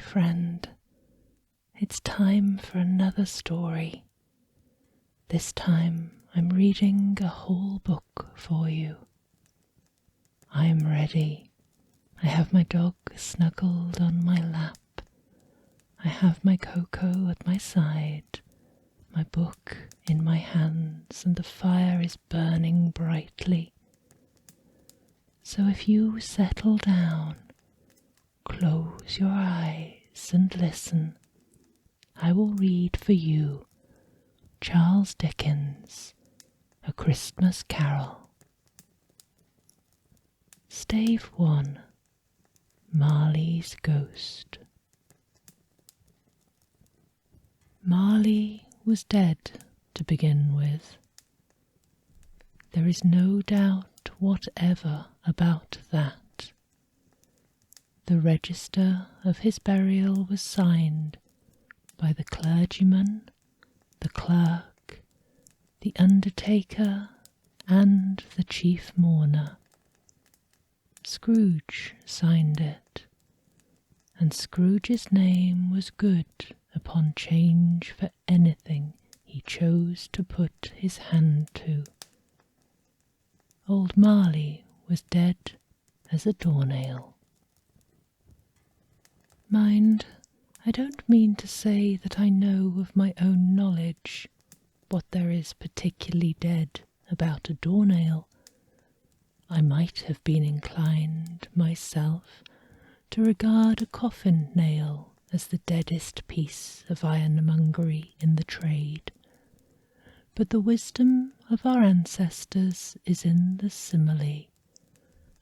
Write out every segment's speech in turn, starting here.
friend. It's time for another story. This time I'm reading a whole book for you. I am ready. I have my dog snuggled on my lap. I have my cocoa at my side, my book in my hands, and the fire is burning brightly. So if you settle down, close your eyes and listen. I will read for you Charles Dickens' A Christmas Carol. Stave 1. Marley's Ghost. Marley was dead to begin with. There is no doubt whatever about that. The register of his burial was signed by the clergyman, the clerk, the undertaker, and the chief mourner. Scrooge signed it, and Scrooge's name was good upon change for anything he chose to put his hand to. Old Marley was dead as a doornail. Mind, I don't mean to say that I know of my own knowledge what there is particularly dead about a doornail. I might have been inclined myself to regard a coffin nail as the deadest piece of ironmongery in the trade, but the wisdom of our ancestors is in the simile,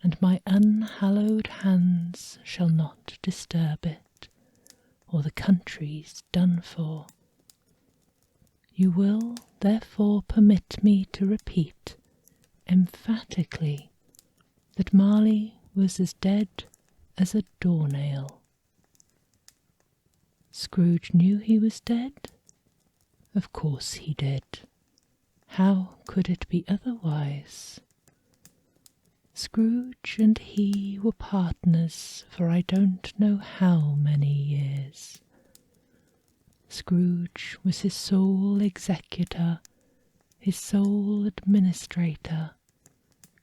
and my unhallowed hands shall not disturb it, or the country's done for. You will therefore permit me to repeat emphatically that Marley was as dead as a doornail. Scrooge knew he was dead? Of course he did. How could it be otherwise? Scrooge and he were partners for I don't know how many years. Scrooge was his sole executor, his sole administrator,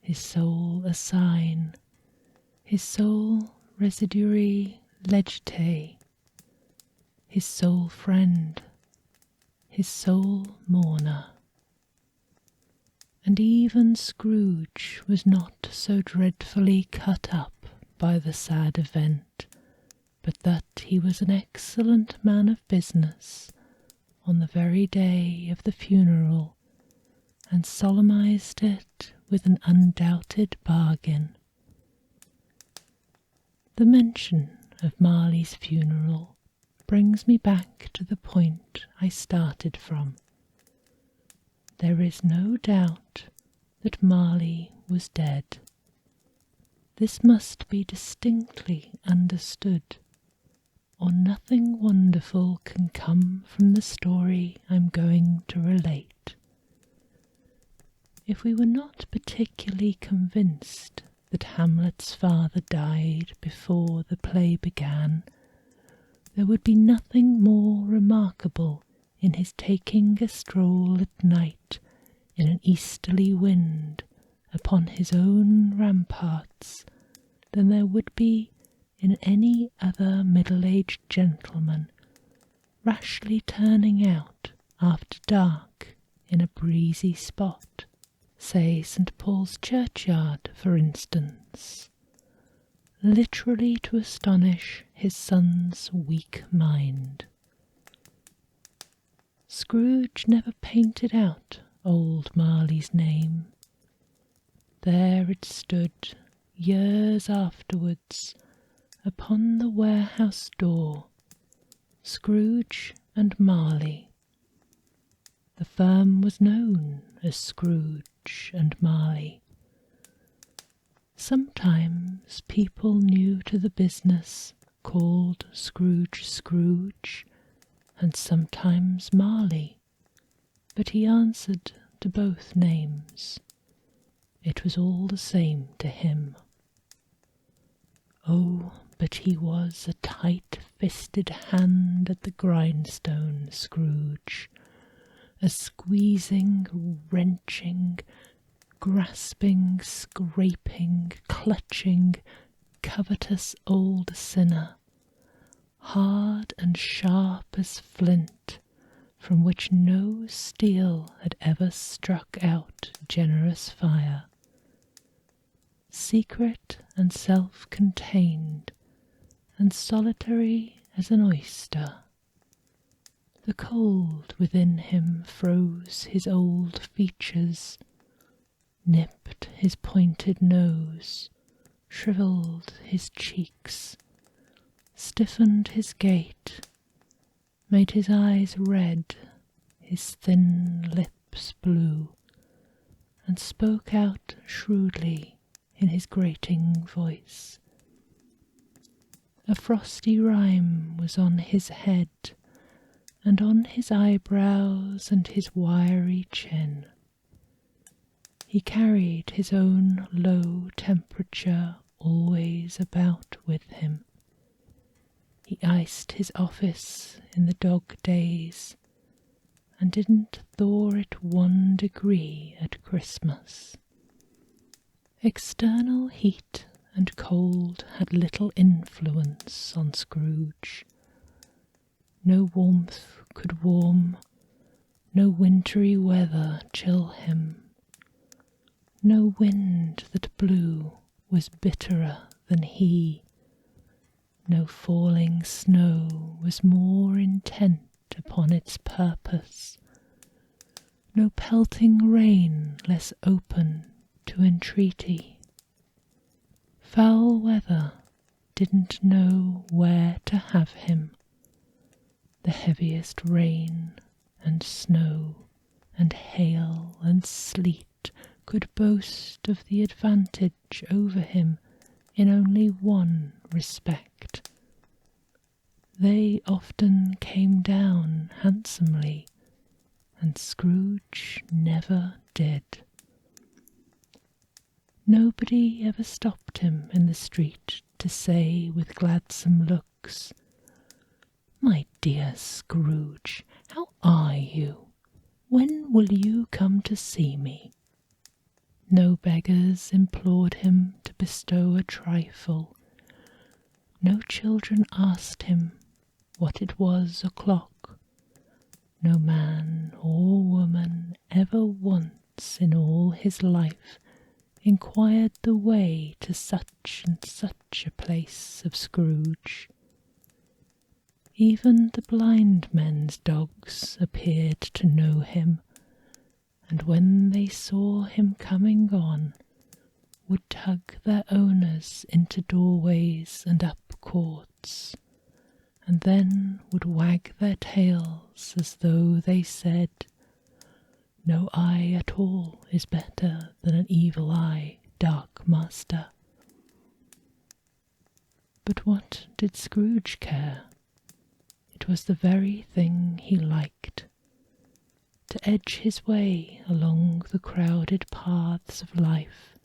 his sole assign, his sole residuary legate, his sole friend, his sole mourner. And even Scrooge was not so dreadfully cut up by the sad event, but that he was an excellent man of business on the very day of the funeral, and solemnized it with an undoubted bargain. The mention of Marley's funeral brings me back to the point I started from. There is no doubt that Marley was dead. This must be distinctly understood, or nothing wonderful can come from the story I'm going to relate. If we were not particularly convinced that Hamlet's father died before the play began, there would be nothing more remarkable in his taking a stroll at night in an easterly wind upon his own ramparts than there would be in any other middle-aged gentleman rashly turning out after dark in a breezy spot, say St. Paul's churchyard, for instance, literally to astonish his son's weak mind. Scrooge never painted out old Marley's name. There it stood, years afterwards, upon the warehouse door, Scrooge and Marley. The firm was known as Scrooge and Marley. Sometimes people new to the business called Scrooge Scrooge, and sometimes Marley, but he answered to both names. It was all the same to him. Oh, but he was a tight-fisted hand at the grindstone, Scrooge, a squeezing, wrenching, grasping, scraping, clutching, covetous old sinner, hard and sharp as flint, from which no steel had ever struck out generous fire. Secret and self-contained, and solitary as an oyster, the cold within him froze his old features, nipped his pointed nose, shrivelled his cheeks, stiffened his gait, made his eyes red, his thin lips blue, and spoke out shrewdly in his grating voice. A frosty rime was on his head, and on his eyebrows and his wiry chin. He carried his own low temperature always about with him. He iced his office in the dog days, and didn't thaw it 1 degree at Christmas. External heat and cold had little influence on Scrooge. No warmth could warm, no wintry weather chill him. No wind that blew was bitterer than he. No falling snow was more intent upon its purpose. No pelting rain less open to entreaty. Foul weather didn't know where to have him. The heaviest rain and snow and hail and sleet could boast of the advantage over him in only one respect. They often came down handsomely, and Scrooge never did. Nobody ever stopped him in the street to say with gladsome looks, "My dear Scrooge, how are you? When will you come to see me?" No beggars implored him to bestow a trifle. No children asked him what it was o'clock. No man or woman ever once in all his life inquired the way to such and such a place of Scrooge. Even the blind men's dogs appeared to know him, and when they saw him coming on, would tug their owners into doorways and up courts, and then would wag their tails as though they said, "No eye at all is better than an evil eye, dark master." But what did Scrooge care? It was the very thing he liked, to edge his way along the crowded paths of life,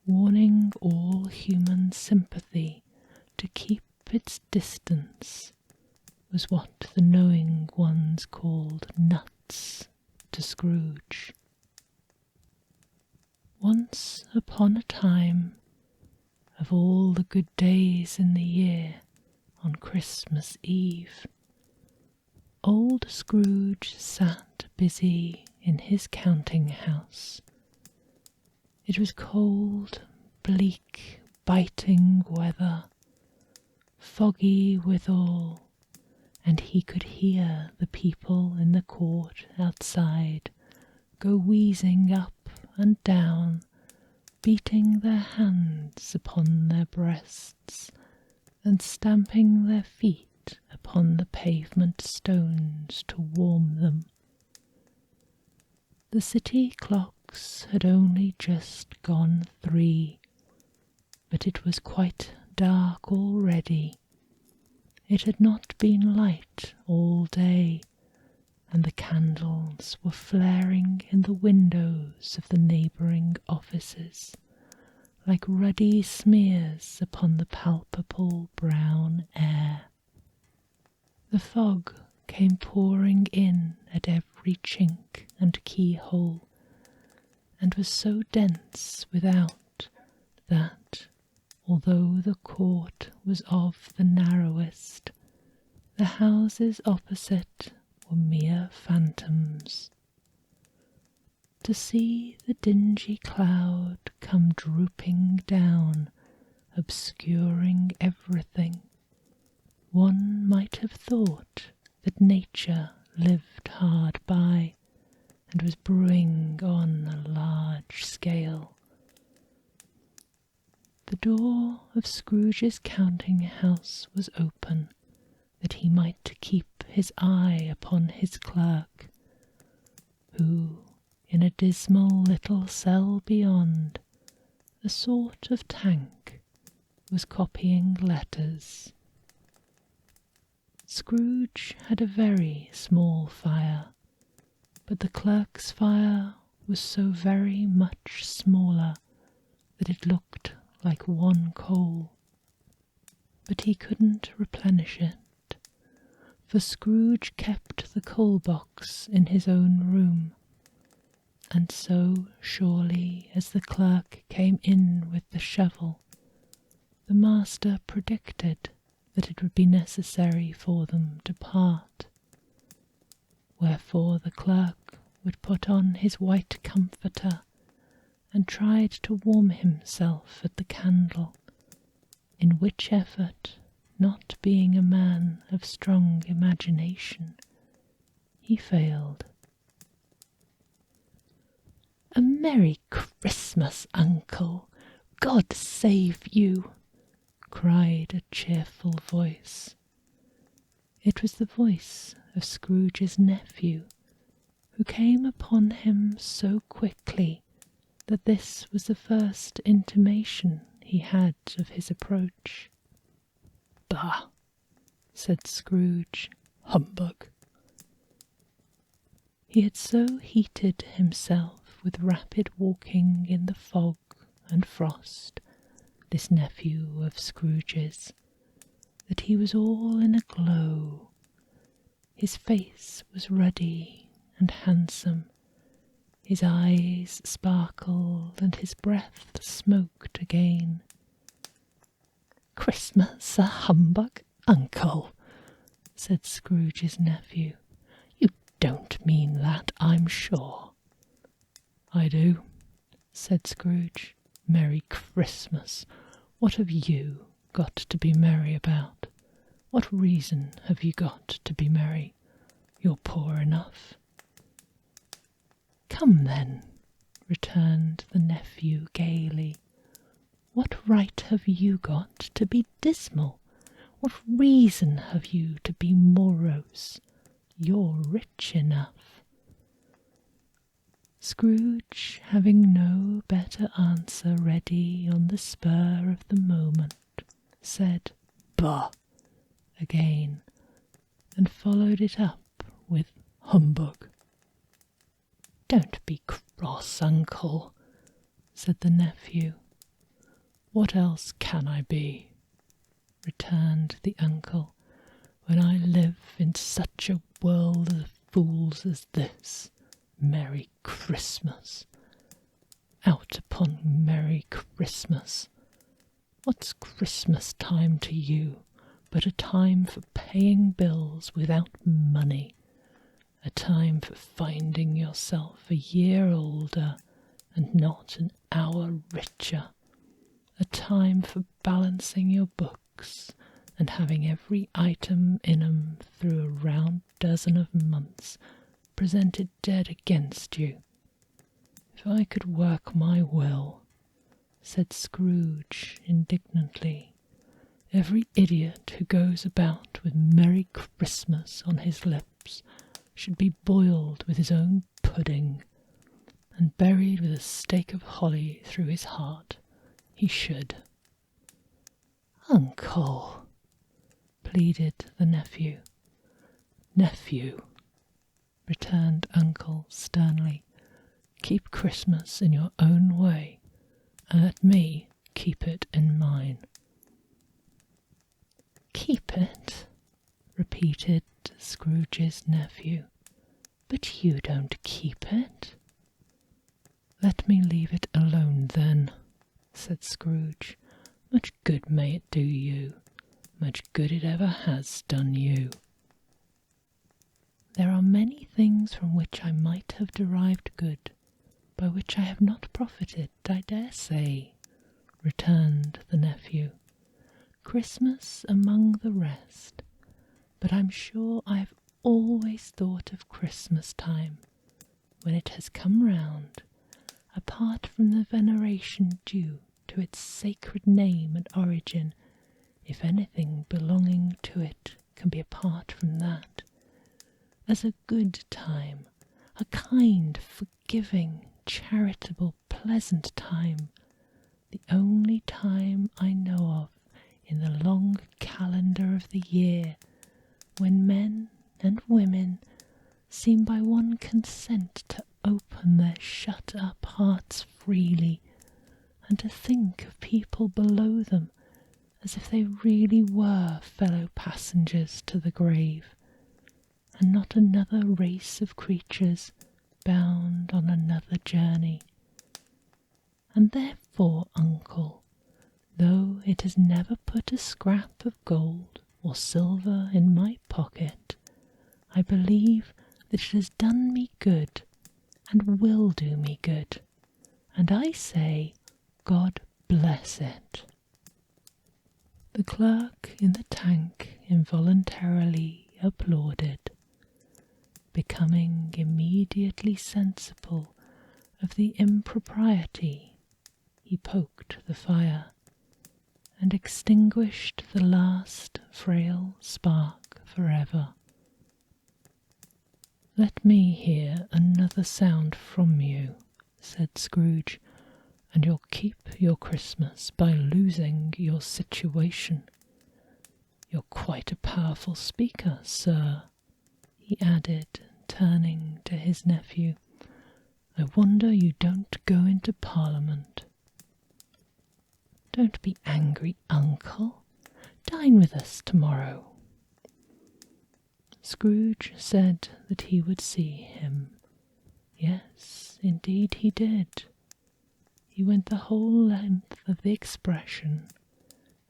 warning all human sympathy to keep its distance, was what the knowing ones called nuts to Scrooge. Once upon a time, of all the good days in the year, on Christmas Eve, old Scrooge sat busy in his counting-house. It was cold, bleak, biting weather, foggy withal, and he could hear the people in the court outside go wheezing up and down, beating their hands upon their breasts and stamping their feet upon the pavement stones to warm them. The city clocks had only just gone 3, but it was quite dark already. It had not been light all day, and the candles were flaring in the windows of the neighbouring offices like ruddy smears upon the palpable brown air. The fog came pouring in at every chink and keyhole, and was so dense without that, although the court was of the narrowest, the houses opposite were mere phantoms. To see the dingy cloud come drooping down, obscuring everything, one might have thought that nature lived hard by and was brewing on a large scale. The door of Scrooge's counting-house was open, that he might keep his eye upon his clerk, who, in a dismal little cell beyond, a sort of tank, was copying letters. Scrooge had a very small fire, but the clerk's fire was so very much smaller that it looked like one coal. But he couldn't replenish it, for Scrooge kept the coal-box in his own room, and so surely as the clerk came in with the shovel, the master predicted that it would be necessary for them to part, wherefore the clerk would put on his white comforter and tried to warm himself at the candle, in which effort, not being a man of strong imagination, he failed. "A Merry Christmas, Uncle! God save you!" cried a cheerful voice. It was the voice of Scrooge's nephew, who came upon him so quickly that this was the first intimation he had of his approach. "Bah!" said Scrooge. "Humbug!" He had so heated himself with rapid walking in the fog and frost, this nephew of Scrooge's, that he was all in a glow. His face was ruddy and handsome, his eyes sparkled, and his breath smoked again. "Christmas a humbug, Uncle!" said Scrooge's nephew. "You don't mean that, I'm sure." "I do," said Scrooge. "Merry Christmas! What have you got to be merry about? What reason have you got to be merry? You're poor enough." "Come then," returned the nephew gaily. "What right have you got to be dismal? What reason have you to be morose? You're rich enough." Scrooge, having no better answer ready on the spur of the moment, said "Bah!" again, and followed it up with "Humbug!" "Don't be cross, Uncle," said the nephew. "What else can I be?" returned the uncle, "when I live in such a world of fools as this? Merry Christmas! Out upon Merry Christmas! What's Christmas time to you but a time for paying bills without money, a time for finding yourself a year older and not an hour richer, a time for balancing your books and having every item in 'em through a round dozen of months presented dead against you? If I could work my will," said Scrooge indignantly, "every idiot who goes about with Merry Christmas on his lips should be boiled with his own pudding, and buried with a stake of holly through his heart. He should." "Uncle!" pleaded the nephew. "Nephew," returned Uncle sternly, "keep Christmas in your own way, and let me keep it in mine." "Keep it?" repeated Scrooge's nephew. "But you don't keep it." "Let me leave it alone, then," said Scrooge. "Much good may it do you. Much good it ever has done you." "There are many things from which I might have derived good, by which I have not profited, I dare say," returned the nephew. "Christmas among the rest. But I'm sure I have always thought of Christmas time, when it has come round, apart from the veneration due to its sacred name and origin, if anything belonging to it can be apart from that, as a good time, a kind, forgiving, charitable, pleasant time, the only time I know of in the long calendar of the year, when men and women seem by one consent to open their shut-up hearts freely, and to think of people below them as if they really were fellow passengers to the grave, and not another race of creatures bound on another journey. And therefore, uncle, though it has never put a scrap of gold or silver in my pocket, I believe that it has done me good, and will do me good, and I say, God bless it." The clerk in the tank involuntarily applauded, becoming immediately sensible of the impropriety. He poked the fire, and extinguished the last frail spark forever. "Let me hear another sound from you," said Scrooge, "and you'll keep your Christmas by losing your situation. You're quite a powerful speaker, sir," he added, turning to his nephew. "I wonder you don't go into Parliament." "Don't be angry, uncle. Dine with us tomorrow." Scrooge said that he would see him. Yes, indeed he did. He went the whole length of the expression,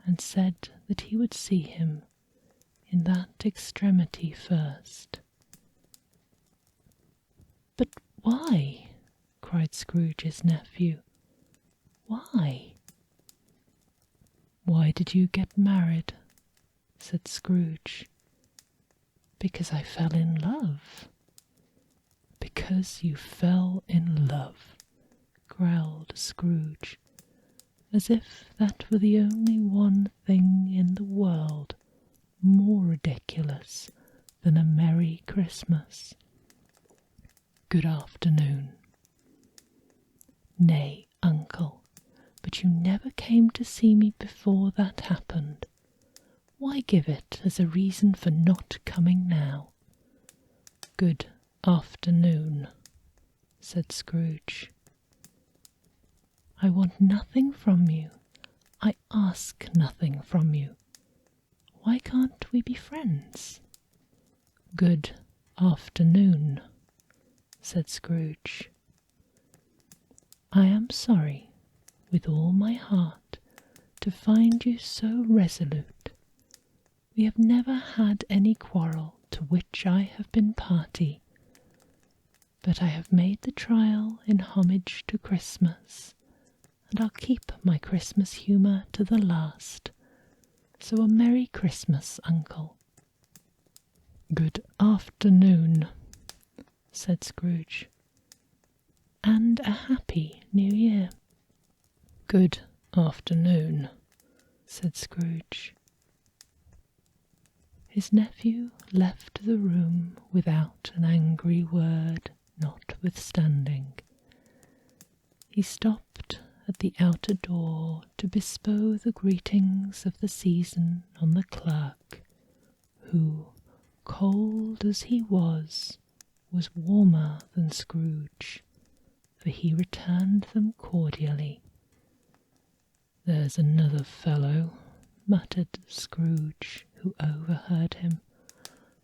and said that he would see him in that extremity first. "But why?" cried Scrooge's nephew. "Why?" "Why did you get married?" said Scrooge. "Because I fell in love." "Because you fell in love," growled Scrooge, as if that were the only one thing in the world more ridiculous than a Merry Christmas. "Good afternoon." "Nay, uncle, but you never came to see me before that happened. Why give it as a reason for not coming now?" "Good afternoon," said Scrooge. "I want nothing from you. I ask nothing from you. Why can't we be friends?" "Good afternoon," said Scrooge. "I am sorry, with all my heart, to find you so resolute. We have never had any quarrel to which I have been party, but I have made the trial in homage to Christmas, and I'll keep my Christmas humour to the last. So a Merry Christmas, uncle." "Good afternoon," said Scrooge. "And a Happy New Year." "Good afternoon," said Scrooge. His nephew left the room without an angry word, notwithstanding. He stopped at the outer door to bestow the greetings of the season on the clerk, who, cold as he was warmer than Scrooge, for he returned them cordially. "There's another fellow," muttered Scrooge, who overheard him.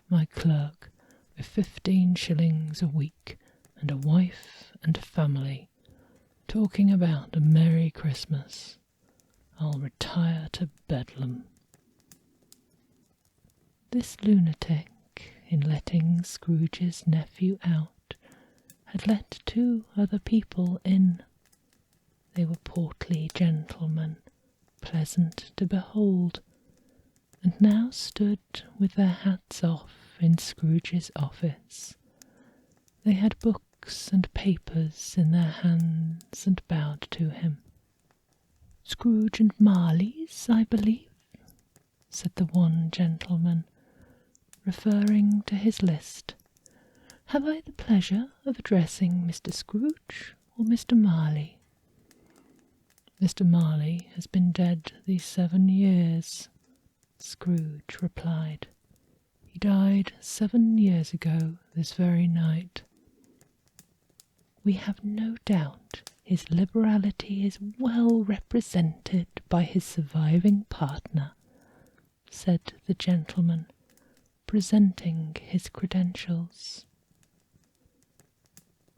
"My clerk, with 15 shillings a week, and a wife and family, talking about a Merry Christmas. I'll retire to Bedlam." This lunatic, in letting Scrooge's nephew out, had let 2 other people in. They were portly gentlemen, pleasant to behold, and now stood with their hats off in Scrooge's office. They had books and papers in their hands and bowed to him. "Scrooge and Marley's, I believe," said the one gentleman, referring to his list. "Have I the pleasure of addressing Mr. Scrooge or Mr. Marley?" "Mr. Marley has been dead these 7 years," Scrooge replied. "He died 7 years ago this very night." "We have no doubt his liberality is well represented by his surviving partner," said the gentleman, presenting his credentials.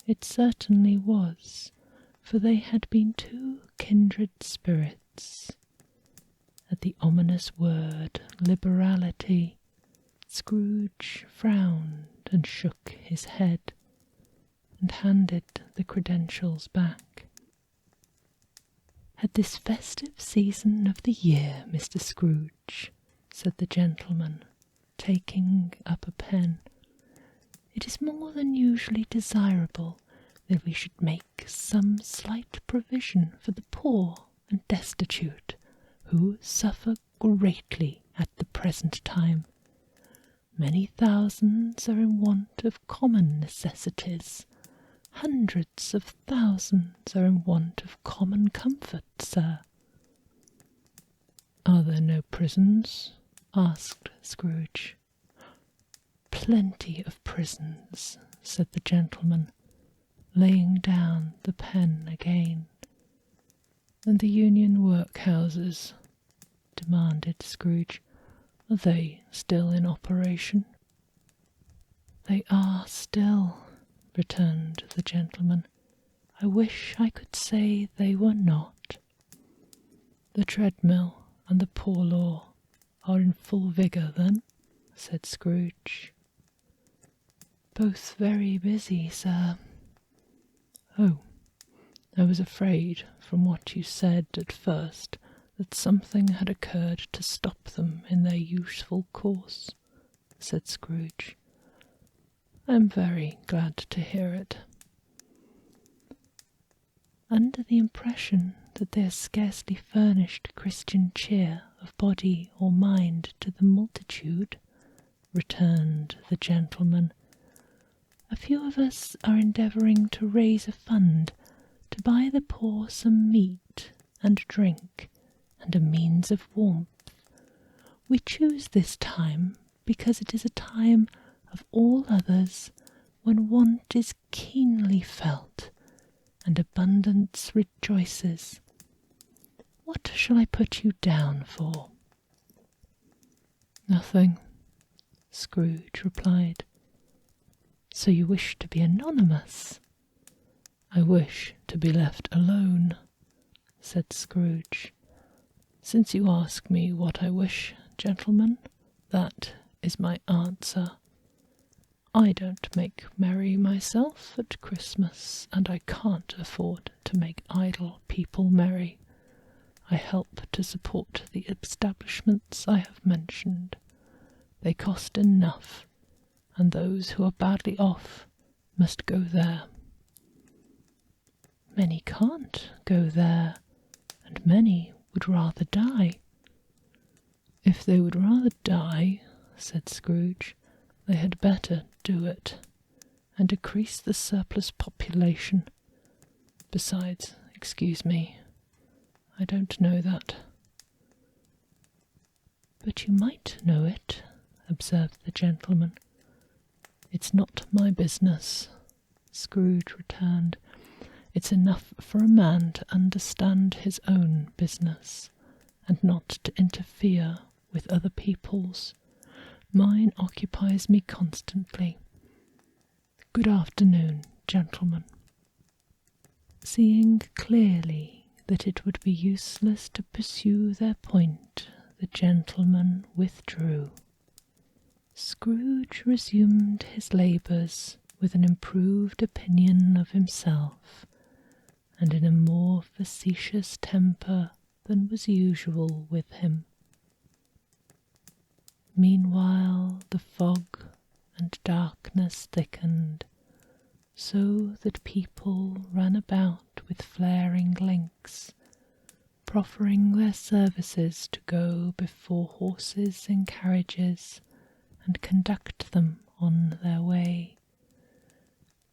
It certainly was, for they had been 2 kindred spirits. At the ominous word liberality, Scrooge frowned and shook his head, and handed the credentials back. "At this festive season of the year, Mr. Scrooge," said the gentleman, taking up a pen, "it is more than usually desirable that we should make some slight provision for the poor and destitute, who suffer greatly at the present time. Many thousands are in want of common necessities. Hundreds of thousands are in want of common comfort, sir." "Are there no prisons?" asked Scrooge. "Plenty of prisons," said the gentleman, laying down the pen again. "And the Union workhouses?" demanded Scrooge. "Are they still in operation?" "They are still," returned the gentleman. "I wish I could say they were not." "The treadmill and the poor law are in full vigour, then?" said Scrooge. "Both very busy, sir." "Oh, I was afraid, from what you said at first, that something had occurred to stop them in their useful course," said Scrooge. "I am very glad to hear it." "Under the impression that they are scarcely furnished Christian cheer of body or mind to the multitude," returned the gentleman, "a few of us are endeavouring to raise a fund to buy the poor some meat and drink and a means of warmth. We choose this time because it is a time of all others when want is keenly felt and abundance rejoices. What shall I put you down for?" "Nothing," Scrooge replied. "So you wish to be anonymous?" "I wish to be left alone," said Scrooge. "Since you ask me what I wish, gentlemen, that is my answer. I don't make merry myself at Christmas, and I can't afford to make idle people merry. I help to support the establishments I have mentioned. They cost enough, and those who are badly off must go there." "Many can't go there, and many would rather die." "If they would rather die," said Scrooge, "they had better do it, and decrease the surplus population. Besides, excuse me, I don't know that." "But you might know it," observed the gentleman. "It's not my business," Scrooge returned. It's enough for a man to understand his own business, and not to interfere with other people's. Mine occupies me constantly. Good afternoon, gentlemen." Seeing clearly that it would be useless to pursue their point, the gentleman withdrew. Scrooge resumed his labours with an improved opinion of himself, and in a more facetious temper than was usual with him. Meanwhile the fog and darkness thickened, so that people ran about with flaring links, proffering their services to go before horses in carriages and conduct them on their way.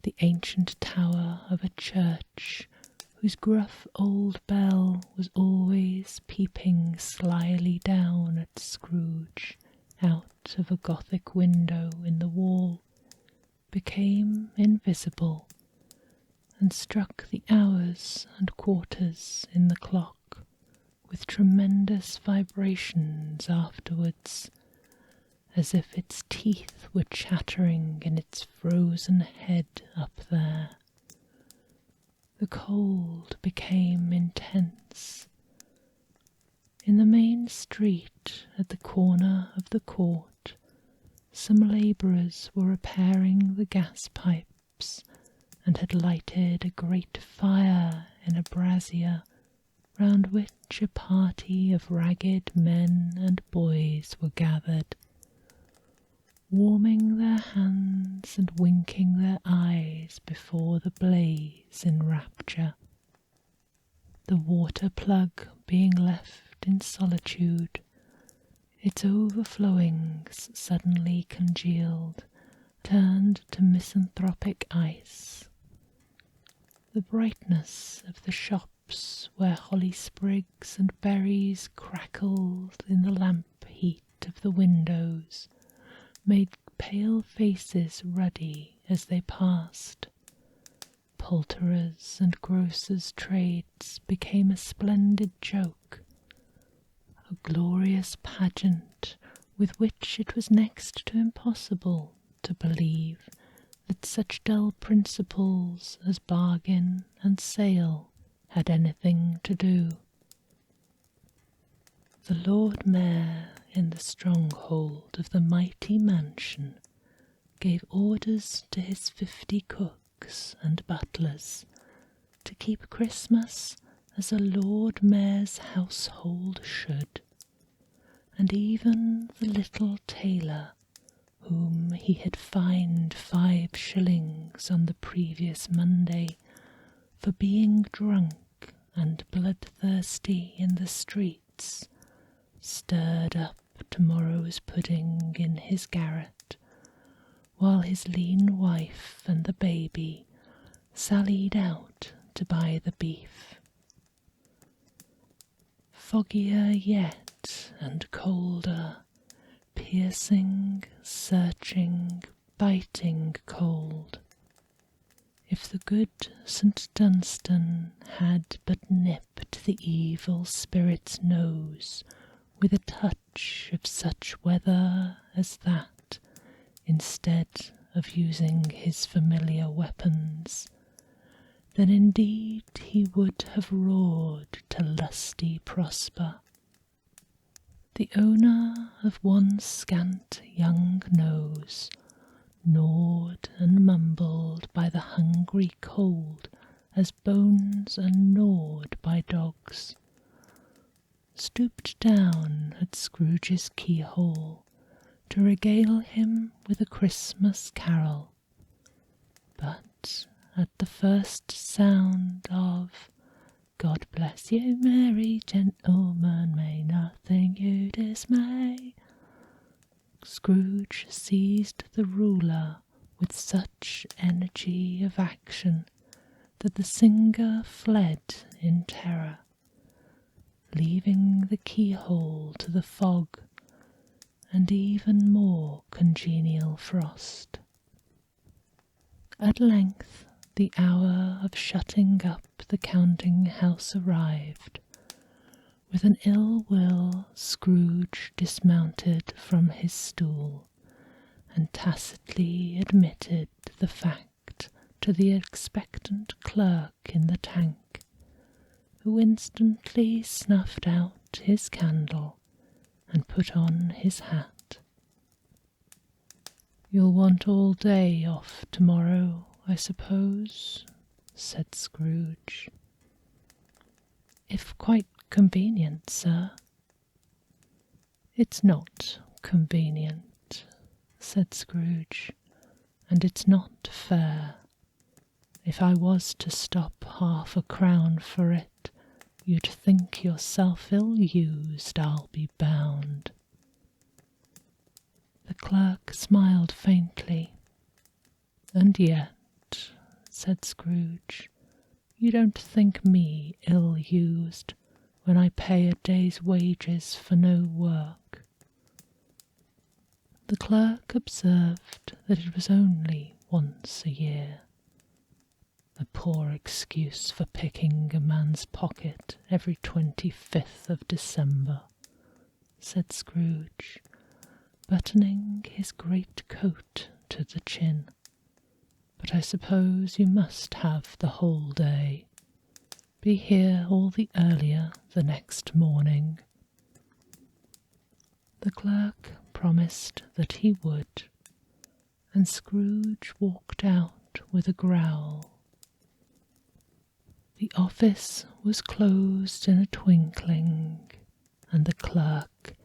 The ancient tower of a church, whose gruff old bell was always peeping slyly down at Scrooge out of a Gothic window in the wall, became invisible, and struck the hours and quarters in the clock with tremendous vibrations afterwards, as if its teeth were chattering in its frozen head up there. The cold became intense. In the main street at the corner of the court, some labourers were repairing the gas pipes, and had lighted a great fire in a brazier, round which a party of ragged men and boys were gathered, warming their hands and winking their eyes before the blaze in rapture. The water plug being left in solitude, its overflowings suddenly congealed, turned to misanthropic ice. The brightness of the shops where holly sprigs and berries crackled in the lamp heat of the windows made pale faces ruddy as they passed. Poulterers' and grocers' trades became a splendid joke, a glorious pageant with which it was next to impossible to believe that such dull principles as bargain and sale had anything to do. The Lord Mayor in the stronghold of the mighty mansion gave orders to his 50 cooks and butlers to keep Christmas as a Lord Mayor's household should, and even the little tailor, whom he had fined 5 shillings on the previous Monday for being drunk and bloodthirsty in the streets, stirred up tomorrow's pudding in his garret, while his lean wife and the baby sallied out to buy the beef. Foggier yet and colder, piercing, searching, biting cold. If the good St. Dunstan had but nipped the evil spirit's nose with a touch of such weather as that, instead of using his familiar weapons, then indeed he would have roared to lusty Prosper. The owner of one scant young nose, gnawed and mumbled by the hungry cold as bones are gnawed by dogs, stooped down at Scrooge's keyhole to regale him with a Christmas carol, but at the first sound of "God bless you, merry gentlemen, may nothing you dismay," Scrooge seized the ruler with such energy of action that the singer fled in terror, leaving the keyhole to the fog and even more congenial frost. At length the hour of shutting up the counting-house arrived, with an ill will Scrooge dismounted from his stool, and tacitly admitted the fact to the expectant clerk in the tank, who instantly snuffed out his candle and put on his hat. "You'll want all day off tomorrow, I suppose," said Scrooge. "If quite convenient, sir." "It's not convenient," said Scrooge, "and it's not fair. If I was to stop 1/2 for it, you'd think yourself ill-used, I'll be bound." The clerk smiled faintly. "And yet," said Scrooge, "you don't think me ill-used when I pay a day's wages for no work." The clerk observed that it was only once a year. "A poor excuse for picking a man's pocket every 25th of December," said Scrooge, buttoning his great coat to the chin. "But I suppose you must have the whole day. Be here all the earlier the next morning." The clerk promised that he would, and Scrooge walked out with a growl. The office was closed in a twinkling, and the clerk,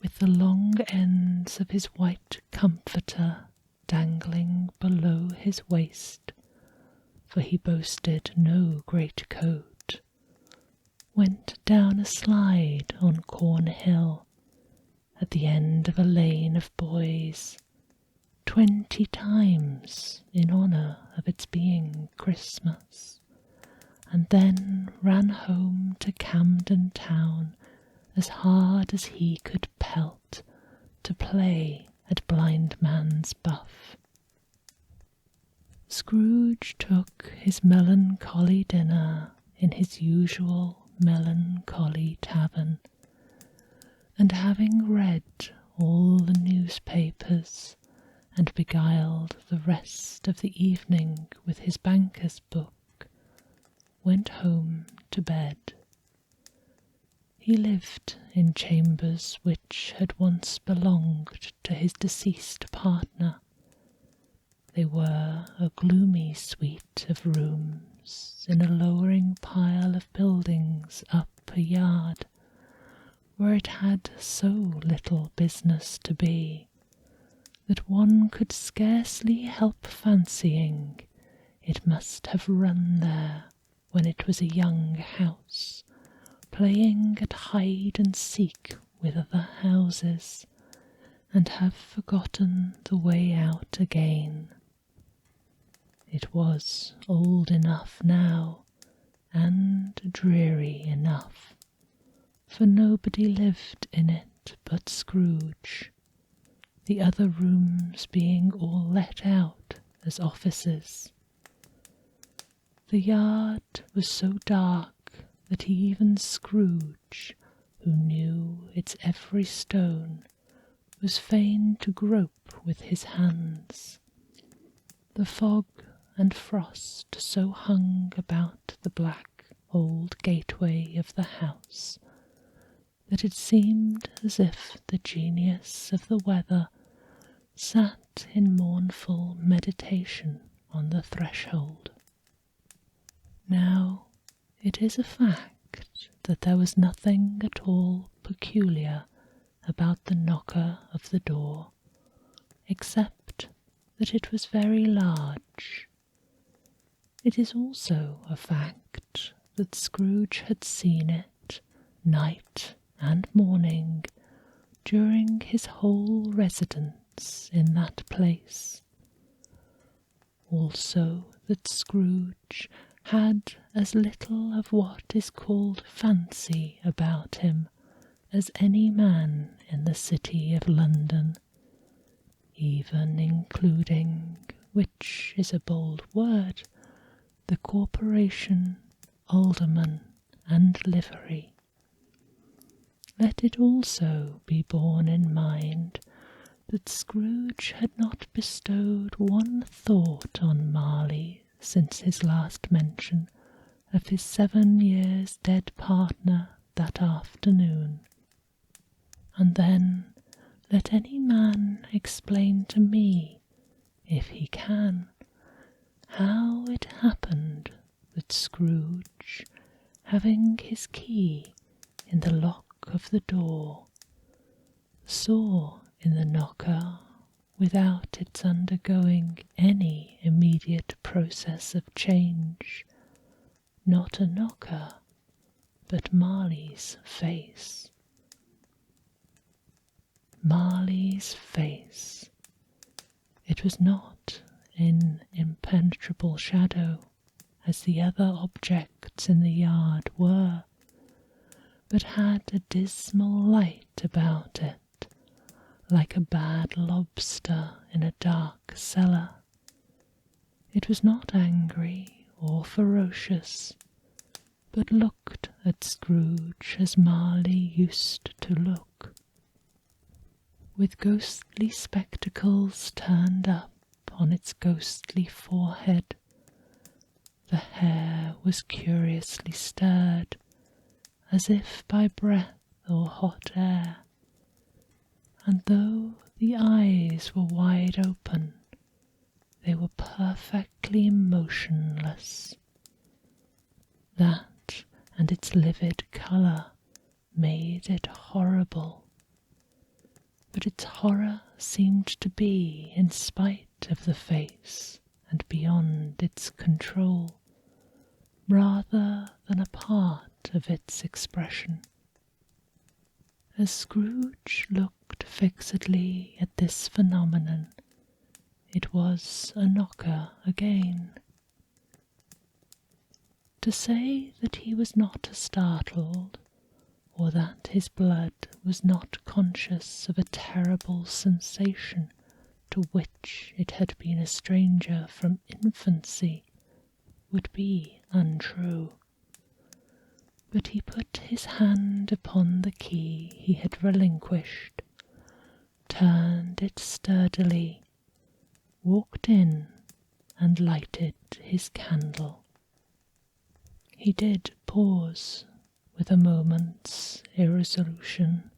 with the long ends of his white comforter dangling below his waist, for he boasted no great coat, went down a slide on Cornhill, at the end of a lane of boys, 20 times in honour of its being Christmas, and then ran home to Camden Town as hard as he could pelt to play at blind man's buff. Scrooge took his melancholy dinner in his usual melancholy tavern, and having read all the newspapers and beguiled the rest of the evening with his banker's book, went home to bed. He lived in chambers which had once belonged to his deceased partner. They were a gloomy suite of rooms in a lowering pile of buildings up a yard, where it had so little business to be, that one could scarcely help fancying it must have run there when it was a young house, playing at hide-and-seek with other houses, and have forgotten the way out again. It was old enough now, and dreary enough, for nobody lived in it but Scrooge, the other rooms being all let out as offices. The yard was so dark that even Scrooge, who knew its every stone, was fain to grope with his hands. The fog and frost so hung about the black old gateway of the house that it seemed as if the genius of the weather sat in mournful meditation on the threshold. Now, it is a fact that there was nothing at all peculiar about the knocker of the door, except that it was very large. It is also a fact that Scrooge had seen it, night and morning, during his whole residence in that place. Also that Scrooge had as little of what is called fancy about him as any man in the city of London, even including, which is a bold word, the corporation, alderman, and livery. Let it also be borne in mind that Scrooge had not bestowed one thought on Marley since his last mention of his 7 years dead partner that afternoon. And then let any man explain to me, if he can, how it happened that Scrooge, having his key in the lock of the door, saw in the knocker, without its undergoing any immediate process of change, not a knocker, but Marley's face. Marley's face. It was not in impenetrable shadow, as the other objects in the yard were, but had a dismal light about it, like a bad lobster in a dark cellar. It was not angry or ferocious, but looked at Scrooge as Marley used to look, with ghostly spectacles turned up on its ghostly forehead. The hair was curiously stirred, as if by breath or hot air, and though the eyes were wide open, they were perfectly motionless. That and its livid colour made it horrible, but its horror seemed to be in spite of the face and beyond its control, rather than a part of its expression. As Scrooge looked fixedly at this phenomenon, it was a knocker again. To say that he was not startled, or that his blood was not conscious of a terrible sensation to which it had been a stranger from infancy, would be untrue. But he put his hand upon the key he had relinquished, turned it sturdily, walked in, and lighted his candle. He did pause with a moment's irresolution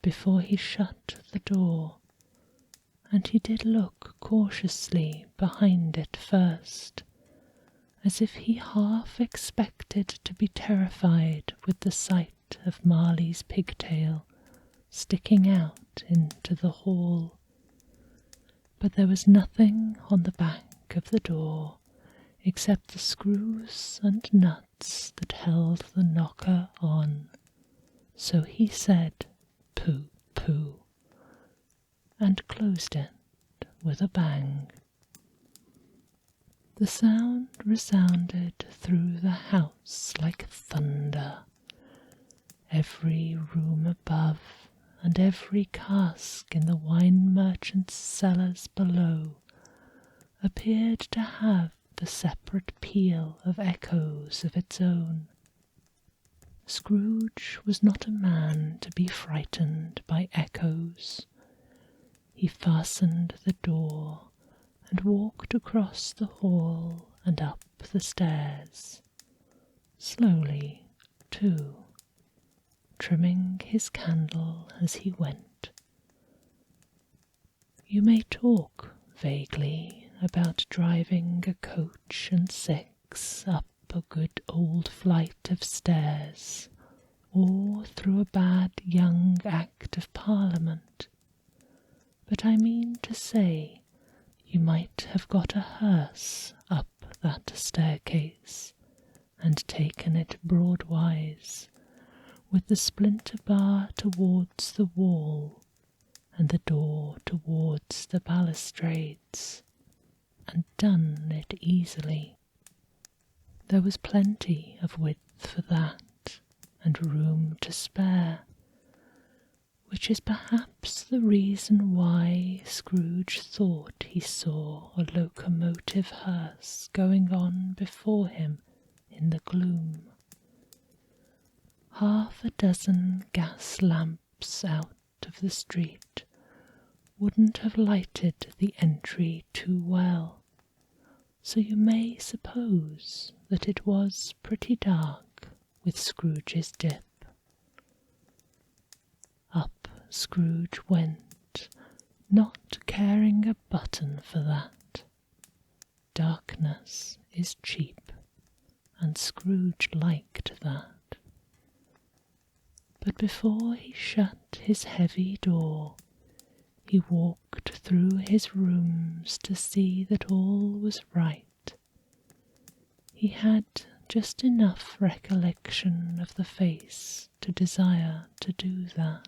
before he shut the door, and he did look cautiously behind it first, as if he half expected to be terrified with the sight of Marley's pigtail sticking out into the hall. But there was nothing on the back of the door except the screws and nuts that held the knocker on. So he said, "Pooh, pooh," and closed it with a bang. The sound resounded through the house like thunder. Every room above and every cask in the wine merchant's cellars below appeared to have a separate peal of echoes of its own. Scrooge was not a man to be frightened by echoes. He fastened the door and walked across the hall and up the stairs, slowly, too, trimming his candle as he went. You may talk vaguely about driving a coach and six up a good old flight of stairs, or through a bad young Act of Parliament, but I mean to say you might have got a hearse up that staircase and taken it broadwise, with the splinter bar towards the wall and the door towards the balustrades, and done it easily. There was plenty of width for that, and room to spare. which is perhaps the reason why Scrooge thought he saw a locomotive hearse going on before him in the gloom. Half a dozen gas lamps out of the street wouldn't have lighted the entry too well, so you may suppose that it was pretty dark with Scrooge's dip. Up Scrooge went, not caring a button for that. Darkness is cheap, and Scrooge liked that. But before he shut his heavy door, he walked through his rooms to see that all was right. He had just enough recollection of the face to desire to do that.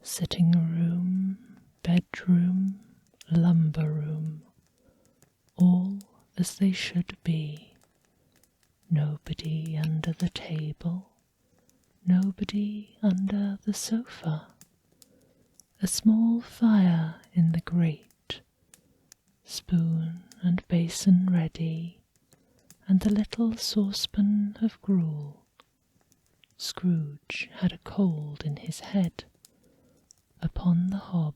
Sitting room, bedroom, lumber room, all as they should be. Nobody under the table, nobody under the sofa. A small fire in the grate, spoon and basin ready, and the little saucepan of gruel. Scrooge had a cold in his head. Upon the hob.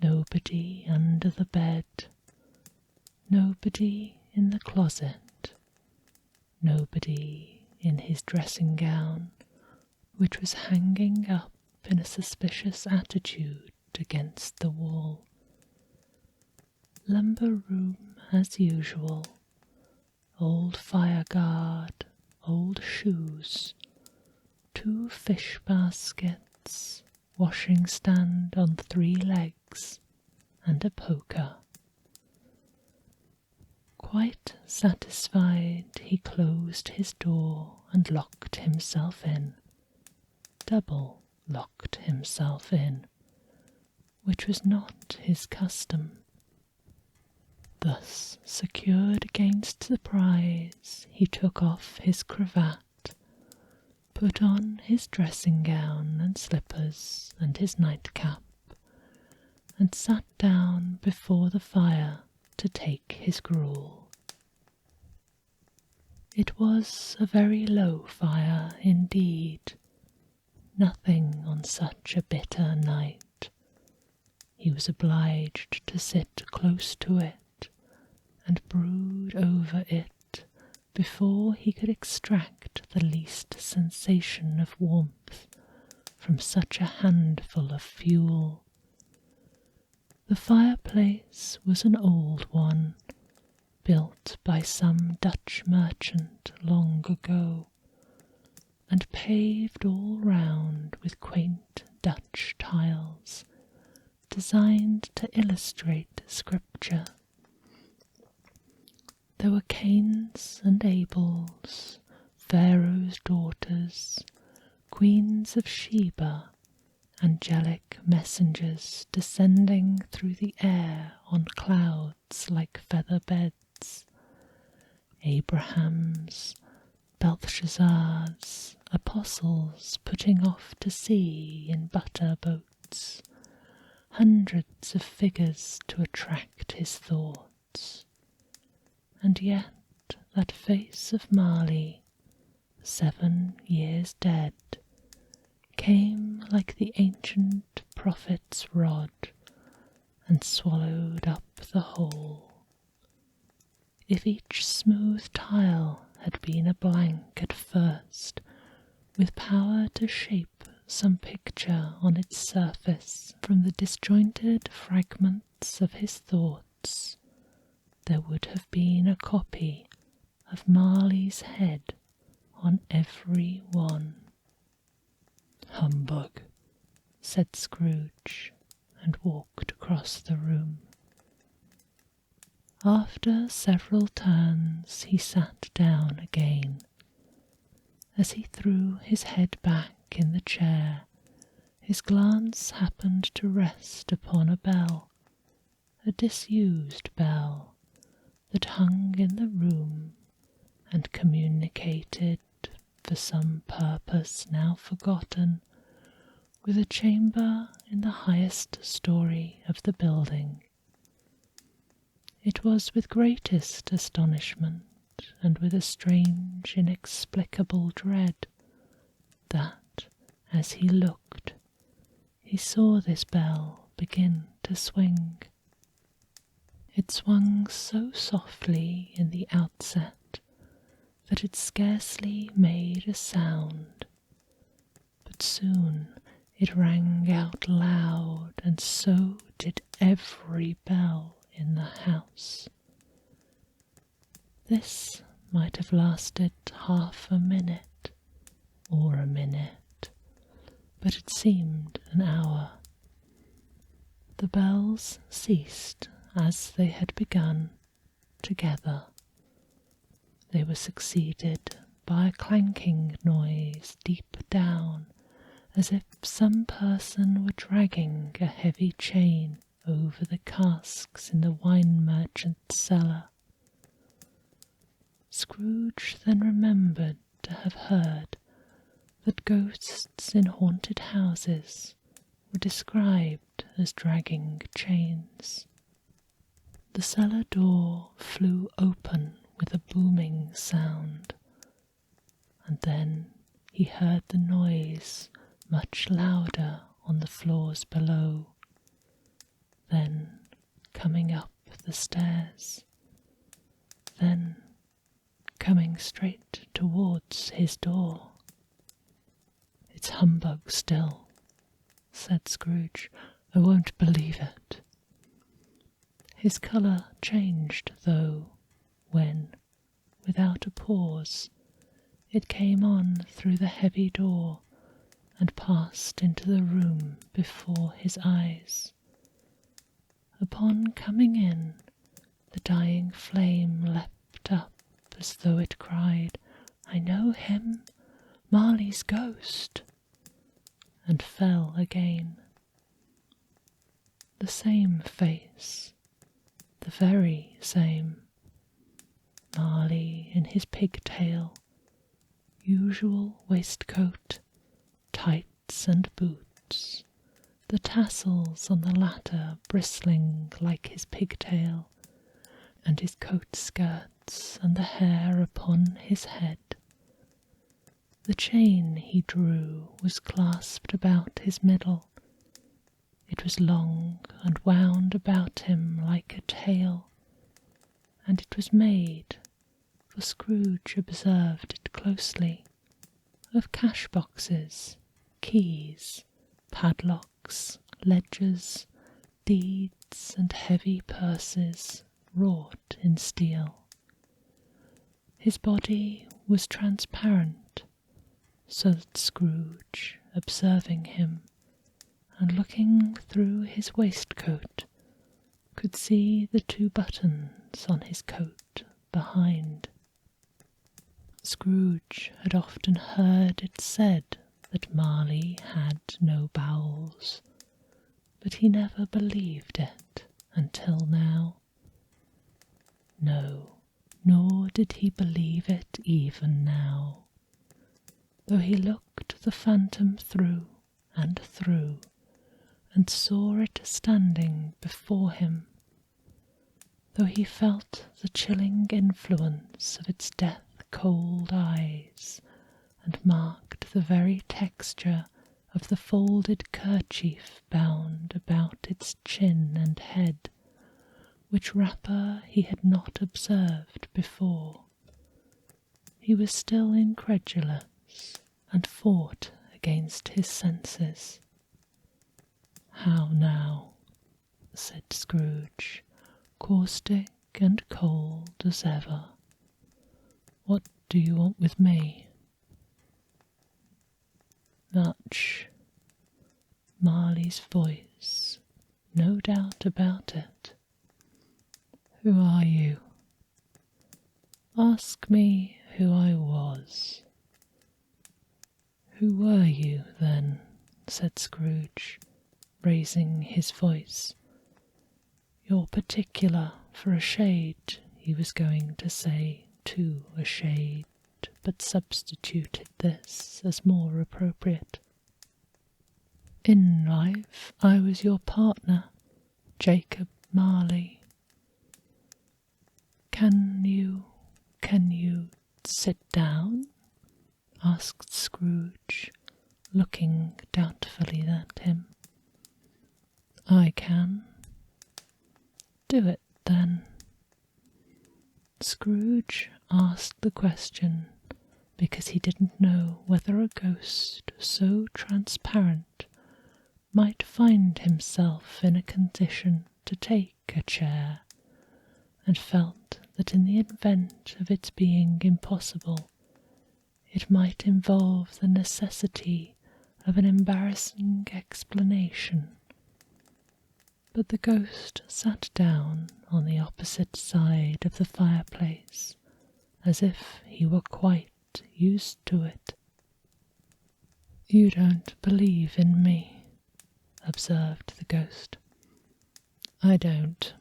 Nobody under the bed, nobody in the closet, nobody in his dressing gown, which was hanging up in a suspicious attitude against the wall. Lumber room as usual, old fire guard, old shoes, 2 fish baskets, washing stand on 3 legs, and a poker. Quite satisfied, he closed his door and locked himself in, double locked himself in, which was not his custom. Thus secured against surprise, he took off his cravat, put on his dressing gown and slippers and his nightcap, and sat down before the fire to take his gruel. It was a very low fire indeed, nothing on such a bitter night. He was obliged to sit close to it and brood over it before he could extract the least sensation of warmth from such a handful of fuel. The fireplace was an old one, built by some Dutch merchant long ago, and paved all round with quaint Dutch tiles, designed to illustrate Scripture. There were Cains and Abels, Pharaoh's daughters, queens of Sheba, angelic messengers descending through the air on clouds like feather beds, Abrahams, Belshazzars, apostles putting off to sea in butter boats, hundreds of figures to attract his thoughts. And yet that face of Marley, 7 years dead, came like the ancient prophet's rod, and swallowed up the whole. If each smooth tile had been a blank at first, with power to shape some picture on its surface from the disjointed fragments of his thoughts, there would have been a copy of Marley's head on every one. "Humbug," said Scrooge, and walked across the room. After several turns he sat down again. As he threw his head back in the chair, his glance happened to rest upon a bell, a disused bell, that hung in the room and communicated for some purpose now forgotten, with a chamber in the highest story of the building. It was with greatest astonishment and with a strange, inexplicable dread that, as he looked, he saw this bell begin to swing. It swung so softly in the outset that it scarcely made a sound, but soon it rang out loud, and so did every bell in the house. This might have lasted half a minute, or a minute, but it seemed an hour. The bells ceased as they had begun, together. They were succeeded by a clanking noise deep down, as if some person were dragging a heavy chain over the casks in the wine merchant's cellar. Scrooge then remembered to have heard that ghosts in haunted houses were described as dragging chains. The cellar door flew open with a booming sound, and then he heard the noise much louder on the floors below, then coming up the stairs, then coming straight towards his door. "It's humbug still," said Scrooge. "I won't believe it." His colour changed, though, when, without a pause, it came on through the heavy door and passed into the room before his eyes. Upon coming in, the dying flame leapt up as though it cried, "I know him, Marley's ghost," and fell again. The same face, the very same. Marley in his pigtail, usual waistcoat, tights and boots, the tassels on the latter bristling like his pigtail, and his coat skirts and the hair upon his head. The chain he drew was clasped about his middle. It was long and wound about him like a tail, and it was made, for Scrooge observed it closely, of cash-boxes, keys, padlocks, ledgers, deeds, and heavy purses wrought in steel. His body was transparent, so that Scrooge, observing him, and looking through his waistcoat, could see the 2 buttons on his coat behind. Scrooge had often heard it said that Marley had no bowels, but he never believed it until now. No, nor did he believe it even now, though he looked the phantom through and through, and saw it standing before him, though he felt the chilling influence of its death-cold eyes, and marked the very texture of the folded kerchief bound about its chin and head, which wrapper he had not observed before. He was still incredulous, and fought against his senses. "How now?" said Scrooge, caustic and cold as ever. "What do you want with me?" Much. Marley's voice, no doubt about it. "Who are you?" "Ask me who I was." "Who were you, then?" said Scrooge, raising his voice. "You're particular for a shade," he was going to say, to a shade, but substituted this as more appropriate. In life I was your partner, Jacob Marley. Can you sit down? Asked Scrooge, looking doubtfully at him. I can. Do it, then. Scrooge asked the question because he didn't know whether a ghost so transparent might find himself in a condition to take a chair, and felt that in the event of its being impossible, it might involve the necessity of an embarrassing explanation. But the ghost sat down on the opposite side of the fireplace, as if he were quite used to it. You don't believe in me, observed the ghost. I don't,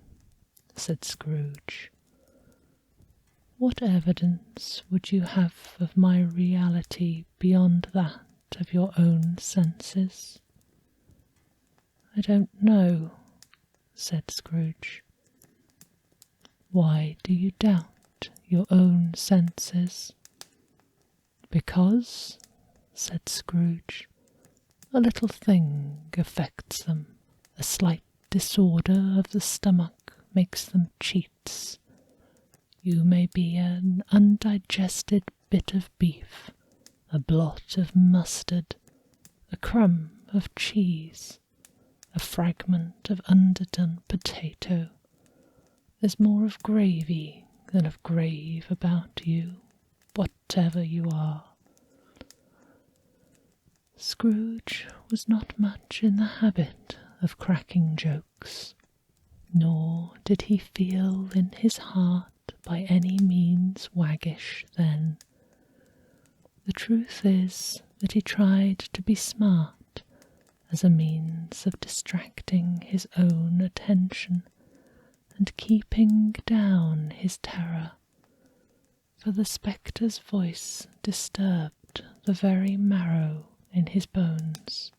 said Scrooge. What evidence would you have of my reality beyond that of your own senses? I don't know, said Scrooge. Why do you doubt your own senses? Because, said Scrooge, a little thing affects them. A slight disorder of the stomach makes them cheats. You may be an undigested bit of beef, a blot of mustard, a crumb of cheese, a fragment of underdone potato. There's more of gravy than of grave about you, whatever you are. Scrooge was not much in the habit of cracking jokes, nor did he feel in his heart by any means waggish then. The truth is that he tried to be smart as a means of distracting his own attention and keeping down his terror, for the spectre's voice disturbed the very marrow in his bones.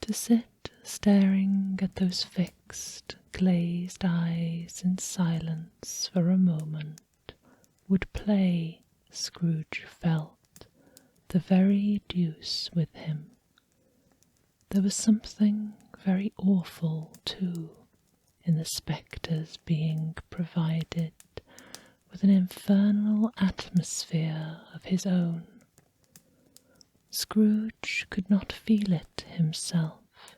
To sit staring at those fixed, glazed eyes in silence for a moment would play, Scrooge felt, the very deuce with him. There was something very awful, too, in the spectre's being provided with an infernal atmosphere of his own. Scrooge could not feel it himself,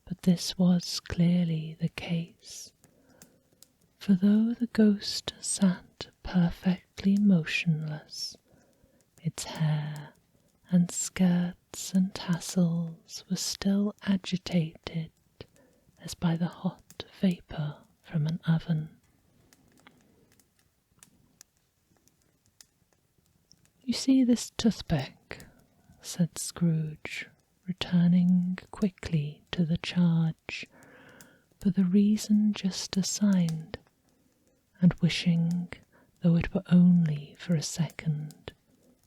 but this was clearly the case, for though the ghost sat perfectly motionless, its hair and skirts and tassels were still agitated as by the hot vapour from an oven. You see this toothpick, said Scrooge, returning quickly to the charge for the reason just assigned, and wishing, though it were only for a second,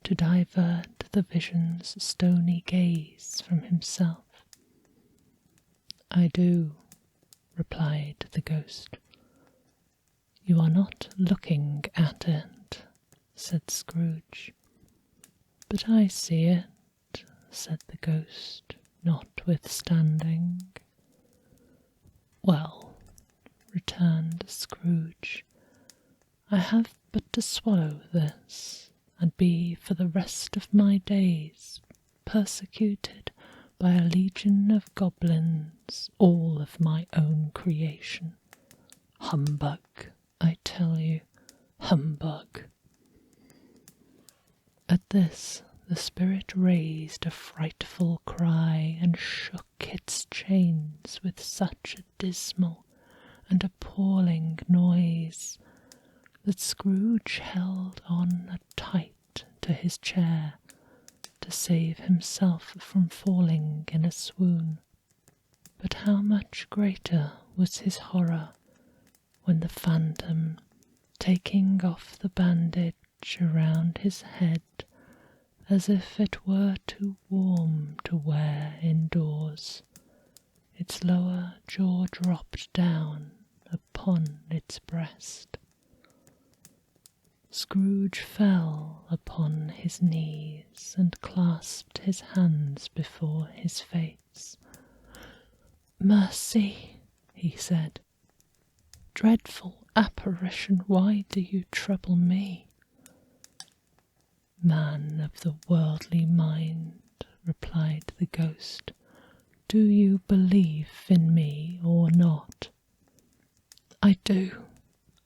to divert the vision's stony gaze from himself. I do, replied the ghost. You are not looking at it, said Scrooge. But I see it, said the ghost, notwithstanding. Well, returned Scrooge, I have but to swallow this, and be for the rest of my days persecuted by a legion of goblins, all of my own creation. Humbug, I tell you, humbug. At this the spirit raised a frightful cry and shook its chains with such a dismal and appalling noise that Scrooge held on tight to his chair to save himself from falling in a swoon. But how much greater was his horror when the phantom, taking off the bandage edge around his head, as if it were too warm to wear indoors. Its lower jaw dropped down upon its breast. Scrooge fell upon his knees and clasped his hands before his face. "Mercy," he said. "Dreadful apparition, why do you trouble me?" "Man of the worldly mind," replied the ghost, "do you believe in me or not?" "I do,"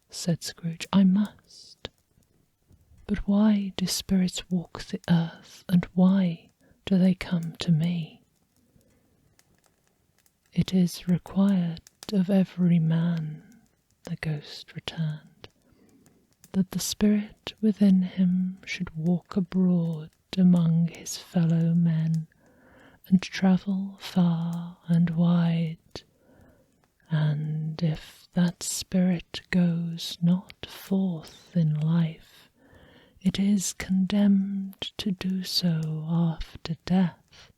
said Scrooge. "I must." "But why do spirits walk the earth, and why do they come to me?" "It is required of every man," the ghost returned, "that the spirit within him should walk abroad among his fellow men, and travel far and wide, and if that spirit goes not forth in life, it is condemned to do so after death.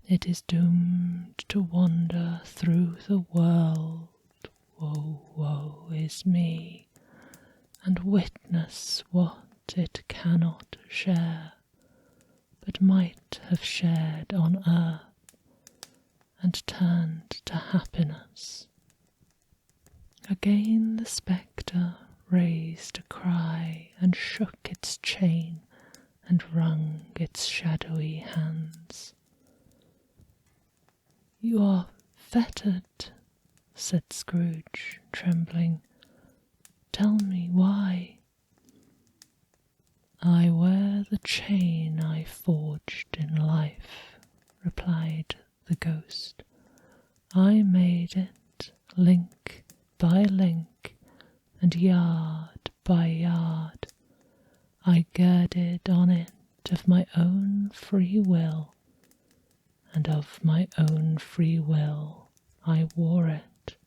It is doomed to wander through the world, woe, woe is me, and witness what it cannot share, but might have shared on earth, and turned to happiness." Again the spectre raised a cry, and shook its chain, and wrung its shadowy hands. "You are fettered," said Scrooge, trembling. "Tell me why." "I wear the chain I forged in life," replied the ghost. "I made it link by link, and yard by yard. I girded on it of my own free will, and of my own free will I wore it.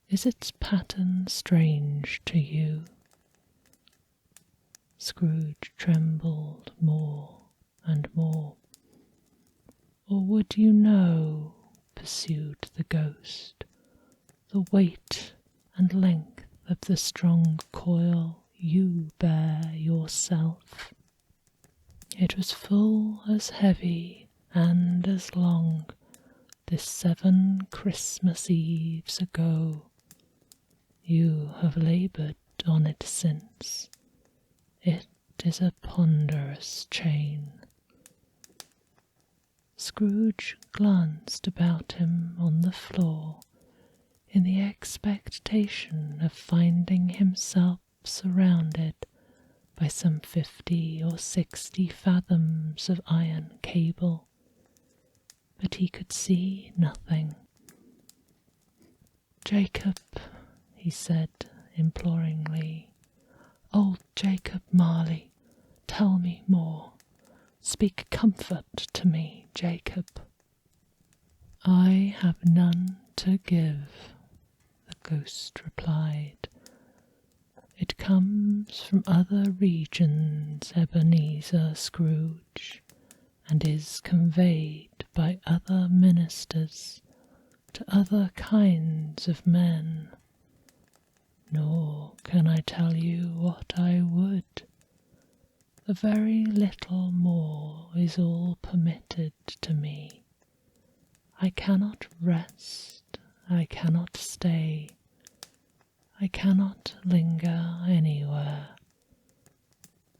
Is its pattern strange to you?" Scrooge trembled more and more. "Or would you know," pursued the ghost, "the weight and length of the strong coil you bear yourself? It was full as heavy and as long this 7 Christmas Eves ago. You have laboured on it since. It is a ponderous chain." Scrooge glanced about him on the floor, in the expectation of finding himself surrounded by some 50 or 60 fathoms of iron cable, but he could see nothing. "Jacob," he said imploringly, "old Jacob Marley, tell me more. Speak comfort to me, Jacob." "I have none to give," the ghost replied. "It comes from other regions, Ebenezer Scrooge, and is conveyed by other ministers to other kinds of men. Nor can I tell you what I would. A very little more is all permitted to me. I cannot rest, I cannot stay, I cannot linger anywhere.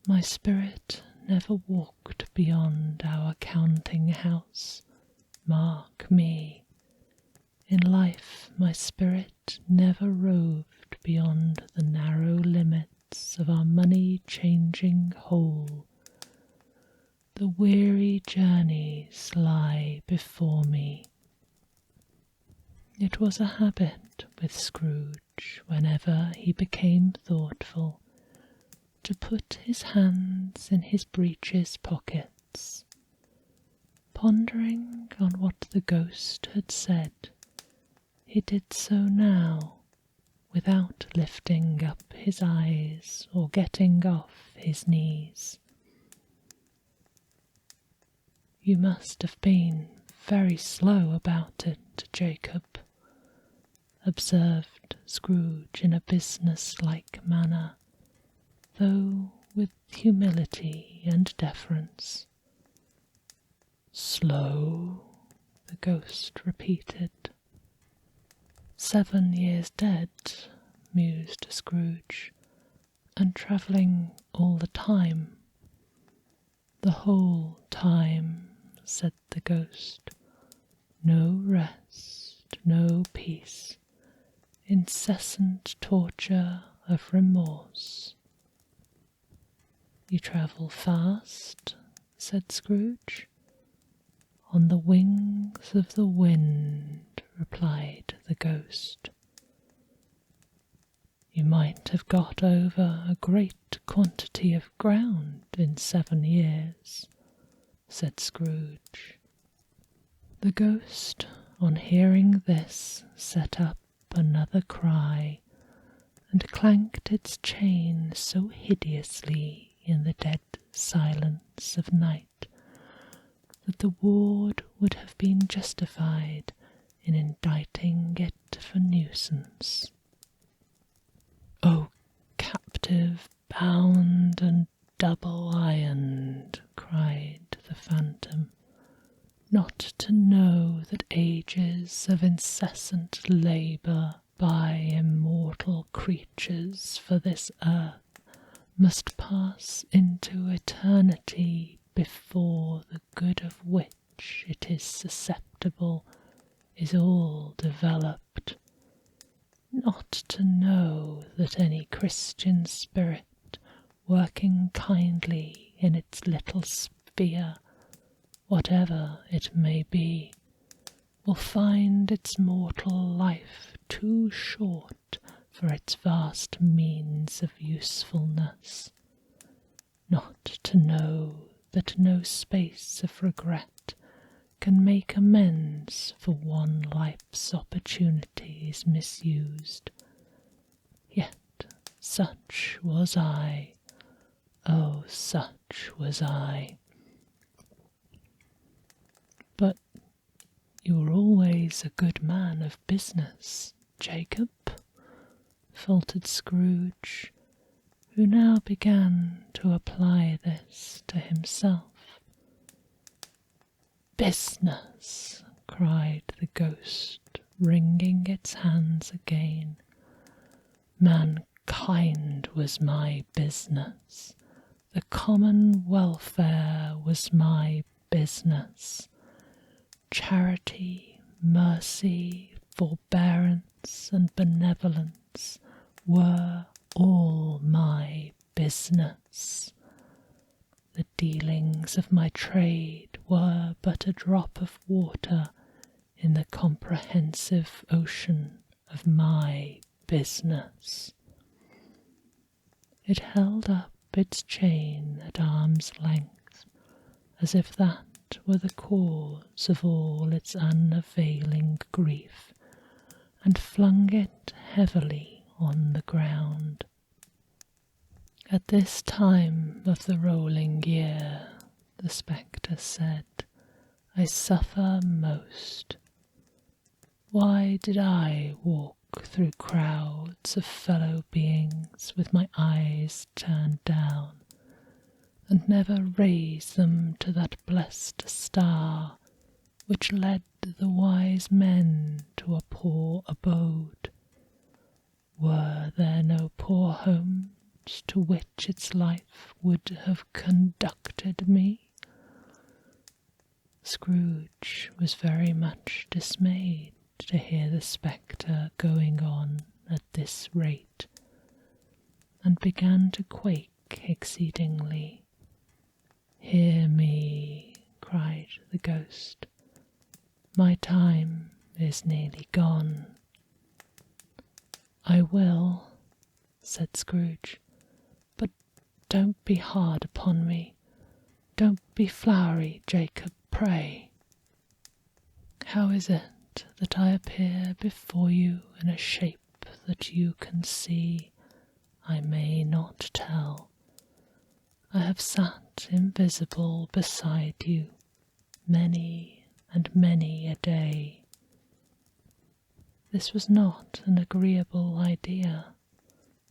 My spirit never walked beyond our counting house. Mark me. In life my spirit never roved beyond the narrow limits of our money-changing hole. The weary journeys lie before me." It was a habit with Scrooge, whenever he became thoughtful, to put his hands in his breeches pockets. Pondering on what the ghost had said, he did so now, without lifting up his eyes or getting off his knees. "You must have been very slow about it, Jacob," observed Scrooge in a business-like manner, though with humility and deference. "Slow?" the ghost repeated. 7 years dead, mused Scrooge, and travelling all the time. "The whole time," said the ghost. "No rest, no peace, incessant torture of remorse." "You travel fast?" said Scrooge. "On the wings of the wind," replied the ghost. "You might have got over a great quantity of ground in 7 years," said Scrooge. The ghost, on hearing this, set up another cry, and clanked its chain so hideously in the dead silence of night that the ward would have been justified in indicting it for nuisance. "O captive, bound and double ironed," cried the phantom, "not to know that ages of incessant labour by immortal creatures for this earth must pass into eternity before the good of which it is susceptible is all developed, not to know that any Christian spirit working kindly in its little sphere, whatever it may be, will find its mortal life too short for its vast means of usefulness, not to know that no space of regret can make amends for one life's opportunities misused. Yet such was I, oh, such was I." "But you were always a good man of business, Jacob," faltered Scrooge, who now began to apply this to himself. "Business!" cried the ghost, wringing its hands again. "Mankind was my business. The common welfare was my business. Charity, mercy, forbearance, and benevolence were all my business. The dealings of my trade were but a drop of water in the comprehensive ocean of my business." It held up its chain at arm's length, as if that were the cause of all its unavailing grief, and flung it heavily on the ground. "At this time of the rolling year," the spectre said, "I suffer most. Why did I walk through crowds of fellow beings with my eyes turned down, and never raise them to that blessed star which led the wise men to a poor abode? Were there no poor homes to which its life would have conducted me?" Scrooge was very much dismayed to hear the spectre going on at this rate, and began to quake exceedingly. "Hear me," cried the ghost. "My time is nearly gone." "I will," said Scrooge, "but don't be hard upon me. Don't be flowery, Jacob, pray. How is it that I appear before you in a shape that you can see, I may not tell. I have sat invisible beside you many and many a day. This was not an agreeable idea.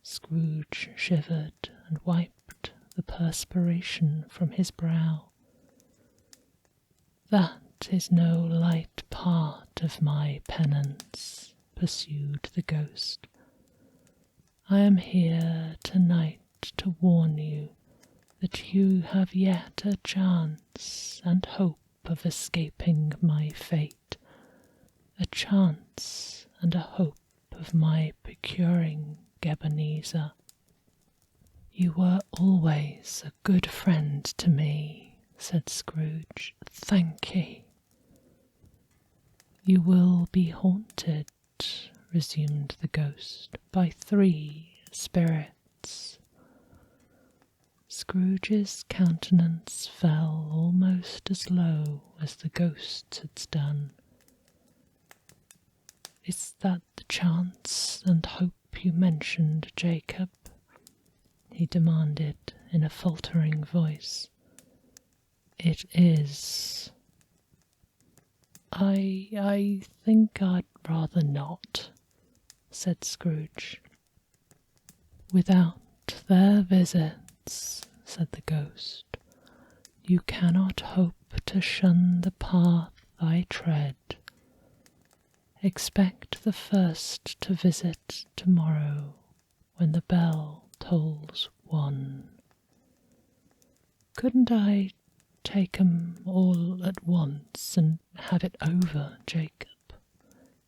Scrooge shivered and wiped the perspiration from his brow. That is no light part of my penance, pursued the ghost. I am here tonight to warn you that you have yet a chance and hope of escaping my fate, a chance and a hope of my procuring Ebenezer. You were always a good friend to me, said Scrooge. Thank ye. You will be haunted, resumed the ghost, by 3 spirits. Scrooge's countenance fell almost as low as the ghost's had done. Is that the chance and hope you mentioned, Jacob? He demanded in a faltering voice. It is. I think I'd rather not, said Scrooge. Without their visits, said the ghost, you cannot hope to shun the path I tread. Expect the first to visit tomorrow when the bell tolls 1. Couldn't I take 'em all at once and have it over, Jacob?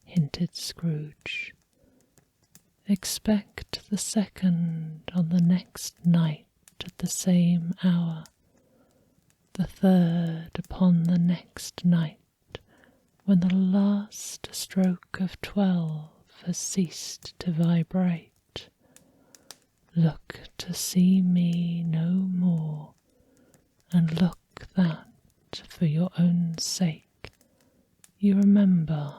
Hinted Scrooge. Expect the second on the next night at the same hour, the third upon the next night, when the last stroke of 12 has ceased to vibrate. Look to see me no more, and look that, for your own sake, you remember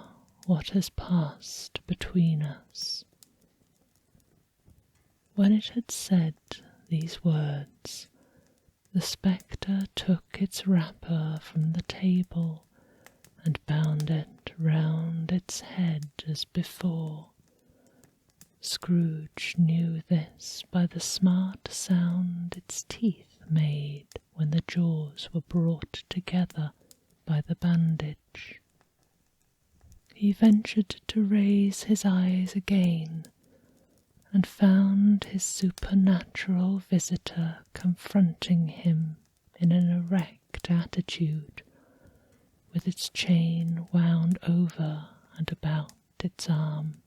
what has passed between us. When it had said these words, the spectre took its wrapper from the table and bound it round its head as before. Scrooge knew this by the smart sound its teeth made when the jaws were brought together by the bandage. He ventured to raise his eyes again, and found his supernatural visitor confronting him in an erect attitude, with its chain wound over and about its arm.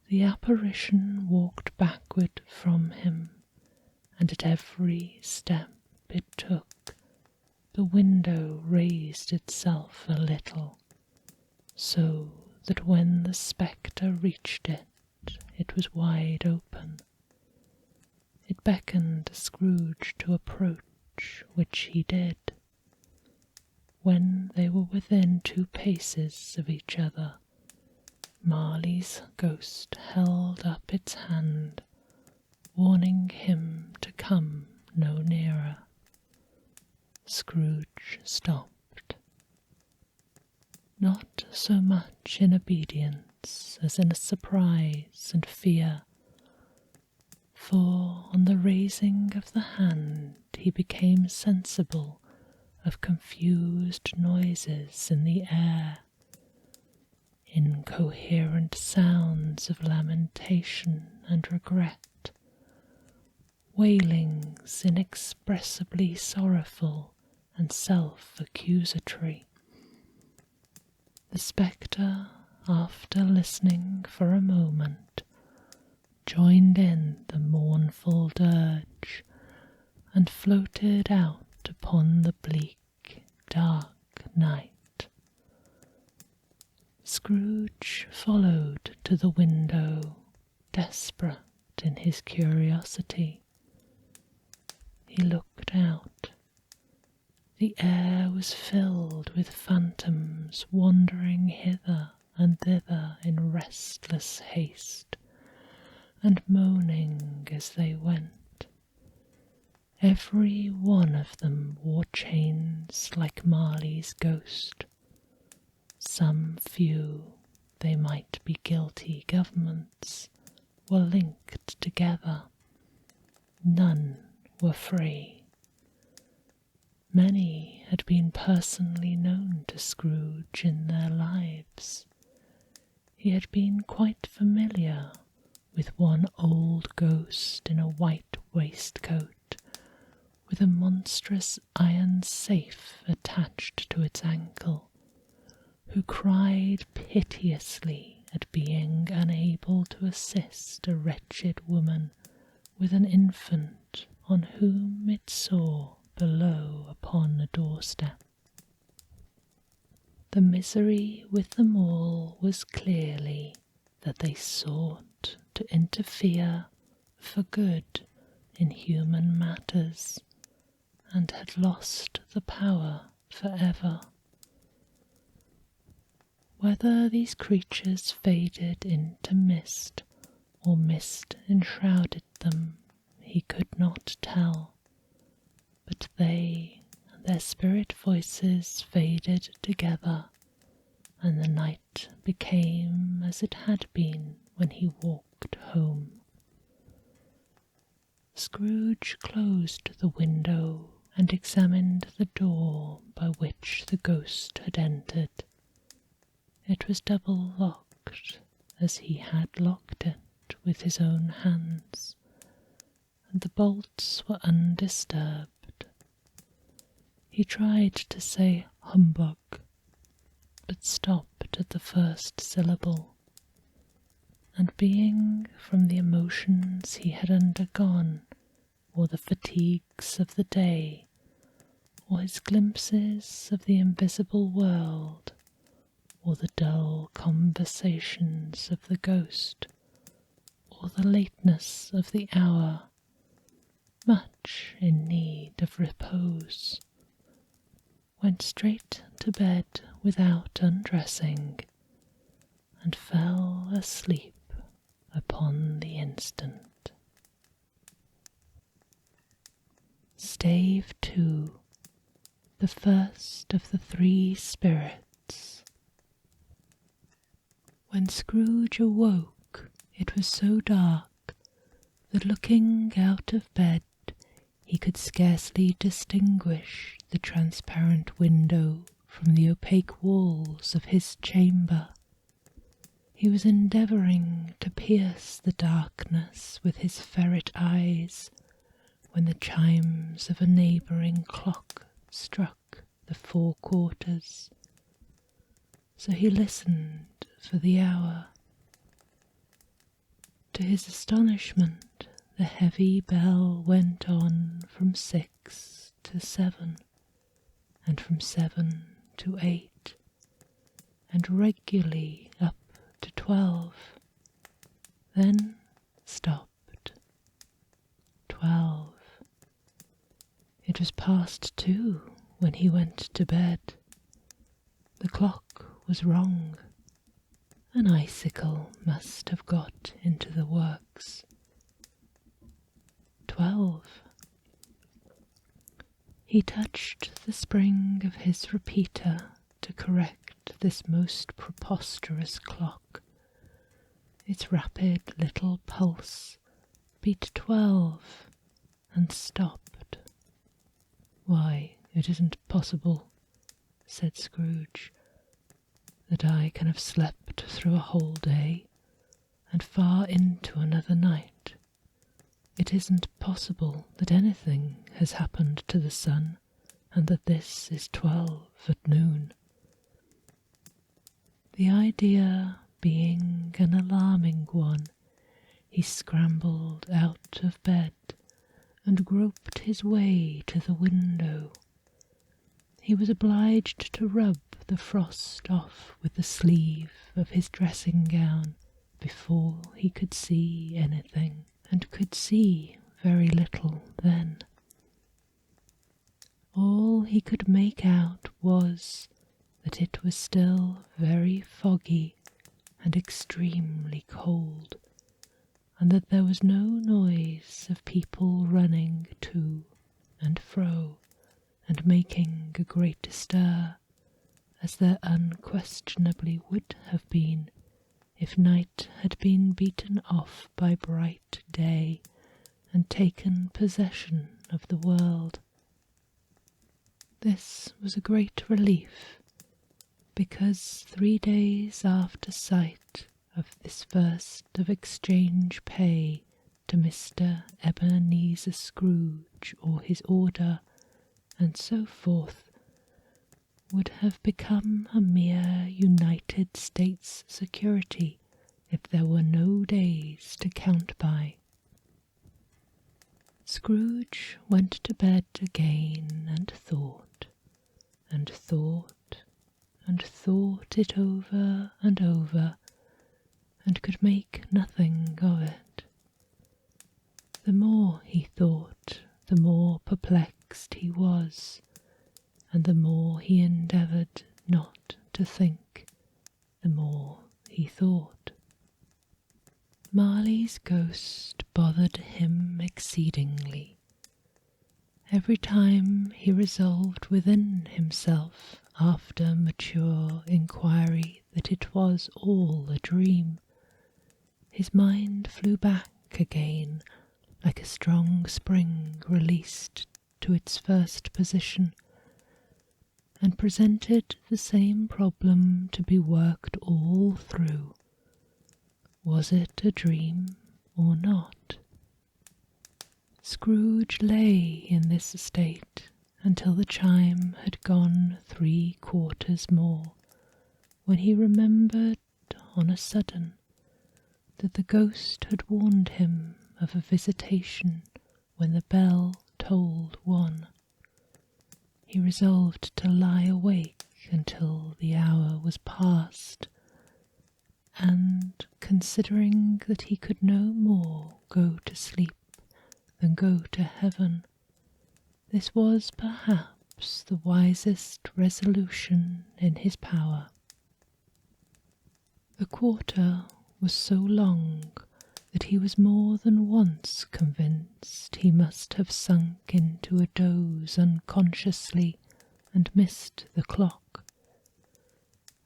The apparition walked backward from him, and at every step it took, the window raised itself a little, so that when the spectre reached it, it was wide open. It beckoned Scrooge to approach, which he did. When they were within 2 paces of each other, Marley's ghost held up its hand, warning him to come no nearer. Scrooge stopped. Not so much in obedience as in a surprise and fear, for on the raising of the hand he became sensible of confused noises in the air, incoherent sounds of lamentation and regret, wailings inexpressibly sorrowful and self-accusatory. The spectre, after listening for a moment, joined in the mournful dirge, and floated out upon the bleak, dark night. Scrooge followed to the window, desperate in his curiosity. He looked out. The air was filled with phantoms wandering hither and thither in restless haste, and moaning as they went. Every one of them wore chains like Marley's ghost. Some few, they might be guilty governments, were linked together. None were free. Many had been personally known to Scrooge in their lives. He had been quite familiar with one old ghost in a white waistcoat, with a monstrous iron safe attached to its ankle, who cried piteously at being unable to assist a wretched woman with an infant on whom it saw below upon a doorstep. The misery with them all was clearly that they sought to interfere for good in human matters, and had lost the power forever. Whether these creatures faded into mist, or mist enshrouded them, he could not tell, but they and their spirit voices faded together, and the night became as it had been when he walked home. Scrooge closed the window and examined the door by which the ghost had entered. It was double locked, as he had locked it with his own hands, and the bolts were undisturbed. He tried to say humbug, but stopped at the first syllable, and being from the emotions he had undergone, or the fatigues of the day, or his glimpses of the invisible world, or the dull conversations of the ghost, or the lateness of the hour, much in need of repose, went straight to bed without undressing, and fell asleep upon the instant. Stave 2. The first of the three spirits. When Scrooge awoke, it was so dark that looking out of bed he could scarcely distinguish the transparent window from the opaque walls of his chamber. He was endeavouring to pierce the darkness with his ferret eyes when the chimes of a neighbouring clock struck the 4 quarters. So he listened for the hour. To his astonishment, the heavy bell went on from 6 to 7, and from 7 to 8, and regularly up to 12, then stopped. 12. It was past 2 when he went to bed. The clock was wrong. An icicle must have got into the works. 12. He touched the spring of his repeater to correct this most preposterous clock. Its rapid little pulse beat 12 and stopped. "Why, it isn't possible," said Scrooge, "that I can have slept through a whole day, and far into another night. It isn't possible that anything has happened to the sun, and that this is 12 at noon." The idea being an alarming one, he scrambled out of bed and groped his way to the window. He was obliged to rub the frost off with the sleeve of his dressing gown before he could see anything, and could see very little then. All he could make out was that it was still very foggy, and extremely cold, and that there was no noise of people running to and fro and making a great stir, as there unquestionably would have been if night had been beaten off by bright day and taken possession of the world. This was a great relief, because 3 days after sight of this first of exchange pay to Mr. Ebenezer Scrooge or his order, and so forth, would have become a mere United States security if there were no days to count by. Scrooge went to bed again and thought, and thought, and thought it over and over, and could make nothing of it. The more he thought, the more perplexed he was, and the more he endeavoured not to think, the more he thought. Marley's ghost bothered him exceedingly. Every time he resolved within himself, after mature inquiry, that it was all a dream, his mind flew back again like a strong spring released to its first position, and presented the same problem to be worked all through. Was it a dream or not? Scrooge lay in this state until the chime had gone 3/4 more, when he remembered on a sudden that the ghost had warned him of a visitation when the bell tolled 1. He resolved to lie awake until the hour was past, and, considering that he could no more go to sleep than go to heaven, this was perhaps the wisest resolution in his power. The quarter was so long that he was more than once convinced he must have sunk into a doze unconsciously and missed the clock.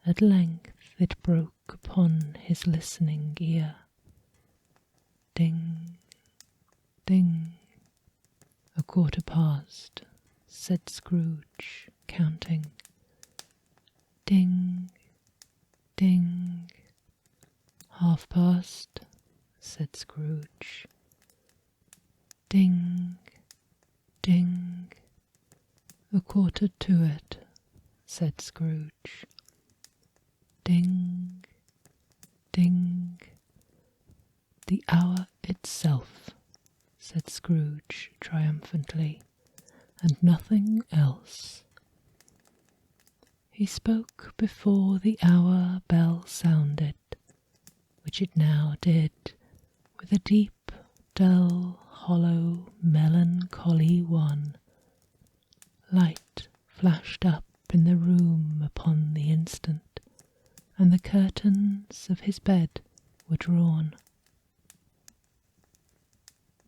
At length it broke upon his listening ear. Ding, ding. 1/4 past, said Scrooge, counting. Ding, ding. 1/2 past, said Scrooge. Ding, ding. 1/4 to it, said Scrooge. Ding, ding. The hour itself, said Scrooge triumphantly, and nothing else. He spoke before the hour bell sounded, which it now did, with a deep, dull, hollow, melancholy one. Light flashed up in the room upon the instant, and the curtains of his bed were drawn.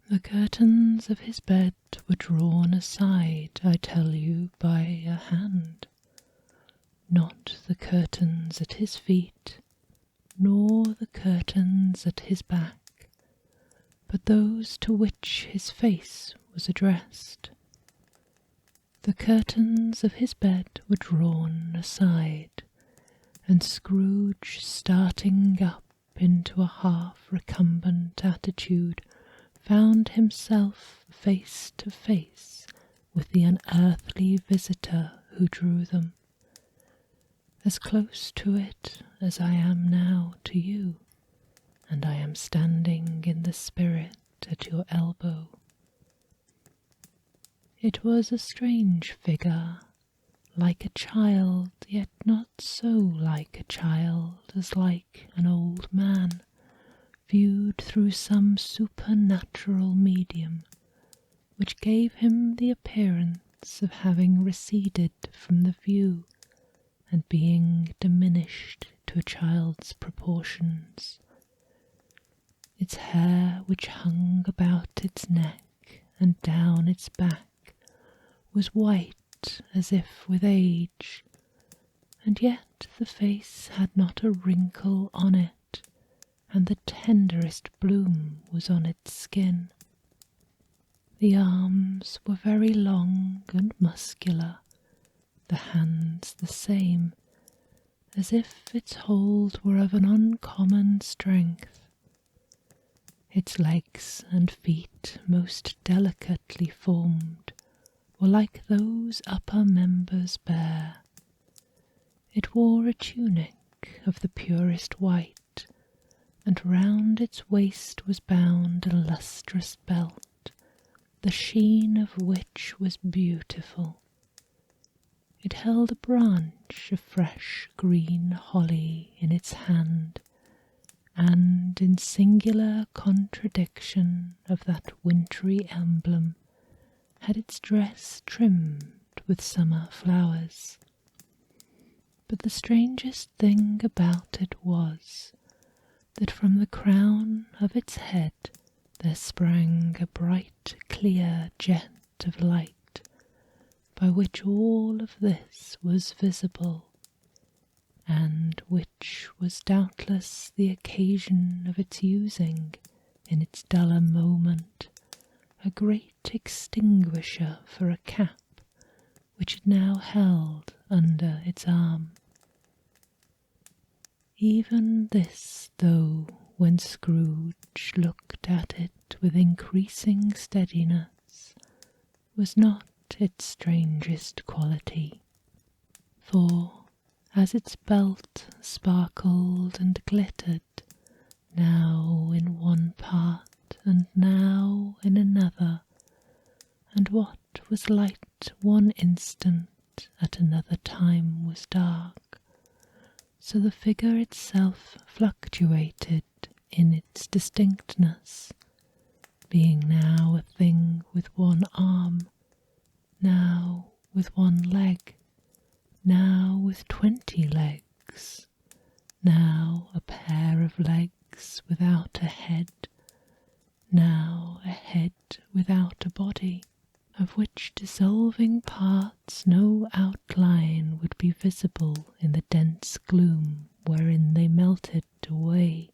The curtains of his bed were drawn aside, I tell you, by a hand. Not the curtains at his feet, nor the curtains at his back, but those to which his face was addressed. The curtains of his bed were drawn aside, and Scrooge, starting up into a half-recumbent attitude, found himself face to face with the unearthly visitor who drew them, as close to it as I am now to you, and I am standing in the spirit at your elbow. It was a strange figure, like a child, yet not so like a child as like an old man, viewed through some supernatural medium, which gave him the appearance of having receded from the view, and being diminished to to a child's proportions. Its hair, which hung about its neck and down its back, was white as if with age, and yet the face had not a wrinkle on it, and the tenderest bloom was on its skin. The arms were very long and muscular, the hands the same, as if its hold were of an uncommon strength. Its legs and feet, most delicately formed, were like those upper members bare. It wore a tunic of the purest white, and round its waist was bound a lustrous belt, the sheen of which was beautiful. It held a branch of fresh green holly in its hand, and in singular contradiction of that wintry emblem, had its dress trimmed with summer flowers. But the strangest thing about it was, that from the crown of its head there sprang a bright, clear jet of light, by which all of this was visible, and which was doubtless the occasion of its using, in its duller moment, a great extinguisher for a cap, which it now held under its arm. Even this, though, when Scrooge looked at it with increasing steadiness, was not its strangest quality, for, as its belt sparkled and glittered, now in one part and now in another, and what was light one instant at another time was dark, so the figure itself fluctuated in its distinctness, being now a thing with one arm, now with one leg, now with 20 legs, now a pair of legs without a head, now a head without a body, of which dissolving parts no outline would be visible in the dense gloom wherein they melted away.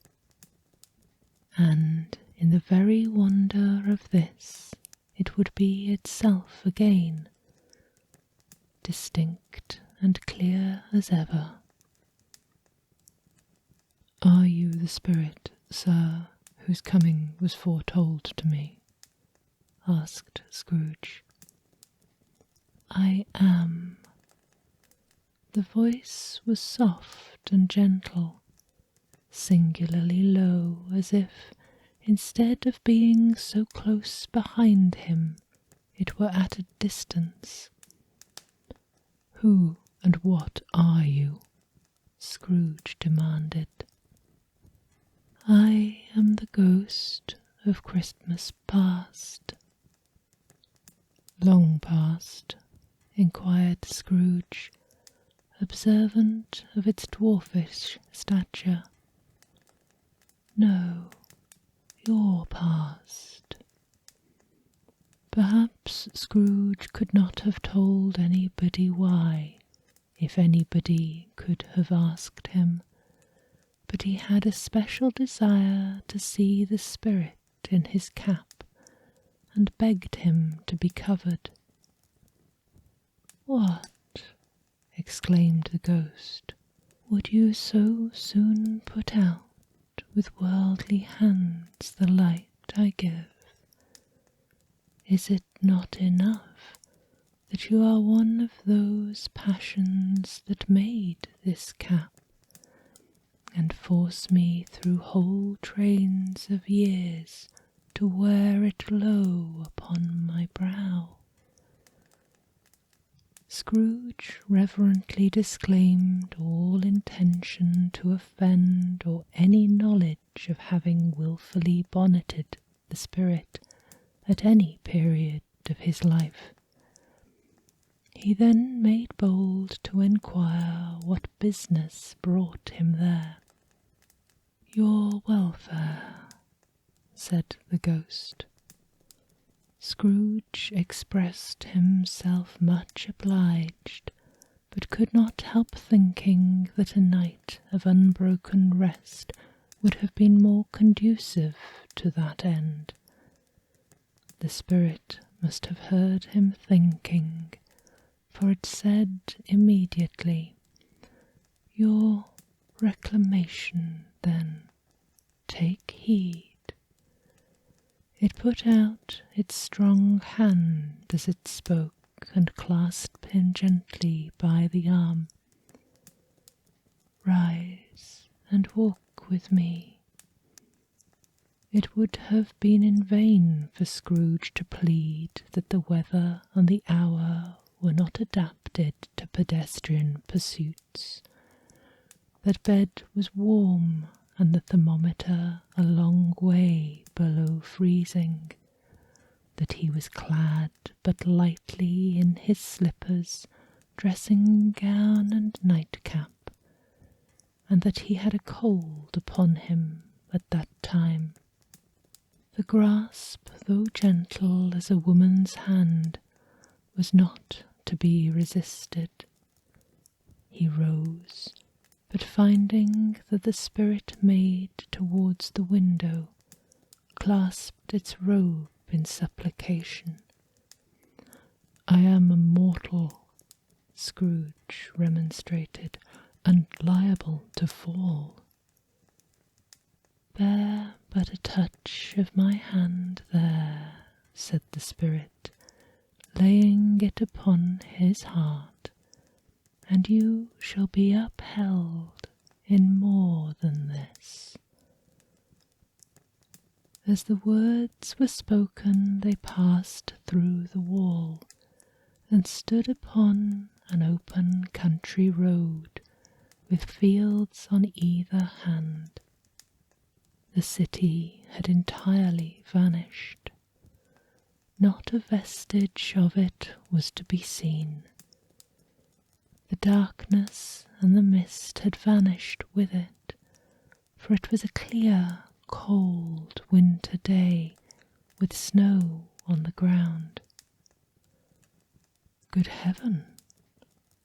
And in the very wonder of this, it would be itself again, distinct and clear as ever. "Are you the spirit, sir, whose coming was foretold to me?" asked Scrooge. "I am." The voice was soft and gentle, singularly low, as if, instead of being so close behind him, it were at a distance. "Who and what are you?" Scrooge demanded. "I am the ghost of Christmas past." "Long past?" inquired Scrooge, observant of its dwarfish stature. "No, your past." Perhaps Scrooge could not have told anybody why, if anybody could have asked him, but he had a special desire to see the spirit in his cap, and begged him to be covered. "What!" exclaimed the ghost, "would you so soon put out with worldly hands the light I give? Is it not enough that you are one of those passions that made this cap, and force me through whole trains of years to wear it low upon my brow?" Scrooge reverently disclaimed all intention to offend or any knowledge of having wilfully bonneted the spirit at any period of his life. He then made bold to enquire what business brought him there. "Your welfare," said the ghost. Scrooge expressed himself much obliged, but could not help thinking that a night of unbroken rest would have been more conducive to that end. The spirit must have heard him thinking, for it said immediately, "Your reclamation, then, take heed." It put out its strong hand as it spoke and clasped him gently by the arm. "Rise and walk with me." It would have been in vain for Scrooge to plead that the weather and the hour were not adapted to pedestrian pursuits, that bed was warm and the thermometer a long way below freezing, that he was clad but lightly in his slippers, dressing gown and nightcap, and that he had a cold upon him at that time. The grasp, though gentle as a woman's hand, was not to be resisted. He rose, but finding that the spirit made towards the window, clasped its robe in supplication. "I am a mortal," Scrooge remonstrated, "and liable to fall." "Bear but a touch of my hand there," said the spirit, laying it upon his heart, "and you shall be upheld in more than this." As the words were spoken, they passed through the wall, and stood upon an open country road, with fields on either hand. The city had entirely vanished. Not a vestige of it was to be seen. The darkness and the mist had vanished with it, for it was a clear, cold winter day, with snow on the ground. "Good heaven,"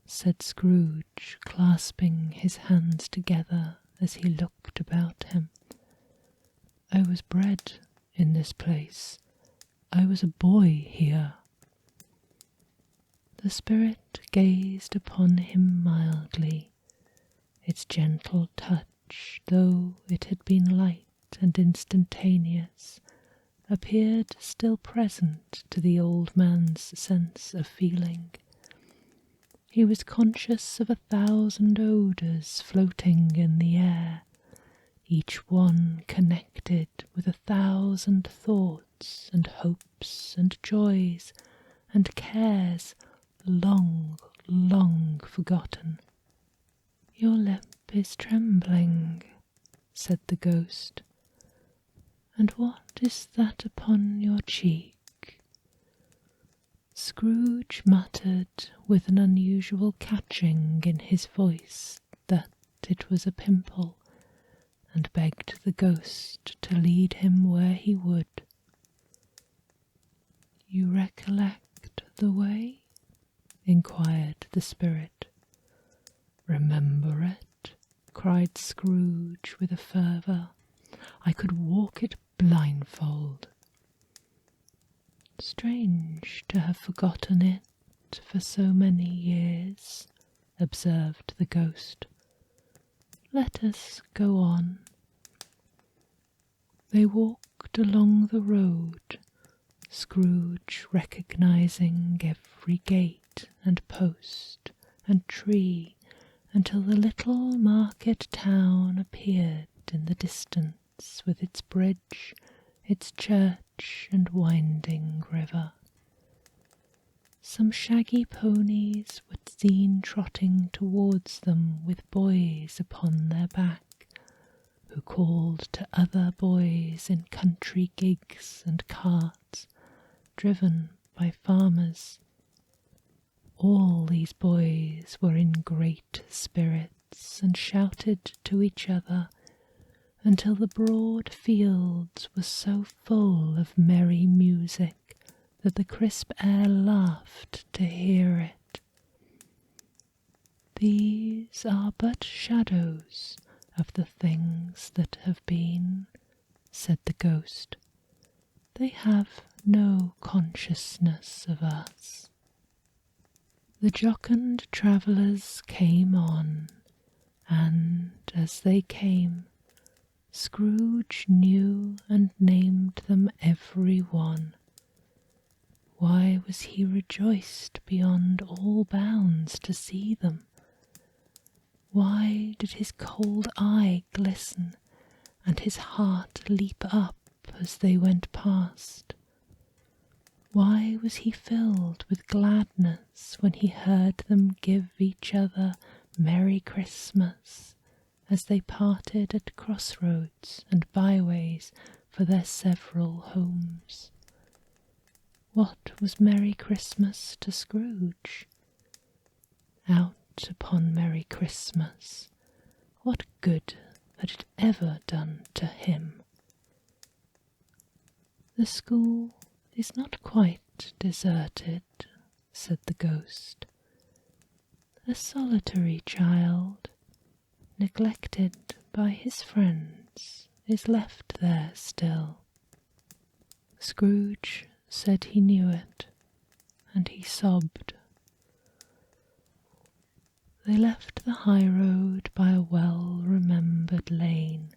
said Scrooge, clasping his hands together as he looked about him. "I was bred in this place. I was a boy here." The spirit gazed upon him mildly. Its gentle touch, though it had been light and instantaneous, appeared still present to the old man's sense of feeling. He was conscious of 1,000 odours floating in the air, each one connected with 1,000 thoughts and hopes and joys and cares long, long forgotten. "Your lip is trembling," said the ghost. "And what is that upon your cheek?" Scrooge muttered with an unusual catching in his voice that it was a pimple, and begged the ghost to lead him where he would. "You recollect the way?" inquired the spirit. "Remember it?" cried Scrooge with a fervour. "I could walk it blindfold." "Strange to have forgotten it for so many years," observed the ghost. "Let us go on." They walked along the road, Scrooge recognizing every gate and post and tree, until the little market town appeared in the distance with its bridge, its church and winding river. Some shaggy ponies were seen trotting towards them with boys upon their back, who called to other boys in country gigs and carts, driven by farmers. All these boys were in great spirits and shouted to each other until the broad fields were so full of merry music that the crisp air laughed to hear it. These are but shadows of the things that have been, said the ghost. They have no consciousness of us. The jocund travellers came on, and as they came, Scrooge knew and named them every one. Why was he rejoiced beyond all bounds to see them? Why did his cold eye glisten, and his heart leap up as they went past? Why was he filled with gladness when he heard them give each other Merry Christmas as they parted at crossroads and byways for their several homes? What was Merry Christmas to Scrooge? Out upon Merry Christmas, what good had it ever done to him? The school is not quite deserted, said the ghost. A solitary child, neglected by his friends, is left there still. Scrooge said he knew it, and he sobbed. They left the high road by a well-remembered lane,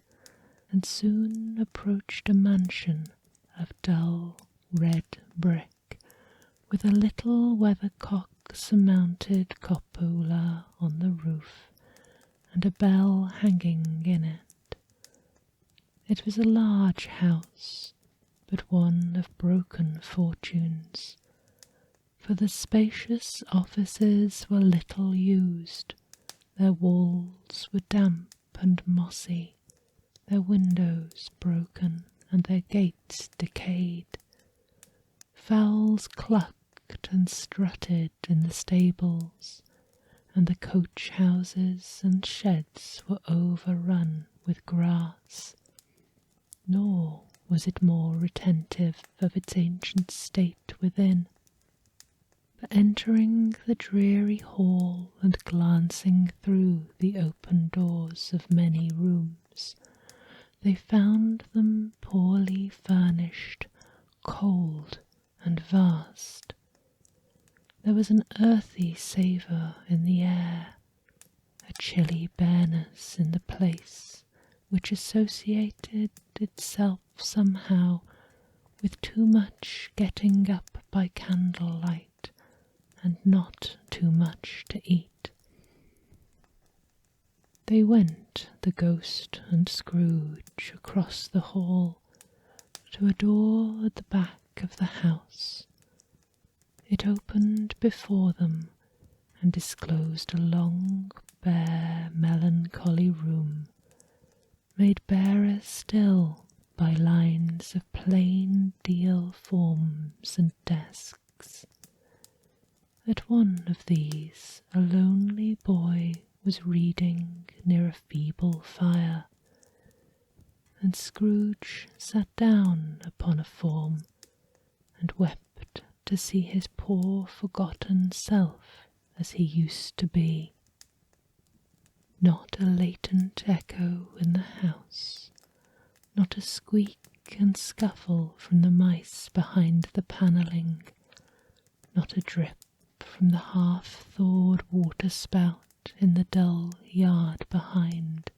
and soon approached a mansion of dull red brick, with a little weathercock-surmounted cupola on the roof, and a bell hanging in it. It was a large house, but one of broken fortunes, for the spacious offices were little used, their walls were damp and mossy, their windows broken, and their gates decayed. Fowls clucked and strutted in the stables, and the coach-houses and sheds were overrun with grass. Nor was it more retentive of its ancient state within. But entering the dreary hall and glancing through the open doors of many rooms, they found them poorly furnished, cold, and vast. There was an earthy savour in the air, a chilly bareness in the place, which associated itself somehow with too much getting up by candlelight, and not too much to eat. They went, the ghost and Scrooge, across the hall to a door at the back of the house. It opened before them and disclosed a long, bare, melancholy room, made barer still by lines of plain deal forms and desks. At one of these a lonely boy was reading near a feeble fire, and Scrooge sat down upon a form and wept to see his poor forgotten self as he used to be. Not a latent echo in the house, not a squeak and scuffle from the mice behind the panelling, not a drip from the half-thawed water-spout in the dull yard behind,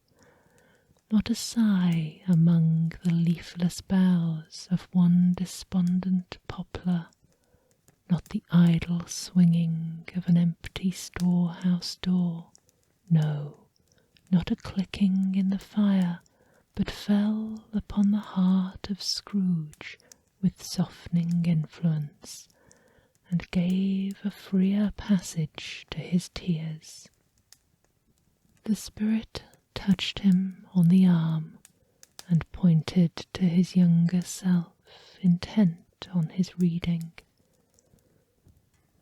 not a sigh among the leafless boughs of one despondent poplar, not the idle swinging of an empty storehouse door, no, not a clicking in the fire, but fell upon the heart of Scrooge with softening influence, and gave a freer passage to his tears. The spirit touched him on the arm, and pointed to his younger self, intent on his reading.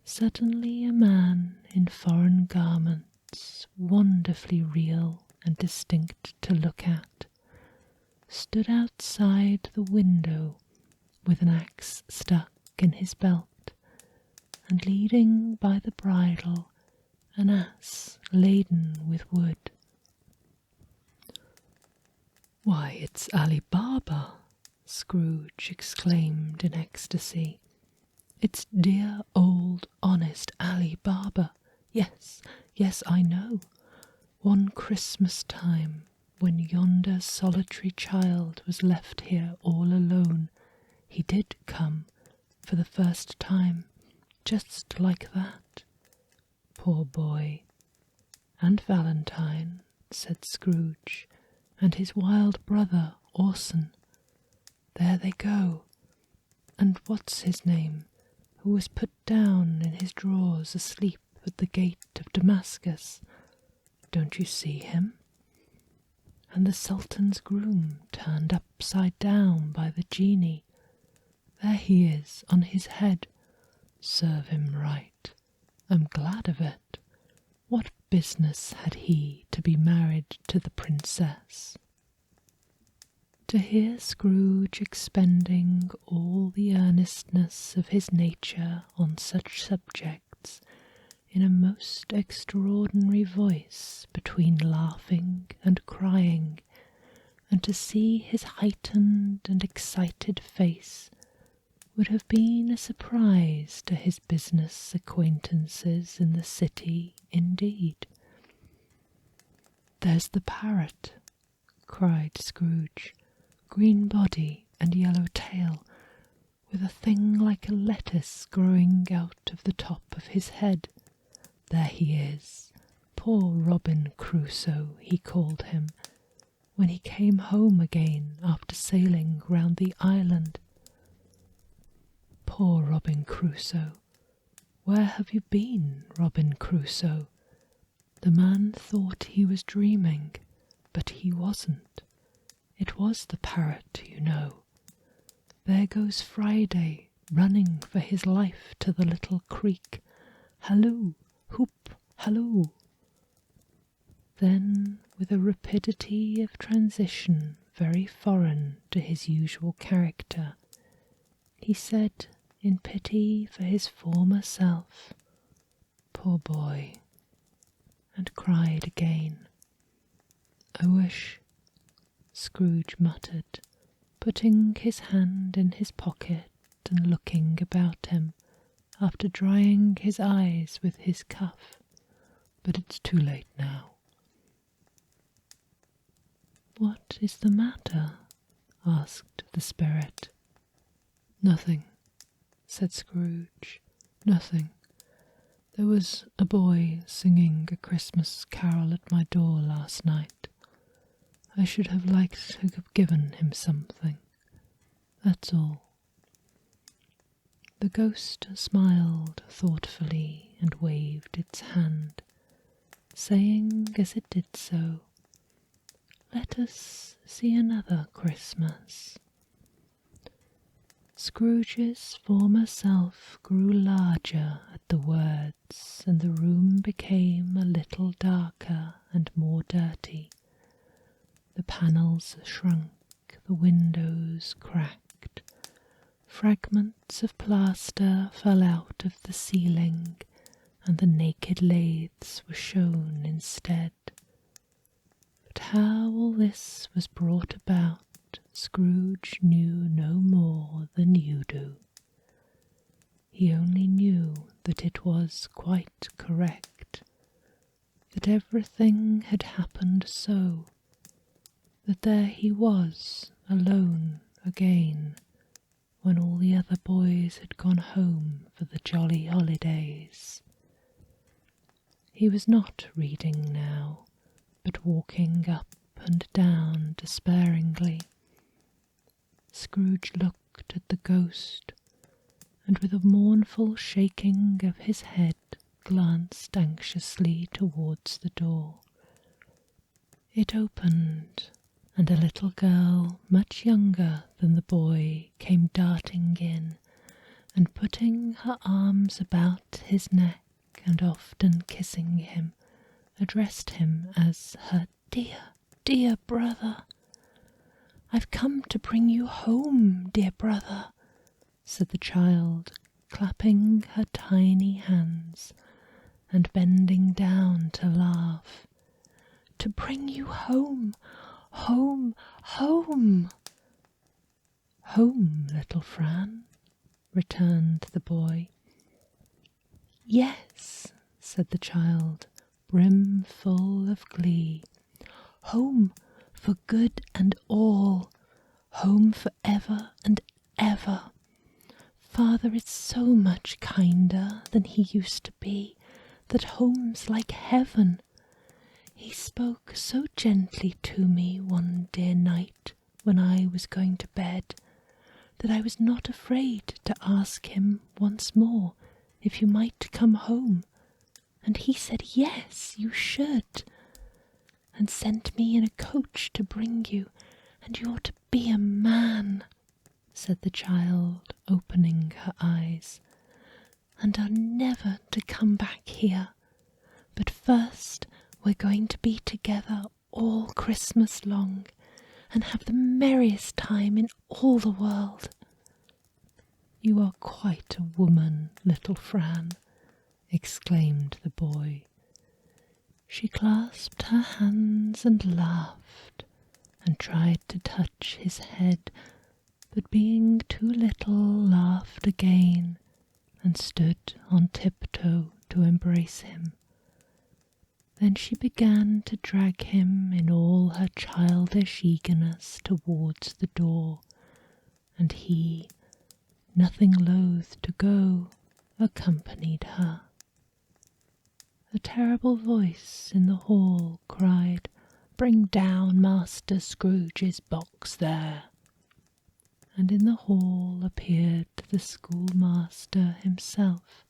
Suddenly a man in foreign garments, wonderfully real and distinct to look at, stood outside the window with an axe stuck in his belt, and leading by the bridle an ass laden with wood. "Why, it's Ali Baba!" Scrooge exclaimed in ecstasy. "It's dear old honest Ali Baba. Yes, yes, I know. One Christmas time, when yonder solitary child was left here all alone, he did come for the first time, just like that. Poor boy. And Valentine," said Scrooge, "and his wild brother Orson. There they go. And what's his name, who was put down in his drawers asleep at the gate of Damascus? Don't you see him? And the Sultan's groom turned upside down by the genie. There he is on his head. Serve him right. I'm glad of it. What business had he to be married to the princess?" To hear Scrooge expending all the earnestness of his nature on such subjects in a most extraordinary voice between laughing and crying, and to see his heightened and excited face, would have been a surprise to his business acquaintances in the city indeed. "There's the parrot," cried Scrooge, "green body and yellow tail, with a thing like a lettuce growing out of the top of his head. There he is. Poor Robin Crusoe, he called him, when he came home again after sailing round the island. Poor Robin Crusoe. Where have you been, Robin Crusoe? The man thought he was dreaming, but he wasn't. It was the parrot, you know. There goes Friday, running for his life to the little creek. Halloo, hoop, halloo." Then, with a rapidity of transition very foreign to his usual character, he said, in pity for his former self, "Poor boy," and cried again. "I wish," Scrooge muttered, putting his hand in his pocket and looking about him, after drying his eyes with his cuff, "but it's too late now." "What is the matter?" asked the spirit. "Nothing," said Scrooge, "nothing. There was a boy singing a Christmas carol at my door last night. I should have liked to have given him something. That's all." The ghost smiled thoughtfully and waved its hand, saying as it did so, "Let us see another Christmas." Scrooge's former self grew larger at the words, and the room became a little darker and more dirty. The panels shrunk, the windows cracked, fragments of plaster fell out of the ceiling, and the naked laths were shown instead. But how all this was brought about, Scrooge knew no more than you do. He only knew that it was quite correct, that everything had happened so, that there he was, alone again, when all the other boys had gone home for the jolly holidays. He was not reading now, but walking up and down despairingly. Scrooge looked at the ghost, and with a mournful shaking of his head glanced anxiously towards the door. It opened, and a little girl much younger than the boy came darting in, and putting her arms about his neck and often kissing him, addressed him as her dear, dear brother. "I've come to bring you home, dear brother," said the child, clapping her tiny hands and bending down to laugh. "To bring you home, home, home." "Home, little Fran?" returned the boy. "Yes," said the child, brimful of glee. "Home for good and all, home for ever and ever. Father is so much kinder than he used to be that home's like heaven. He spoke so gently to me one dear night when I was going to bed that I was not afraid to ask him once more if you might come home, and he said yes, you should, and sent me in a coach to bring you, and you're to be a man," said the child, opening her eyes, "and are never to come back here. But first we're going to be together all Christmas long, and have the merriest time in all the world." "You are quite a woman, little Fran," exclaimed the boy. She clasped her hands and laughed, and tried to touch his head, but being too little, laughed again, and stood on tiptoe to embrace him. Then she began to drag him in all her childish eagerness towards the door, and he, nothing loath to go, accompanied her. A terrible voice in the hall cried, "Bring down Master Scrooge's box there," and in the hall appeared the schoolmaster himself,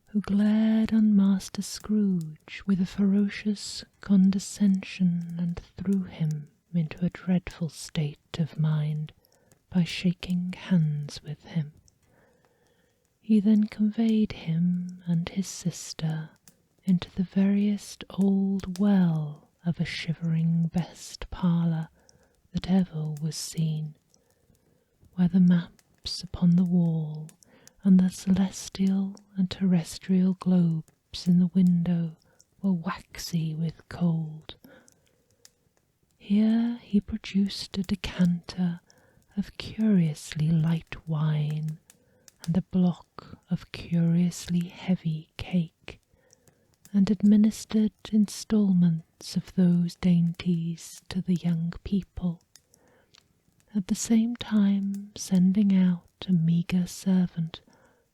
who glared on Master Scrooge with a ferocious condescension and threw him into a dreadful state of mind by shaking hands with him. He then conveyed him and his sister into the veriest old well of a shivering best parlour that ever was seen, where the maps upon the wall and the celestial and terrestrial globes in the window were waxy with cold. Here he produced a decanter of curiously light wine and a block of curiously heavy cake, and administered instalments of those dainties to the young people, at the same time sending out a meagre servant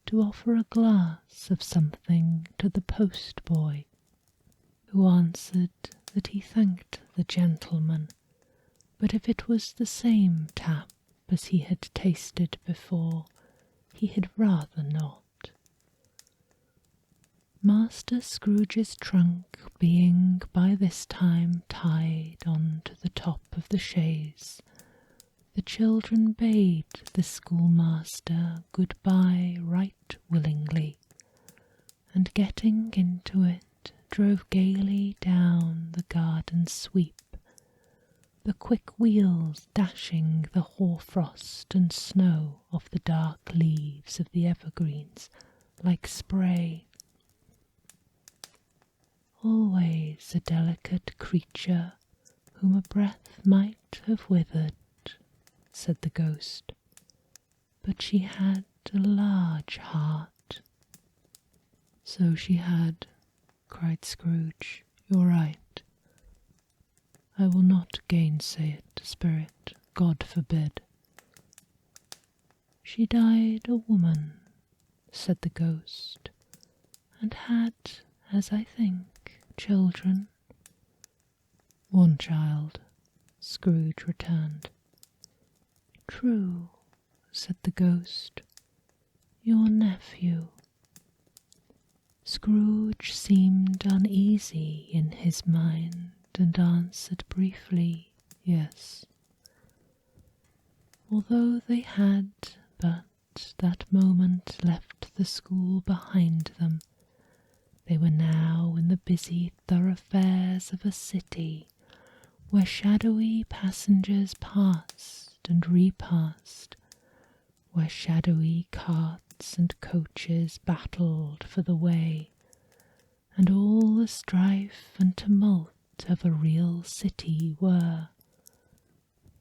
to offer a glass of something to the post-boy, who answered that he thanked the gentleman, but if it was the same tap as he had tasted before, he had rather not. Master Scrooge's trunk being by this time tied on to the top of the chaise, the children bade the schoolmaster good-bye right willingly, and getting into it, drove gaily down the garden sweep, the quick wheels dashing the hoar-frost and snow off the dark leaves of the evergreens like spray. Always a delicate creature whom a breath might have withered, said the ghost, but she had a large heart. So she had, cried Scrooge. You're right. I will not gainsay it, spirit, God forbid. She died a woman, said the ghost, and had, as I think, children. One child, Scrooge returned. True, said the ghost, your nephew. Scrooge seemed uneasy in his mind, and answered briefly, yes. Although they had but that moment left the school behind them. They were now in the busy thoroughfares of a city, where shadowy passengers passed and repassed, where shadowy carts and coaches battled for the way, and all the strife and tumult of a real city were.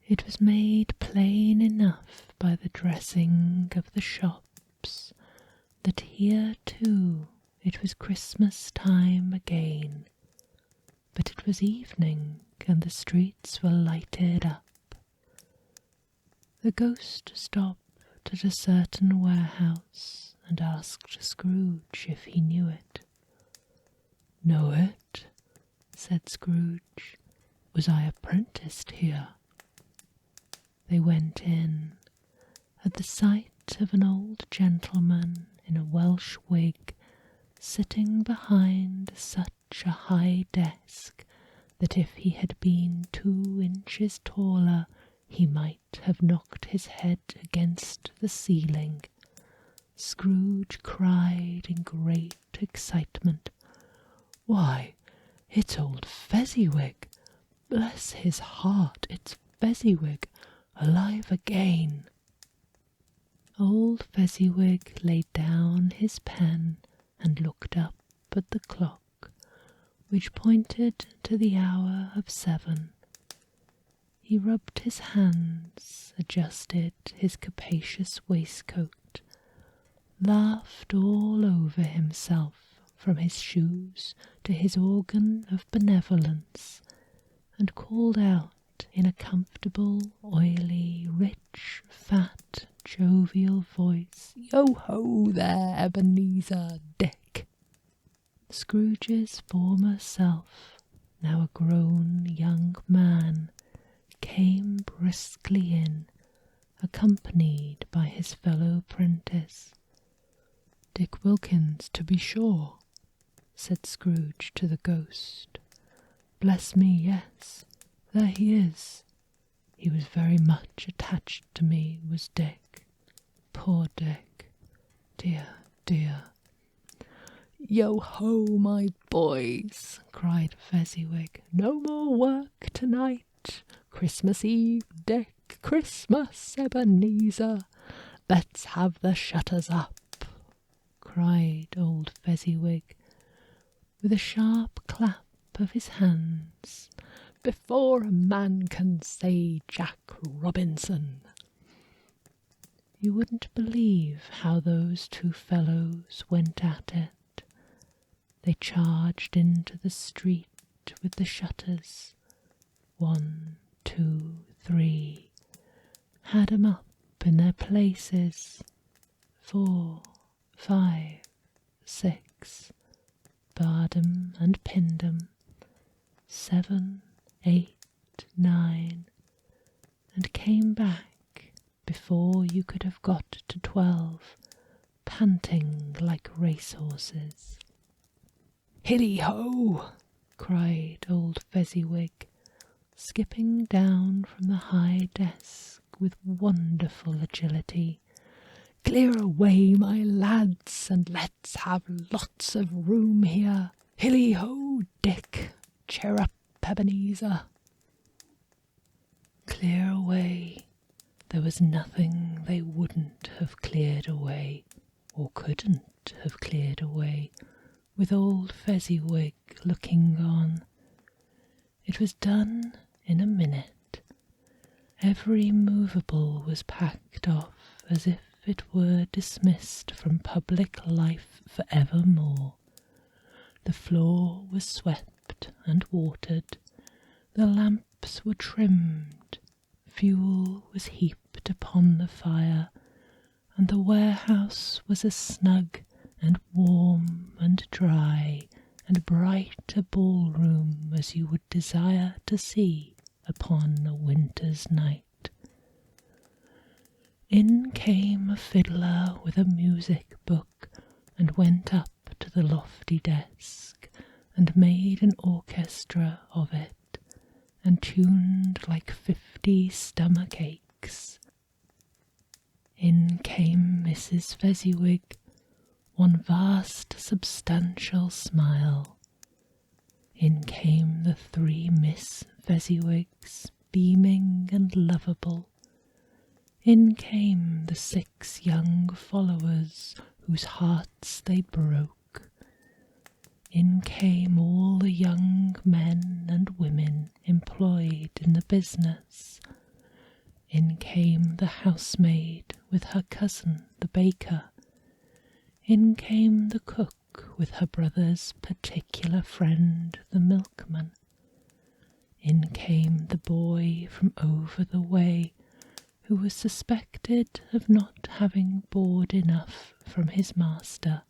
It was made plain enough by the dressing of the shops that here too it was Christmas time again, but it was evening and the streets were lighted up. The ghost stopped at a certain warehouse and asked Scrooge if he knew it. "Know it?" said Scrooge. "Was I apprenticed here?" They went in. At the sight of an old gentleman in a Welsh wig sitting behind such a high desk that if he had been 2 inches taller he might have knocked his head against the ceiling, Scrooge cried in great excitement, "Why, it's old Fezziwig! Bless his heart, it's Fezziwig, alive again!" Old Fezziwig laid down his pen and looked up at the clock, which pointed to the hour of 7. He rubbed his hands, adjusted his capacious waistcoat, laughed all over himself from his shoes to his organ of benevolence, and called out in a comfortable, oily, rich, fat, jovial voice, "Yo-ho there, Ebenezer Dick!" Scrooge's former self, now a grown young man, came briskly in, accompanied by his fellow prentice. "Dick Wilkins, to be sure," said Scrooge to the ghost. "Bless me, yes, there he is. He was very much attached to me, was Dick. Poor Dick. Dear, dear." "Yo-ho, my boys!" cried Fezziwig. "No more work tonight. Christmas Eve, Dick. Christmas, Ebenezer. Let's have the shutters up," cried old Fezziwig, with a sharp clap of his hands, "before a man can say Jack Robinson." You wouldn't believe how those 2 fellows went at it. They charged into the street with the shutters, 1, 2, 3, had 'em up in their places, 4, 5, 6, barred 'em and pinned 'em, 7, 8, 9, and came back before you could have got to 12, panting like racehorses. "Hilly-ho!" cried old Fezziwig, skipping down from the high desk with wonderful agility. "Clear away, my lads, and let's have lots of room here. Hilly-ho, Dick! Cheer up, Ebenezer!" Clear away. There was nothing they wouldn't have cleared away, or couldn't have cleared away, with old Fezziwig looking on. It was done in a minute. Every movable was packed off as if it were dismissed from public life for evermore. The floor was swept and watered, the lamps were trimmed, fuel was heaped upon the fire, and the warehouse was as snug and warm and dry and bright a ballroom as you would desire to see upon a winter's night. In came a fiddler with a music book and went up to the lofty desk and made an orchestra of it and tuned like 50 stomach aches. In came Mrs. Fezziwig, one vast substantial smile. In came the 3 Miss Fezziwigs, beaming and lovable. In came the 6 young followers, whose hearts they broke. In came all the young men and women employed in the business. In came the housemaid with her cousin the baker. In came the cook with her brother's particular friend the milkman. In came the boy from over the way, who was suspected of not having board enough from his master,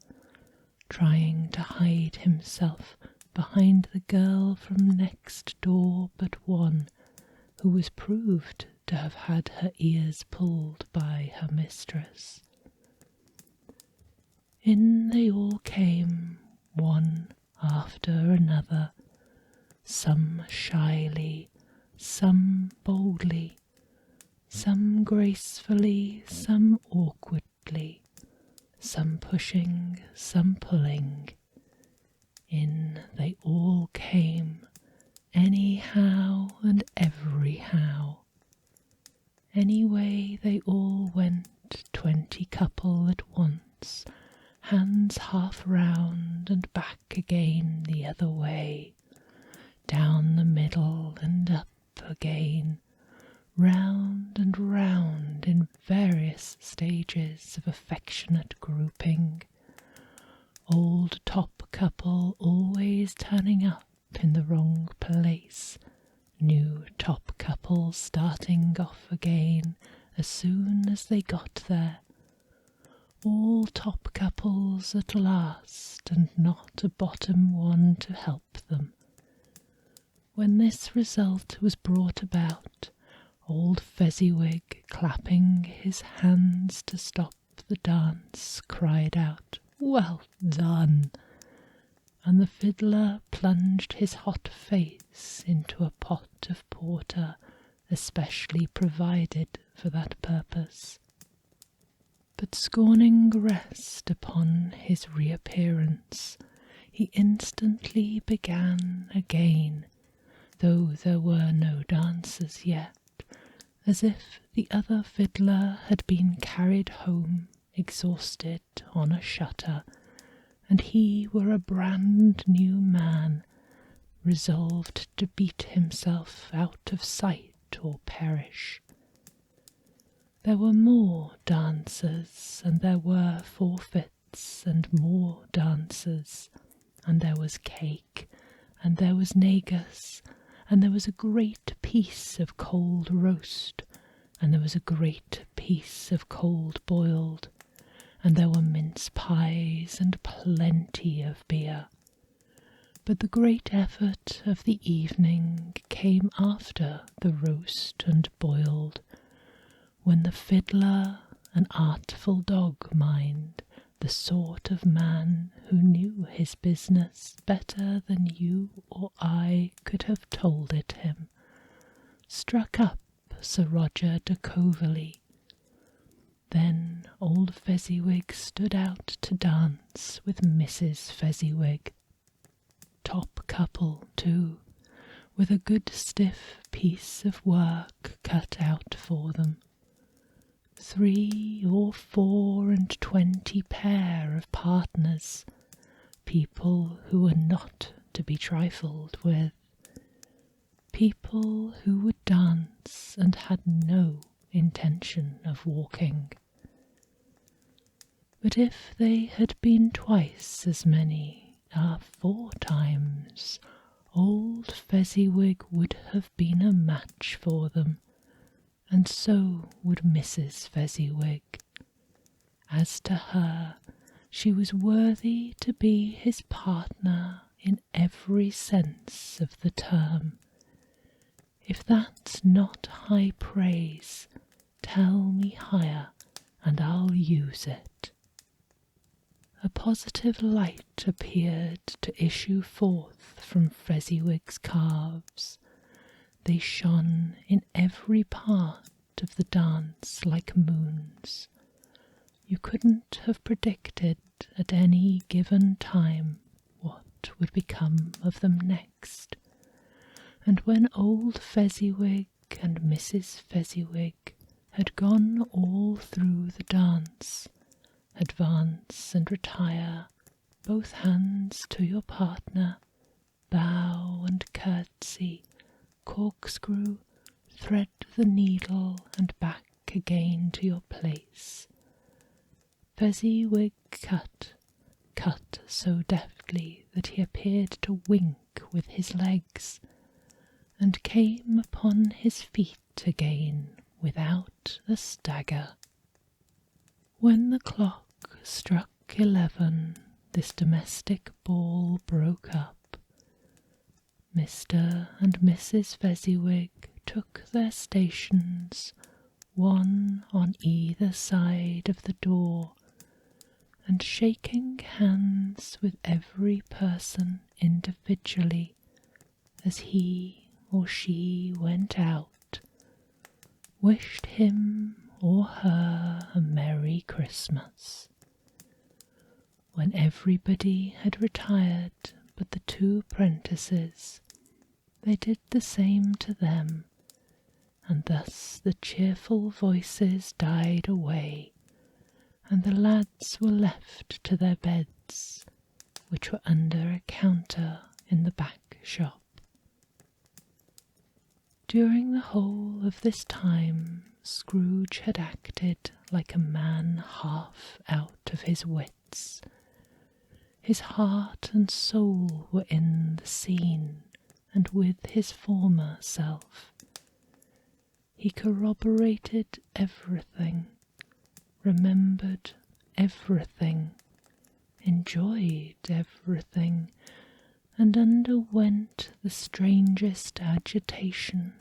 trying to hide himself behind the girl from next door but one, who was proved to have had her ears pulled by her mistress. In they all came, one after another, some shyly, some boldly, some gracefully, some awkwardly, some pushing, some pulling. In they all came, anyhow and everyhow. Anyway they all went, 20 couple at once, hands half round and back again the other way, down the middle and up again, round and round in various stages of affectionate grouping. Old top couple always turning up in the wrong place, new top couple starting off again as soon as they got there. All top couples at last, and not a bottom one to help them. When this result was brought about, old Fezziwig, clapping his hands to stop the dance, cried out, "Well done!" And the fiddler plunged his hot face into a pot of porter especially provided for that purpose. But scorning rest upon his reappearance, he instantly began again, though there were no dancers yet, as if the other fiddler had been carried home exhausted on a shutter, and he were a brand new man, resolved to beat himself out of sight or perish. There were more dancers, and there were forfeits, and more dancers, and there was cake, and there was negus, and there was a great piece of cold roast, and there was a great piece of cold boiled, and there were mince pies and plenty of beer. But the great effort of the evening came after the roast and boiled, when the fiddler, an artful dog mind, the sort of man who knew his business better than you or I could have told it him, struck up Sir Roger de Coverley. Then old Fezziwig stood out to dance with Mrs. Fezziwig. Top couple, too, with a good stiff piece of work cut out for them. 3 or 4 and 20 pair of partners, people who were not to be trifled with, people who would dance and had no intention of walking. But if they had been twice as many, 4 times, old Fezziwig would have been a match for them, and so would Mrs. Fezziwig. As to her, she was worthy to be his partner in every sense of the term. If that's not high praise, tell me higher, and I'll use it. A positive light appeared to issue forth from Fezziwig's calves. They shone in every part of the dance like moons, You couldn't have predicted at any given time what would become of them next, and when old Fezziwig and Mrs. Fezziwig had gone all through the dance, advance and retire, both hands to your partner, bow and curtsy, corkscrew, thread the needle, and back again to your place. Fezziwig cut so deftly that he appeared to wink with his legs, and came upon his feet again without a stagger. When the clock struck 11, this domestic ball broke up. Mr. and Mrs. Fezziwig took their stations, one on either side of the door, and shaking hands with every person individually as he or she went out, wished him or her a Merry Christmas. When everybody had retired but the two prentices, they did the same to them, and thus the cheerful voices died away, and the lads were left to their beds, which were under a counter in the back shop. During the whole of this time Scrooge had acted like a man half out of his wits. His heart and soul were in the scene, and with his former self. He corroborated everything, remembered everything, enjoyed everything, and underwent the strangest agitation.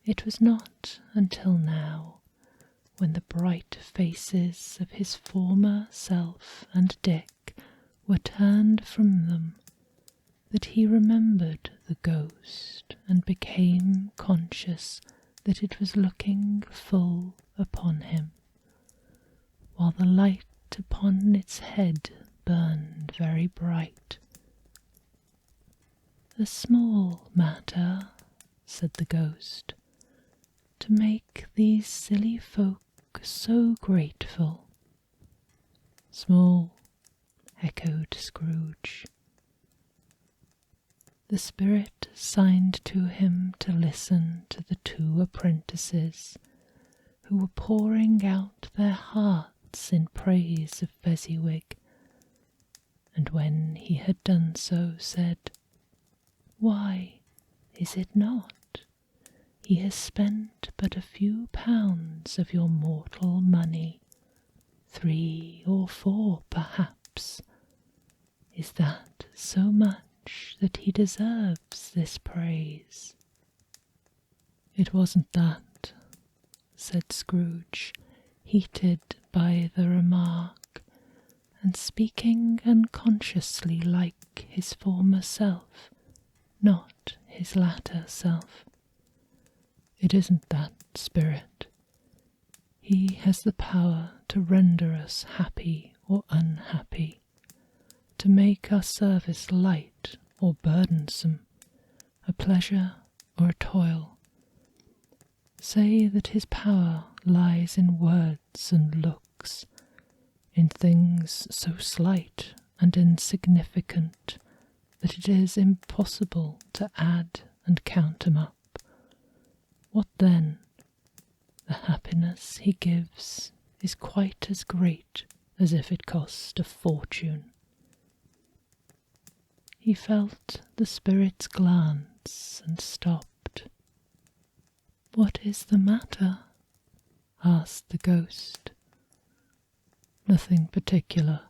It was not until now, when the bright faces of his former self and Dick were turned from them, that he remembered the ghost and became conscious that it was looking full upon him, while the light upon its head burned very bright. "A small matter," said the ghost, "to make these silly folk so grateful." "Small," echoed Scrooge. The spirit signed to him to listen to the two apprentices, who were pouring out their hearts in praise of Fezziwig, and when he had done so, said, "Why, is it not? He has spent but a few pounds of your mortal money, 3 or 4 perhaps. Is that so much that he deserves this praise?" "It wasn't that," said Scrooge, heated by the remark, and speaking unconsciously like his former self, not his latter self. "It isn't that, Spirit. He has the power to render us happy or unhappy, to make our service light or burdensome, a pleasure or a toil. Say that his power lies in words and looks, in things so slight and insignificant that it is impossible to add and count 'em up. What then? The happiness he gives is quite as great as if it cost a fortune." He felt the spirit's glance and stopped. "What is the matter?" asked the ghost. "Nothing particular,"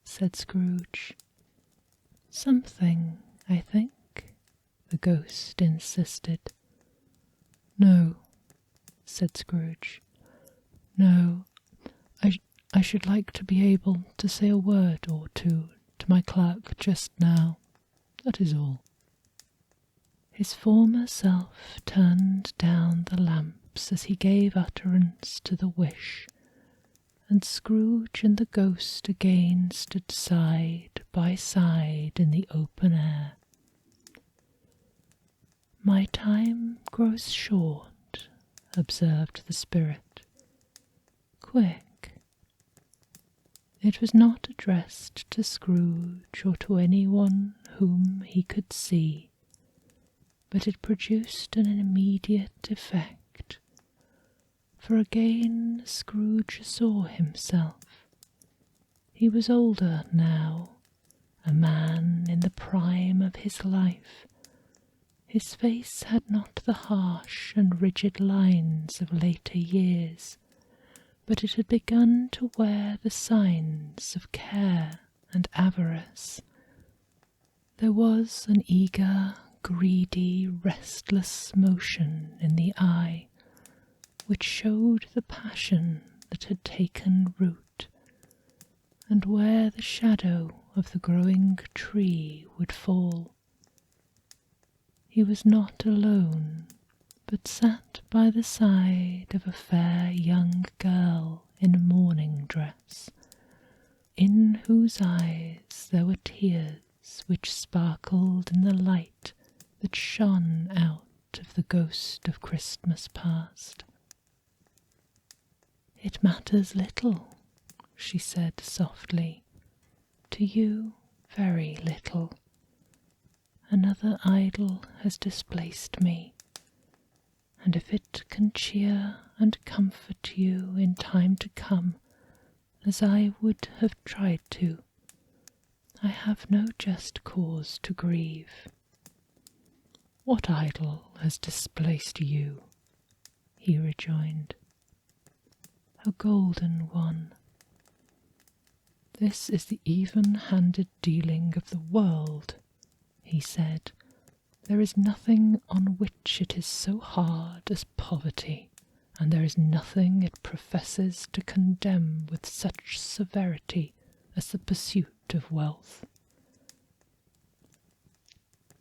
said Scrooge. "Something, I think," the ghost insisted. "No," said Scrooge. "No, I should like to be able to say a word or two to my clerk just now. That is all." His former self turned down the lamps as he gave utterance to the wish, and Scrooge and the ghost again stood side by side in the open air. "My time grows short," observed the spirit. "Quick." It was not addressed to Scrooge or to anyone whom he could see, but it produced an immediate effect, for again Scrooge saw himself. He was older now, a man in the prime of his life. His face had not the harsh and rigid lines of later years, but it had begun to wear the signs of care and avarice. There was an eager, greedy, restless motion in the eye, which showed the passion that had taken root, and where the shadow of the growing tree would fall. He was not alone, but sat by the side of a fair young girl in a mourning dress, in whose eyes there were tears which sparkled in the light that shone out of the ghost of Christmas past. "It matters little," she said softly, "to you very little. Another idol has displaced me, and if it can cheer and comfort you in time to come, as I would have tried to, I have no just cause to grieve." "What idol has displaced you?" he rejoined. "A golden one." "This is the even-handed dealing of the world," he said. "There is nothing on which it is so hard as poverty, and there is nothing it professes to condemn with such severity as the pursuit of wealth."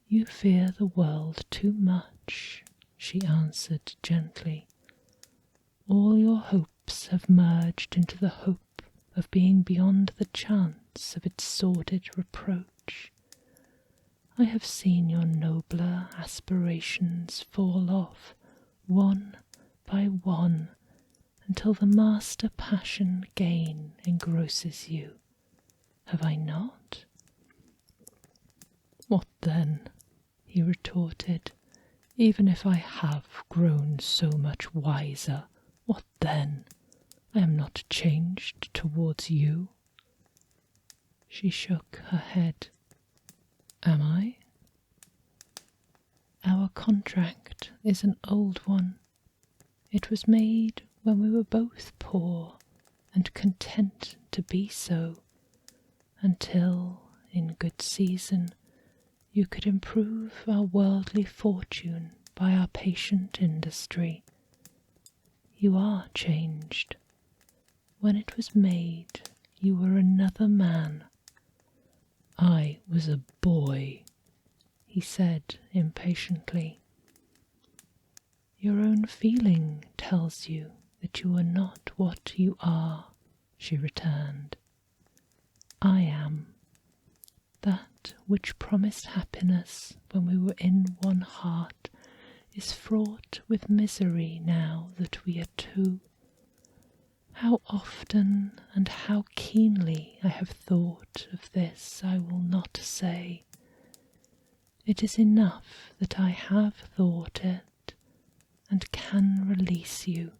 "You fear the world too much," she answered gently. "All your hopes have merged into the hope of being beyond the chance of its sordid reproach. I have seen your nobler aspirations fall off, one by one, until the master passion again engrosses you. Have I not?" "What then?" he retorted. "Even if I have grown so much wiser, what then? I am not changed towards you." She shook her head. "Am I?" "Our contract is an old one. It was made when we were both poor and content to be so, until, in good season, you could improve our worldly fortune by our patient industry. You are changed. When it was made, you were another man." "I was a boy," he said impatiently. "Your own feeling tells you that you are not what you are," she returned. "I am. That which promised happiness when we were in one heart is fraught with misery now that we are two. How often and how keenly I have thought of this I will not say. It is enough that I have thought it, and can release you."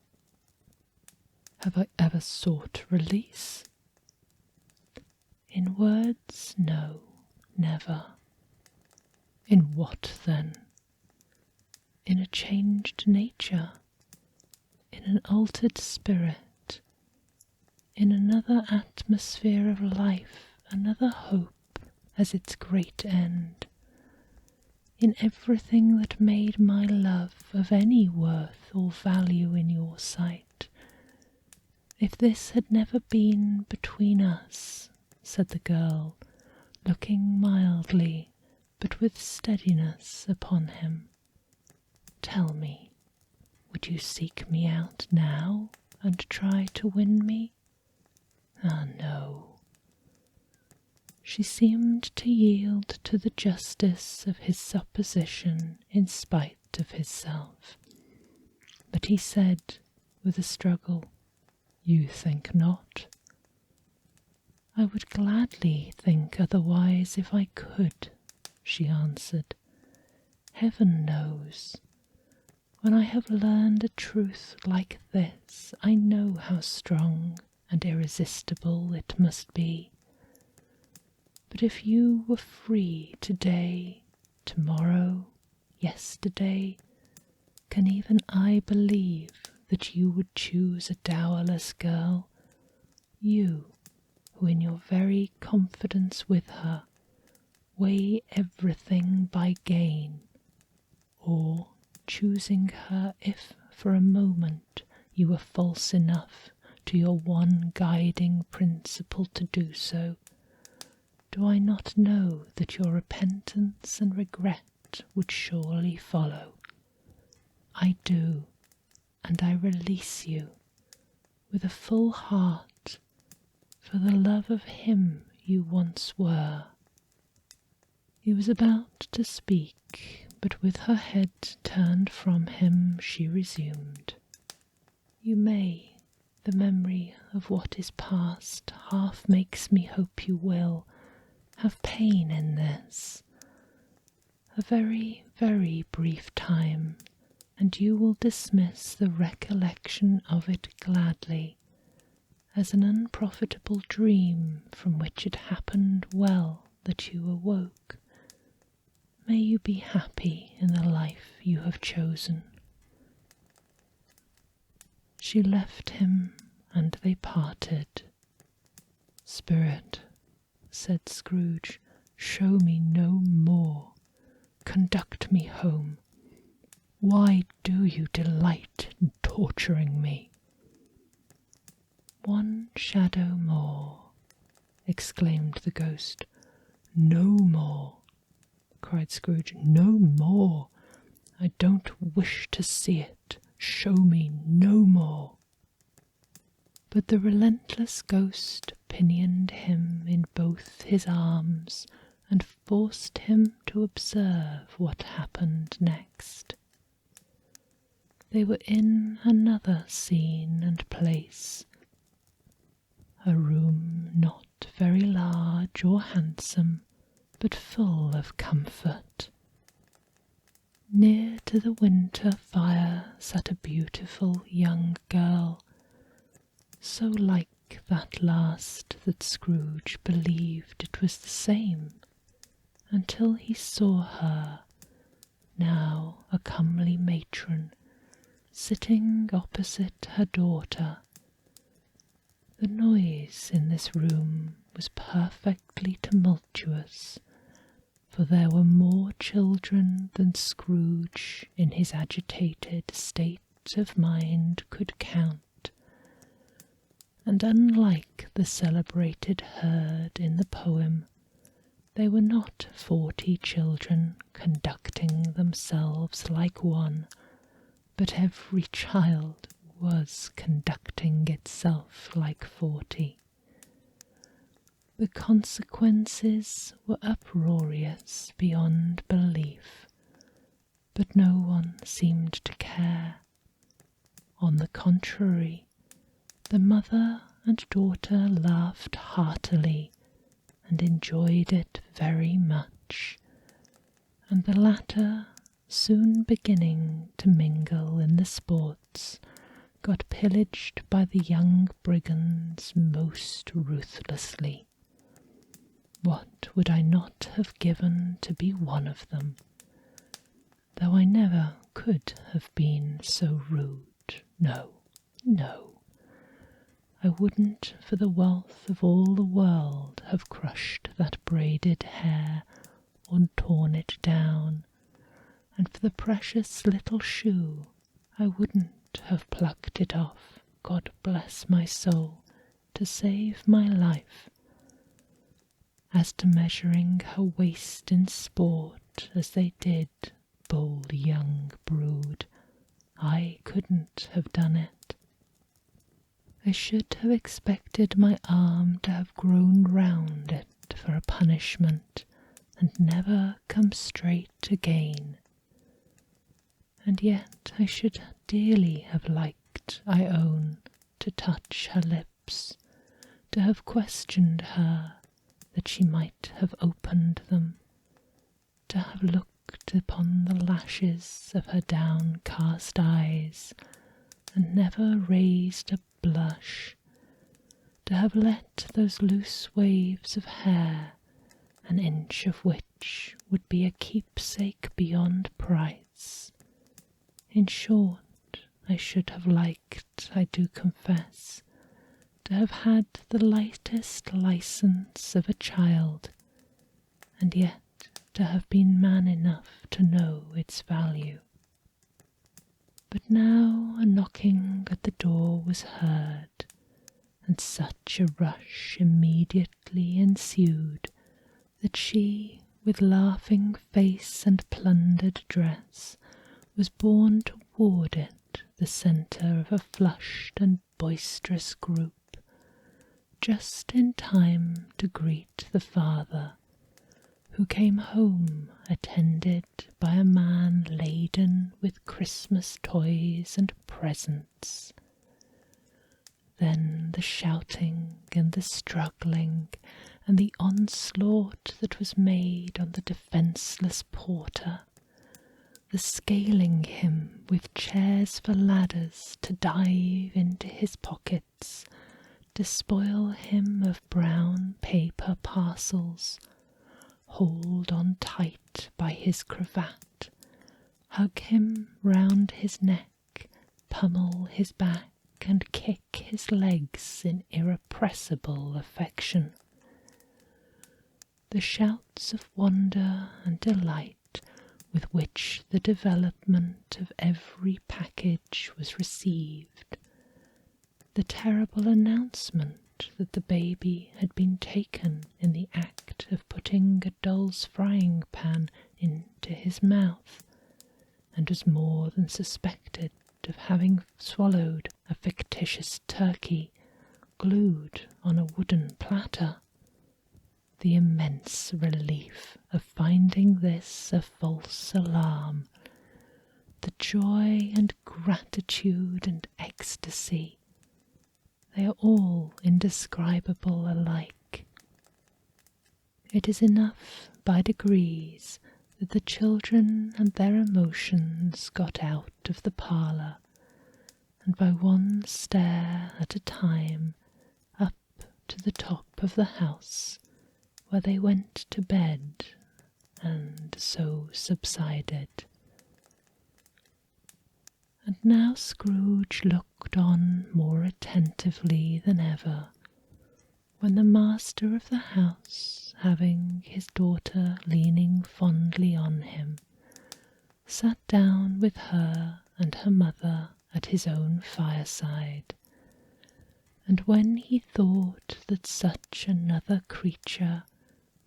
"Have I ever sought release?" "In words, no, never." "In what, then?" "In a changed nature, in an altered spirit, in another atmosphere of life, another hope as its great end, in everything that made my love of any worth or value in your sight. If this had never been between us," said the girl, looking mildly but with steadiness upon him, "tell me, would you seek me out now and try to win me? Ah, no. She seemed to yield to the justice of his supposition in spite of himself. But he said, with a struggle, "You think not?" "I would gladly think otherwise if I could," she answered. "Heaven knows. When I have learned a truth like this, I know how strong and irresistible it must be. But if you were free today, tomorrow, yesterday, can even I believe that you would choose a dowerless girl, you who in your very confidence with her weigh everything by gain, or choosing her if for a moment you were false enough to your one guiding principle to do so, do I not know that your repentance and regret would surely follow? I do, and I release you with a full heart for the love of him you once were." He was about to speak, but with her head turned from him she resumed. "You may, the memory of what is past half makes me hope you will, have pain in this. A very, very brief time, and you will dismiss the recollection of it gladly, as an unprofitable dream from which it happened well that you awoke. May you be happy in the life you have chosen." She left him, and they parted. "Spirit," said Scrooge, "show me no more. Conduct me home. Why do you delight in torturing me?" "One shadow more," exclaimed the ghost. "No more," cried Scrooge. "No more. I don't wish to see it. Show me no more." But the relentless ghost pinioned him in both his arms and forced him to observe what happened next. They were in another scene and place, a room not very large or handsome, but full of comfort. Near to the winter fire sat a beautiful young girl, so like that last that Scrooge believed it was the same, until he saw her, now a comely matron, sitting opposite her daughter. The noise in this room was perfectly tumultuous, for there were more children than Scrooge in his agitated state of mind could count, and unlike the celebrated herd in the poem, they were not 40 children conducting themselves like one, but every child was conducting itself like 40. The consequences were uproarious beyond belief, but no one seemed to care. On the contrary, the mother and daughter laughed heartily and enjoyed it very much, and the latter, soon beginning to mingle in the sports, got pillaged by the young brigands most ruthlessly. What would I not have given to be one of them, though I never could have been so rude. No, no. I wouldn't for the wealth of all the world have crushed that braided hair or torn it down, and for the precious little shoe I wouldn't have plucked it off, God bless my soul, to save my life. As to measuring her waist in sport, as they did, bold young brood, I couldn't have done it. I should have expected my arm to have grown round it for a punishment, and never come straight again. And yet I should dearly have liked, I own, to touch her lips, to have questioned her, that she might have opened them, to have looked upon the lashes of her downcast eyes, and never raised a blush, to have let those loose waves of hair, an inch of which would be a keepsake beyond price. In short, I should have liked, I do confess, to have had the lightest licence of a child, and yet to have been man enough to know its value. But now a knocking at the door was heard, and such a rush immediately ensued that she, with laughing face and plundered dress, was borne toward it, the centre of a flushed and boisterous group, just in time to greet the father, who came home attended by a man laden with Christmas toys and presents. Then the shouting and the struggling and the onslaught that was made on the defenceless porter, the scaling him with chairs for ladders to dive into his pockets, despoil him of brown paper parcels, hold on tight by his cravat, hug him round his neck, pummel his back, and kick his legs in irrepressible affection. The shouts of wonder and delight with which the development of every package was received, the terrible announcement that the baby had been taken in the act of putting a doll's frying pan into his mouth, and was more than suspected of having swallowed a fictitious turkey glued on a wooden platter, the immense relief of finding this a false alarm, the joy and gratitude and ecstasy, they are all indescribable alike. It is enough by degrees that the children and their emotions got out of the parlour, and by one stair at a time up to the top of the house, where they went to bed, and so subsided. And now Scrooge looked on more attentively than ever, when the master of the house, having his daughter leaning fondly on him, sat down with her and her mother at his own fireside, and when he thought that such another creature,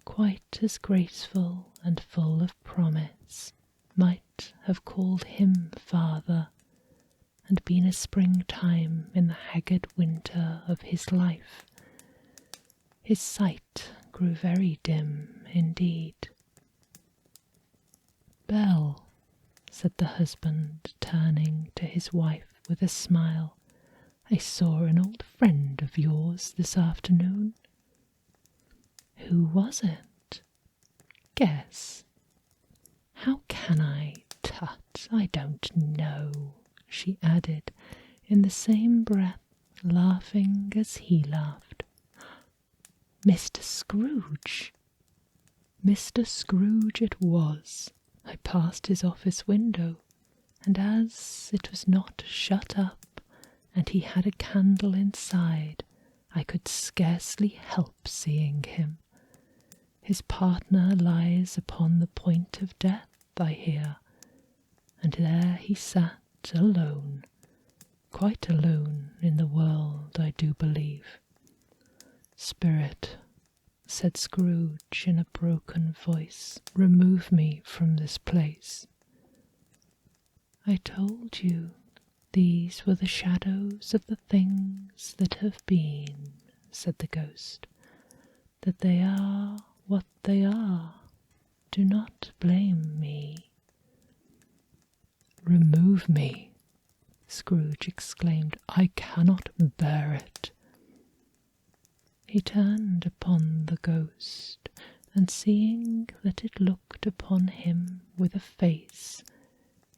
quite as graceful and full of promise, might have called him father, and been a springtime in the haggard winter of his life, his sight grew very dim indeed. "Belle," said the husband, turning to his wife with a smile, "I saw an old friend of yours this afternoon." "Who was it?" "Guess." "How can I? Tut, I don't know," she added, in the same breath, laughing as he laughed. "Mr. Scrooge." Mr. Scrooge it was. I passed his office window, and as it was not shut up, and he had a candle inside, I could scarcely help seeing him. His partner lies upon the point of death, I hear, and there he sat alone, quite alone in the world, I do believe. "Spirit," said Scrooge in a broken voice, "remove me from this place." "I told you These were the shadows of the things that have been, said the ghost, that they are what they are. Do not blame me. Remove me, Scrooge exclaimed. I cannot bear it. He turned upon the ghost, and seeing that it looked upon him with a face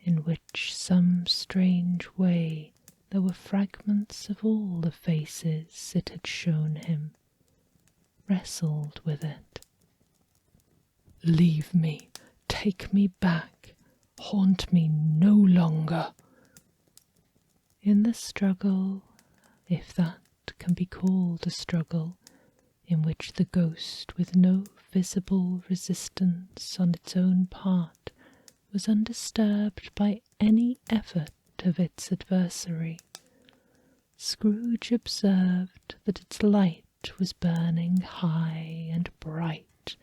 in which some strange way there were fragments of all the faces it had shown him, wrestled with it. Leave me, take me back, haunt me no longer. In the struggle, if that can be called a struggle, in which the ghost, with no visible resistance on its own part, was undisturbed by any effort of its adversary, Scrooge observed that its light was burning high and bright,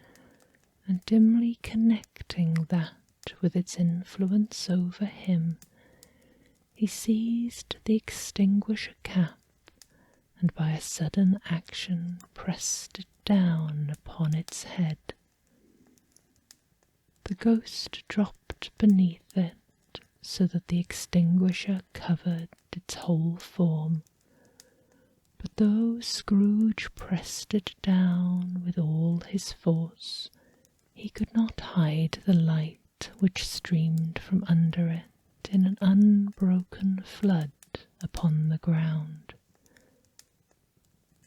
and dimly connecting that with its influence over him, he seized the extinguisher cap, and by a sudden action pressed it down upon its head. The ghost dropped beneath it, so that the extinguisher covered its whole form. But though Scrooge pressed it down with all his force, he could not hide the light which streamed from under it in an unbroken flood upon the ground.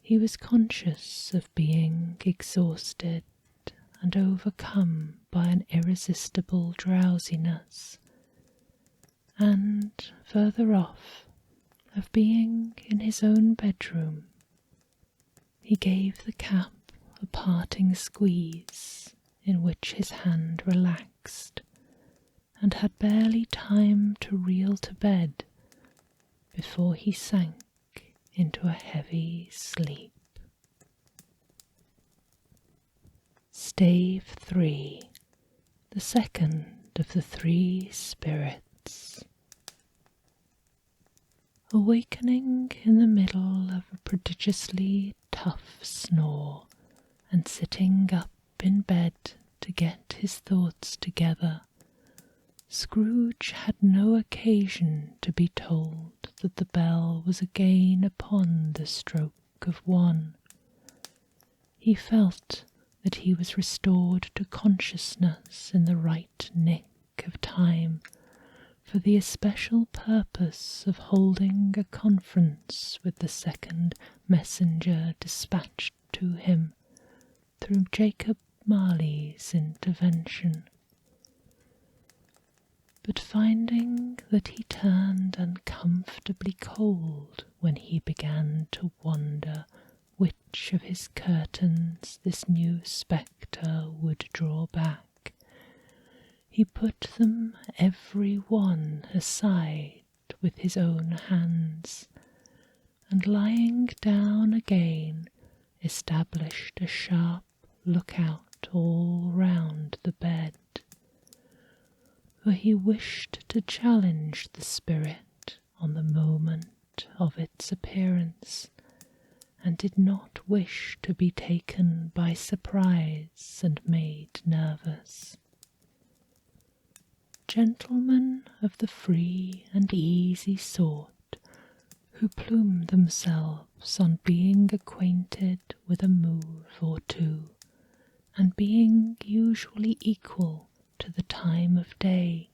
He was conscious of being exhausted and overcome by an irresistible drowsiness, and, further off, of being in his own bedroom. He gave the cap a parting squeeze, in which his hand relaxed, and had barely time to reel to bed before he sank into a heavy sleep. Stave 3. The second of the three spirits. Awakening in the middle of a prodigiously tough snore, and sitting up in bed to get his thoughts together, Scrooge had no occasion to be told that the bell was again upon the stroke of 1. He felt that he was restored to consciousness in the right nick of time, for the especial purpose of holding a conference with the second messenger dispatched to him through Jacob Marley's intervention. But finding that he turned uncomfortably cold when he began to wonder which of his curtains this new spectre would draw back, he put them every one aside with his own hands, and lying down again, established a sharp lookout all round the bed, for he wished to challenge the spirit on the moment of its appearance, and did not wish to be taken by surprise and made nervous. Gentlemen of the free and easy sort, who plume themselves on being acquainted with a move or two, and being usually equal to the time of day,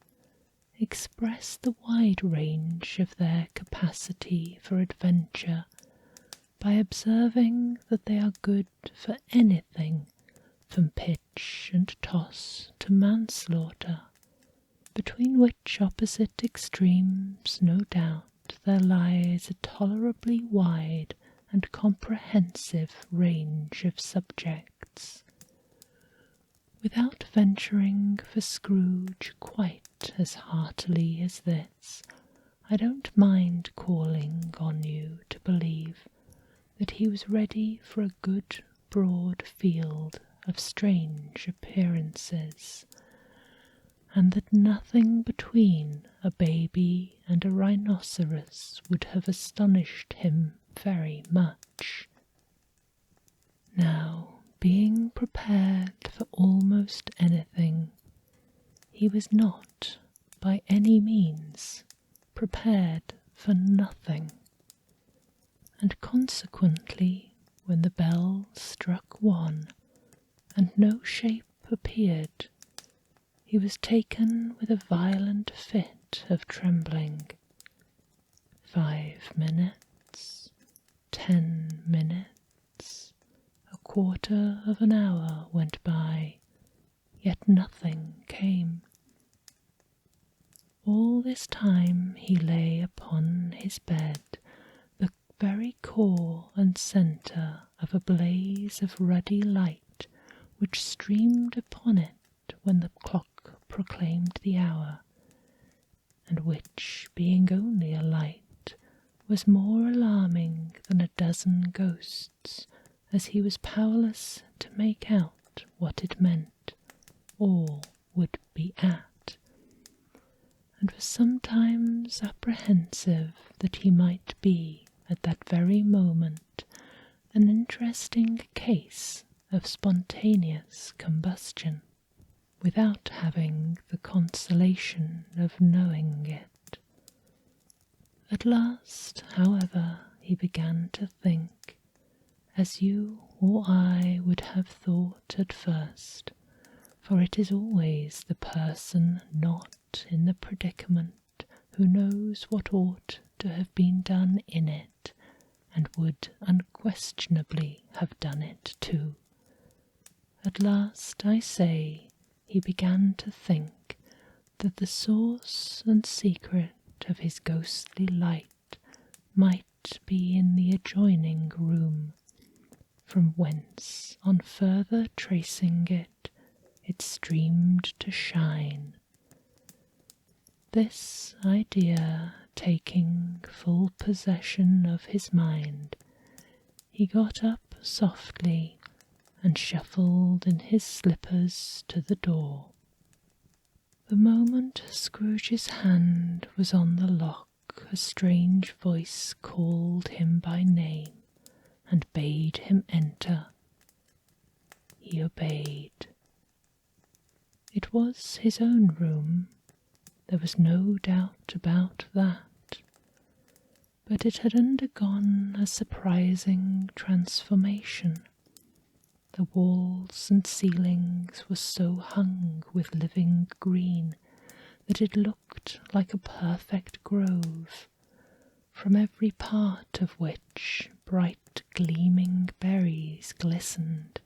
express the wide range of their capacity for adventure by observing that they are good for anything from pitch and toss to manslaughter, between which opposite extremes, no doubt, there lies a tolerably wide and comprehensive range of subjects. Without venturing for Scrooge quite as heartily as this, I don't mind calling on you to believe that he was ready for a good broad field of strange appearances, and that nothing between a baby and a rhinoceros would have astonished him very much. Now, being prepared for almost anything, he was not by any means prepared for nothing, and consequently, when the bell struck 1 and no shape appeared, he was taken with a violent fit of trembling. 5 minutes, 10 minutes, a quarter of an hour went by, yet nothing came. All this time he lay upon his bed, the very core and centre of a blaze of ruddy light which streamed upon it when the clock proclaimed the hour, and which, being only a light, was more alarming than a dozen ghosts, as he was powerless to make out what it meant, or would be at, and was sometimes apprehensive that he might be, at that very moment, an interesting case of spontaneous combustion, without having the consolation of knowing it. At last, however, he began to think, as you or I would have thought at first, for it is always the person not in the predicament who knows what ought to have been done in it, and would unquestionably have done it too. At last, I say, he began to think that the source and secret of his ghostly light might be in the adjoining room, from whence, on further tracing it, it streamed to shine. This idea taking full possession of his mind, he got up softly and shuffled in his slippers to the door. The moment Scrooge's hand was on the lock, a strange voice called him by name and bade him enter. He obeyed. It was his own room, there was no doubt about that, but it had undergone a surprising transformation. The walls and ceilings were so hung with living green that it looked like a perfect grove, from every part of which bright gleaming berries glistened.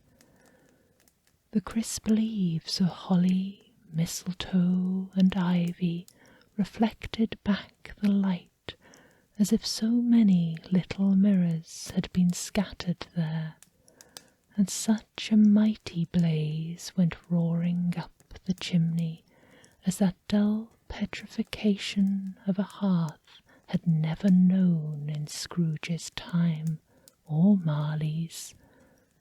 The crisp leaves of holly, mistletoe, and ivy reflected back the light as if so many little mirrors had been scattered there, and such a mighty blaze went roaring up the chimney as that dull petrification of a hearth had never known in Scrooge's time, or Marley's,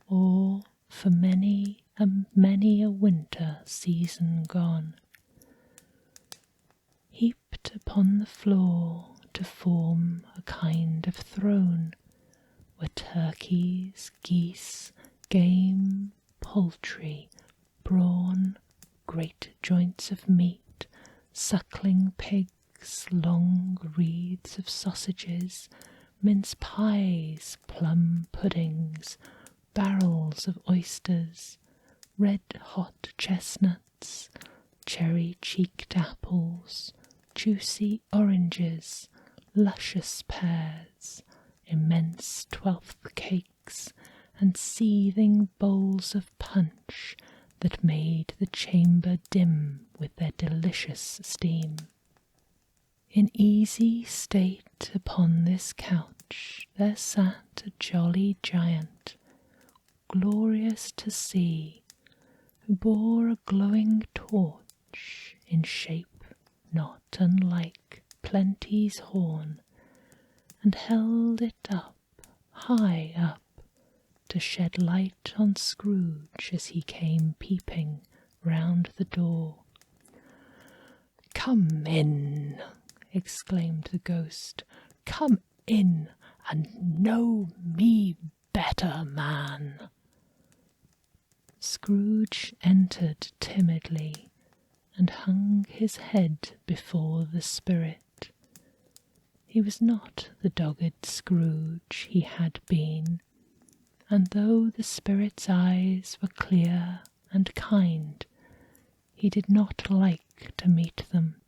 or for many a winter season gone. Heaped upon the floor to form a kind of throne were turkeys, geese, game, poultry, brawn, great joints of meat, suckling pigs, long wreaths of sausages, mince pies, plum puddings, barrels of oysters, red-hot chestnuts, cherry-cheeked apples, juicy oranges, luscious pears, immense 12th cakes, and seething bowls of punch that made the chamber dim with their delicious steam. In easy state upon this couch there sat a jolly giant, glorious to see, who bore a glowing torch in shape not unlike Plenty's horn, and held it up, high up, to shed light on Scrooge as he came peeping round the door. "Come in!" exclaimed the ghost. "Come in and know me better, man." Scrooge entered timidly and hung his head before the spirit. He was not the dogged Scrooge he had been, and though the spirit's eyes were clear and kind, he did not like to meet them.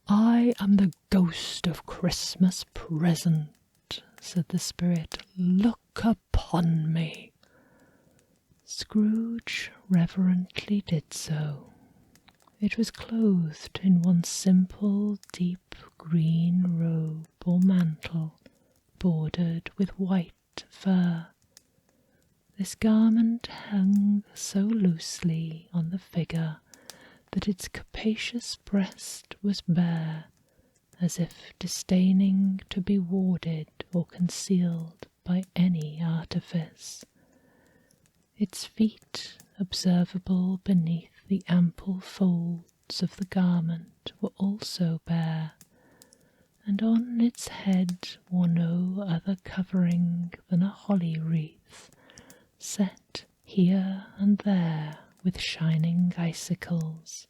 "I am the ghost of Christmas present," said the spirit. "Look upon me." Scrooge reverently did so. It was clothed in one simple, deep green robe or mantle, bordered with white fur. This garment hung so loosely on the figure that its capacious breast was bare, as if disdaining to be warded or concealed by any artifice. Its feet, observable beneath the ample folds of the garment, were also bare, and on its head wore no other covering than a holly wreath, set here and there with shining icicles.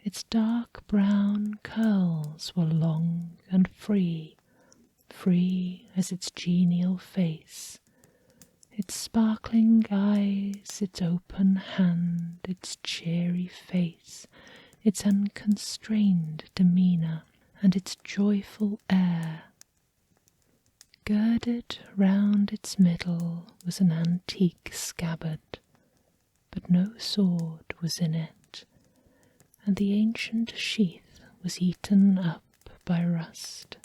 Its dark brown curls were long and free as its genial face. Its sparkling eyes, its open hand, its cheery face, its unconstrained demeanour, and its joyful air. Girded round its middle was an antique scabbard, but no sword was in it, and the ancient sheath was eaten up by rust.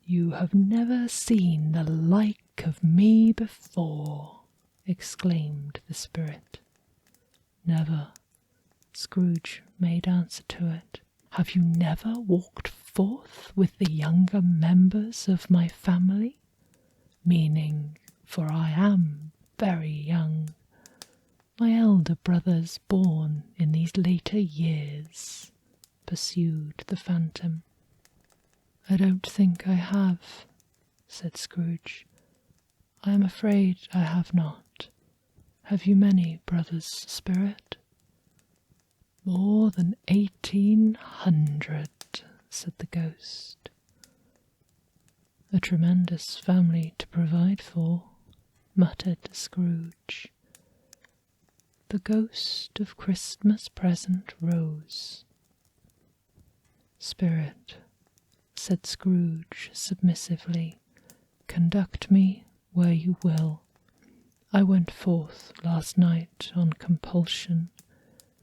"You have never seen the like of me before," exclaimed the spirit. "Never," Scrooge made answer to it. "Have you never walked forth with the younger members of my family? Meaning, for I am very young, my elder brothers born in these later years," pursued the phantom. "I don't think I have," said Scrooge. "I am afraid I have not. Have you many brothers, spirit?" "More than 1800, said the ghost. "A tremendous family to provide for," muttered Scrooge. The ghost of Christmas present rose. "Spirit," said Scrooge submissively, "conduct me where you will. I went forth last night on compulsion,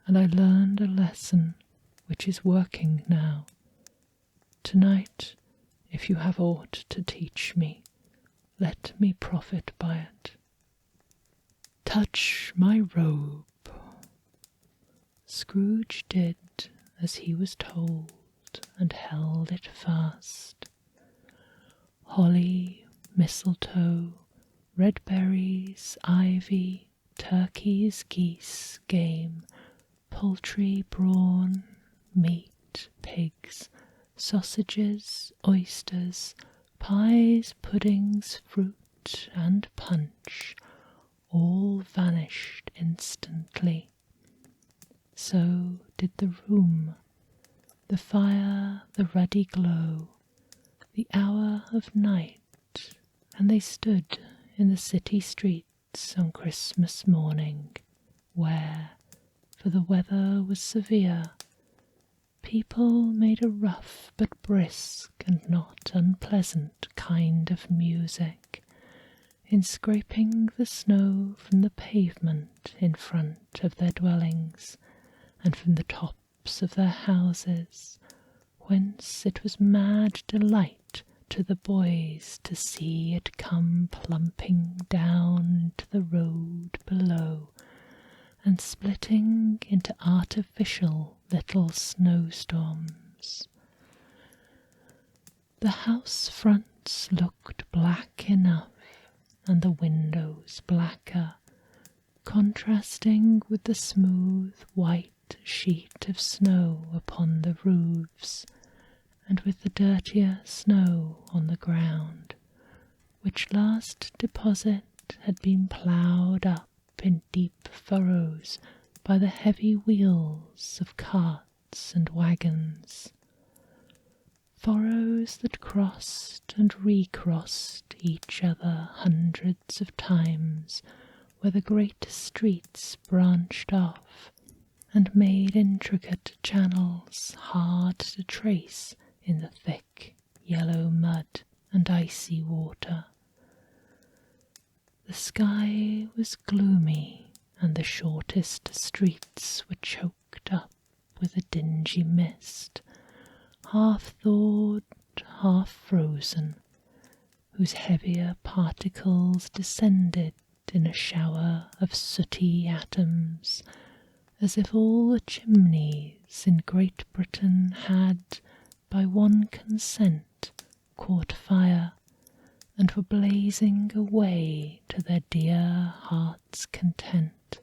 and I learned a lesson which is working now. Tonight, if you have aught to teach me, let me profit by it. Touch my robe." Scrooge did as he was told, and held it fast. Holly, mistletoe, red berries, ivy, turkeys, geese, game, poultry, brawn, meat, pigs, sausages, oysters, pies, puddings, fruit, and punch, all vanished instantly. So did the room, the fire, the ruddy glow, the hour of night, and they stood in the city streets on Christmas morning, where, for the weather was severe, people made a rough but brisk and not unpleasant kind of music, in scraping the snow from the pavement in front of their dwellings, and from the tops of their houses, whence it was mad delight to the boys to see it come plumping down into the road below, and splitting into artificial little snowstorms. The house fronts looked black enough, and the windows blacker, contrasting with the smooth white sheet of snow upon the roofs, and with the dirtier snow on the ground, which last deposit had been ploughed up in deep furrows by the heavy wheels of carts and wagons, furrows that crossed and recrossed each other hundreds of times, where the great streets branched off and made intricate channels hard to trace in the thick yellow mud and icy water. The sky was gloomy, and the shortest streets were choked up with a dingy mist, half thawed, half frozen, whose heavier particles descended in a shower of sooty atoms, as if all the chimneys in Great Britain had, by one consent, caught fire, and were blazing away to their dear heart's content.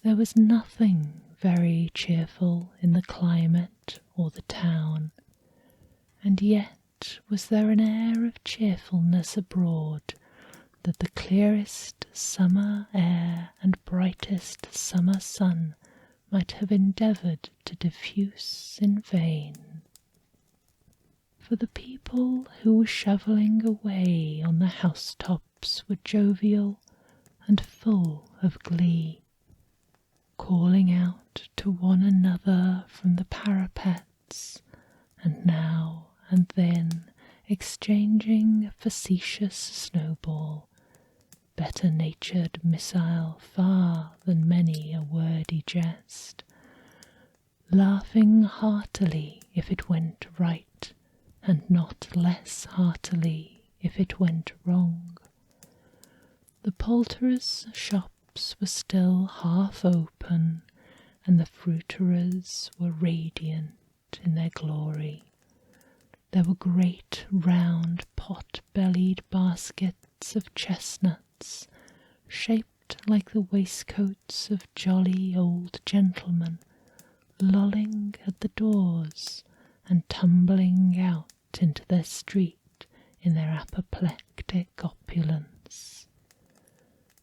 There was nothing very cheerful in the climate or the town, and yet was there an air of cheerfulness abroad that the clearest summer air and brightest summer sun might have endeavoured to diffuse in vain. For the people who were shovelling away on the housetops were jovial and full of glee, calling out to one another from the parapets, and now and then exchanging a facetious snowball, better-natured missile far than many a wordy jest, laughing heartily if it went right, and not less heartily if it went wrong. The poulterers' shops were still half open, and the fruiterers were radiant in their glory. There were great round pot-bellied baskets of chestnuts, shaped like the waistcoats of jolly old gentlemen, lolling at the doors and tumbling out into their street in their apoplectic opulence.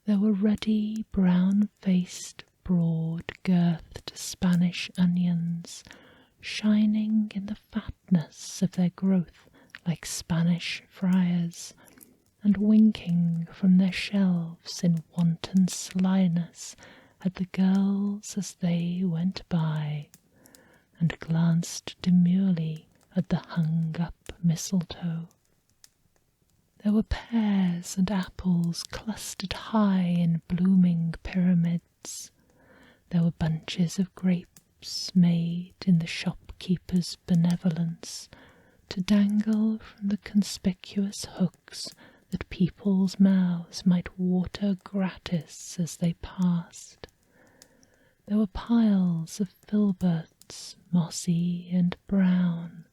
There were ruddy, brown-faced, broad-girthed Spanish onions, shining in the fatness of their growth like Spanish friars, and winking from their shelves in wanton slyness at the girls as they went by, and glanced demurely at the hung-up mistletoe. There were pears and apples clustered high in blooming pyramids. There were bunches of grapes made in the shopkeeper's benevolence to dangle from the conspicuous hooks that people's mouths might water gratis as they passed. There were piles of filberts, mossy and brown,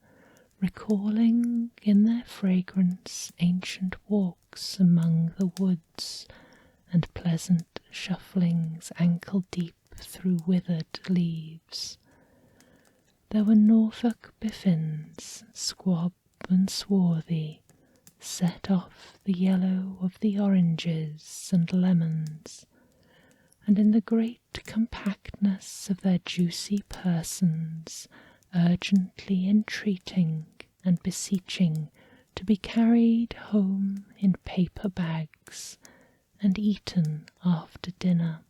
recalling in their fragrance ancient walks among the woods, and pleasant shufflings ankle-deep through withered leaves. There were Norfolk biffins, squab and swarthy, set off the yellow of the oranges and lemons, and in the great compactness of their juicy persons, urgently entreating and beseeching to be carried home in paper bags and eaten after dinner.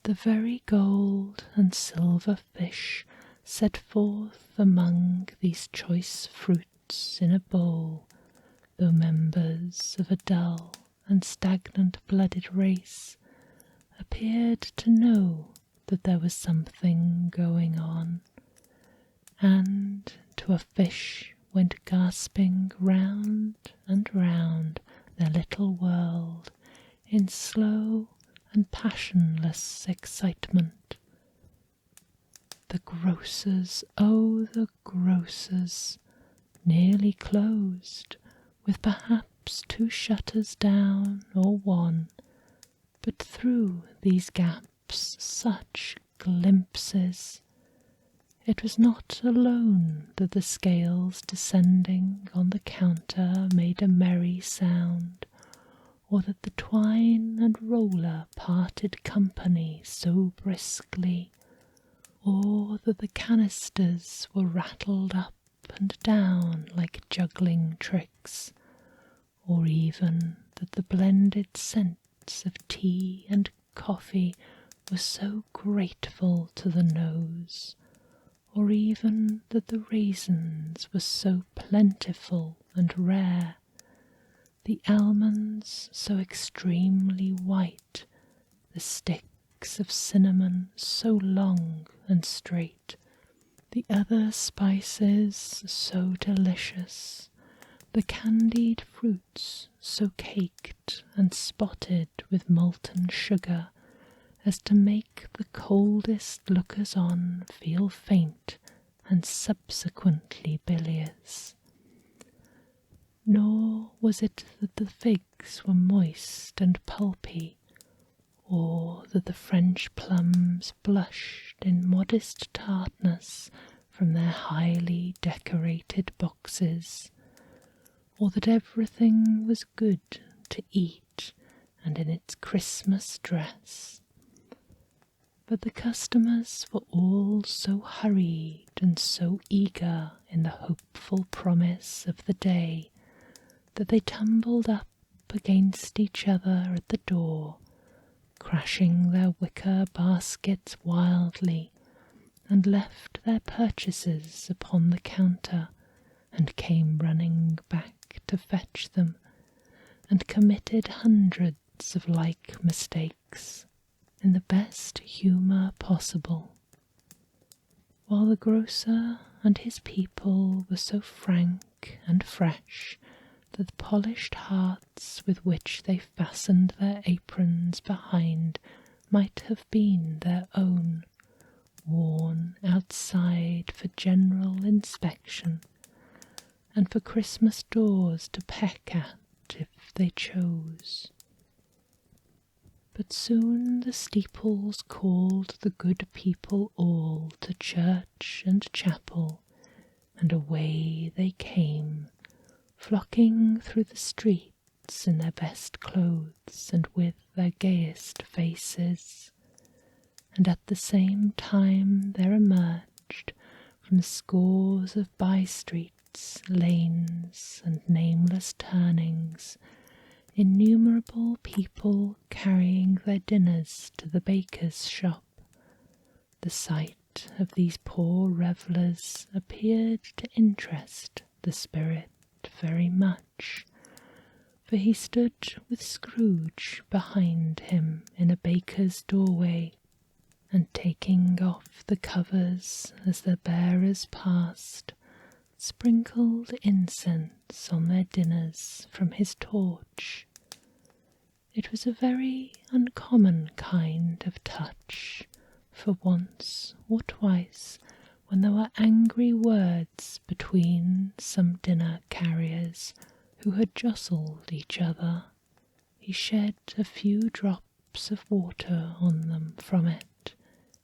The very gold and silver fish set forth among these choice fruits in a bowl, though members of a dull and stagnant-blooded race, appeared to know that there was something going on, and to a fish went gasping round and round their little world in slow and passionless excitement. The grocers, oh, the grocers, nearly closed, with perhaps 2 shutters down or 1, but through these gaps perhaps such glimpses. It was not alone that the scales descending on the counter made a merry sound, or that the twine and roller parted company so briskly, or that the canisters were rattled up and down like juggling tricks, or even that the blended scents of tea and coffee were so grateful to the nose, or even that the raisins were so plentiful and rare, the almonds so extremely white, the sticks of cinnamon so long and straight, the other spices so delicious, the candied fruits so caked and spotted with molten sugar as to make the coldest lookers-on feel faint and subsequently bilious. Nor was it that the figs were moist and pulpy, or that the French plums blushed in modest tartness from their highly decorated boxes, or that everything was good to eat and in its Christmas dress. But the customers were all so hurried and so eager in the hopeful promise of the day that they tumbled up against each other at the door, crashing their wicker baskets wildly, and left their purchases upon the counter, and came running back to fetch them, and committed hundreds of like mistakes in the best humour possible, while the grocer and his people were so frank and fresh that the polished hearts with which they fastened their aprons behind might have been their own, worn outside for general inspection, and for Christmas doors to peck at if they chose. But soon the steeples called the good people all to church and chapel, and away they came, flocking through the streets in their best clothes and with their gayest faces. And at the same time there emerged from scores of by-streets, lanes, and nameless turnings, innumerable people carrying their dinners to the baker's shop. The sight of these poor revellers appeared to interest the spirit very much, for he stood with Scrooge behind him in a baker's doorway, and taking off the covers as the bearers passed, sprinkled incense on their dinners from his torch. It was a very uncommon kind of touch, for once or twice, when there were angry words between some dinner carriers who had jostled each other, he shed a few drops of water on them from it,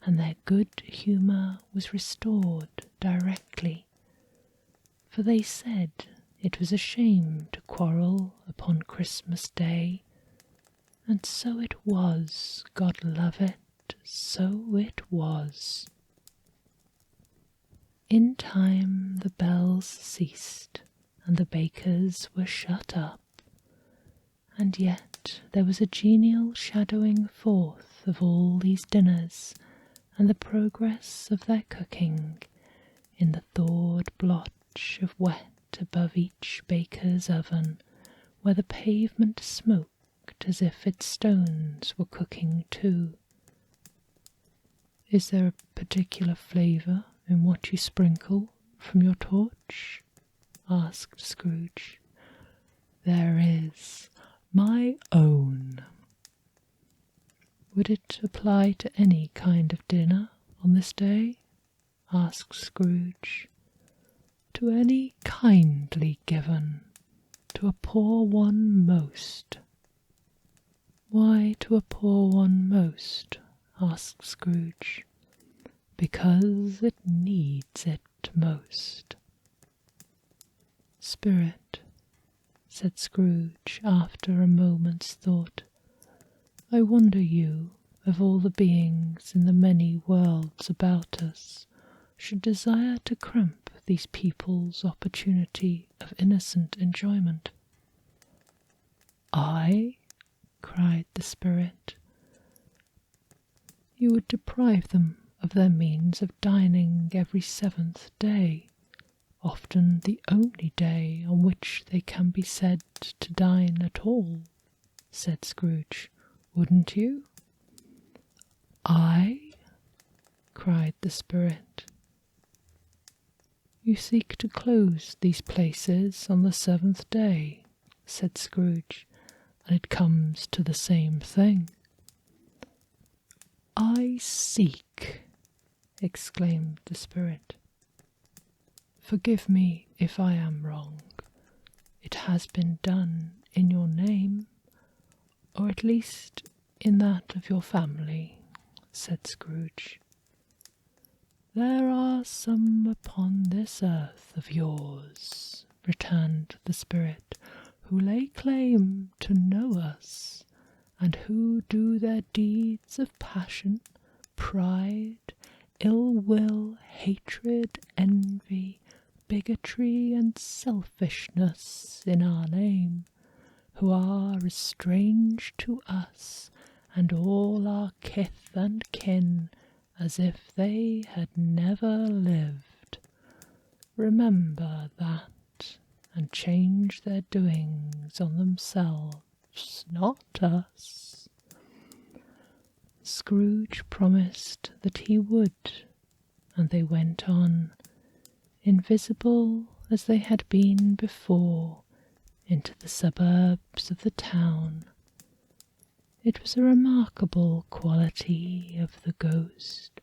and their good humour was restored directly, for they said it was a shame to quarrel upon Christmas Day, and so it was, God love it, so it was. In time the bells ceased, and the bakers were shut up, and yet there was a genial shadowing forth of all these dinners, and the progress of their cooking, in the thawed blotch of wet above each baker's oven, where the pavement smoked as if its stones were cooking too. "Is there a particular flavour in what you sprinkle from your torch?" asked Scrooge. "There is. My own." "Would it apply to any kind of dinner on this day?" asked Scrooge. "To any kindly given, to a poor one most." "Why to a poor one most?" asked Scrooge. Because it needs it most. Spirit, said Scrooge after a moment's thought, I wonder you, of all the beings in the many worlds about us, should desire to cramp these people's opportunity of innocent enjoyment. I? Cried the Spirit. You would deprive them of their means of dining every 7th day, often the only day on which they can be said to dine at all, said Scrooge. Wouldn't you? I? Cried the Spirit. You seek to close these places on the 7th day, said Scrooge, and it comes to the same thing. I seek, exclaimed the Spirit. Forgive me if I am wrong. It has been done in your name, or at least in that of your family, said Scrooge. There are some upon this earth of yours, returned the Spirit, who lay claim to know us, and who do their deeds of passion, pride, ill will, hatred, envy, bigotry, and selfishness in our name, who are as strange to us and all our kith and kin as if they had never lived. Remember that, and change their doings on themselves, not us. Scrooge promised that he would, and they went on, invisible as they had been before, into the suburbs of the town. It was a remarkable quality of the ghost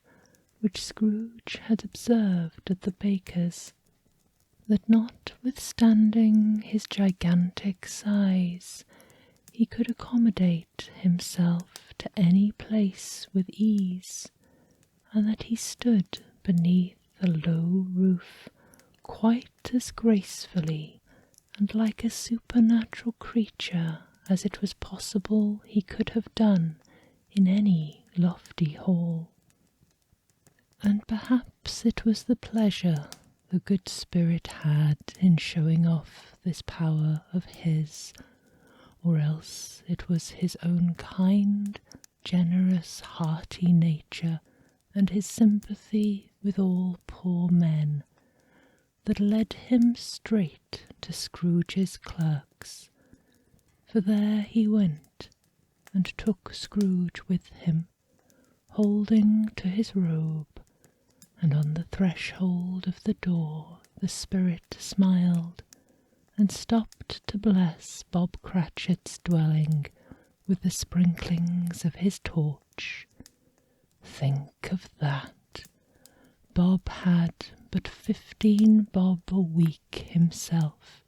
which Scrooge had observed at the baker's, that notwithstanding his gigantic size, he could accommodate himself to any place with ease, and that he stood beneath a low roof quite as gracefully and like a supernatural creature as it was possible he could have done in any lofty hall. And perhaps it was the pleasure the good Spirit had in showing off this power of his, or else it was his own kind, generous, hearty nature, and his sympathy with all poor men, that led him straight to Scrooge's clerks. For there he went, and took Scrooge with him, holding to his robe, and on the threshold of the door the Spirit smiled, and stopped to bless Bob Cratchit's dwelling with the sprinklings of his torch. Think of that! Bob had but 15 bob a week himself.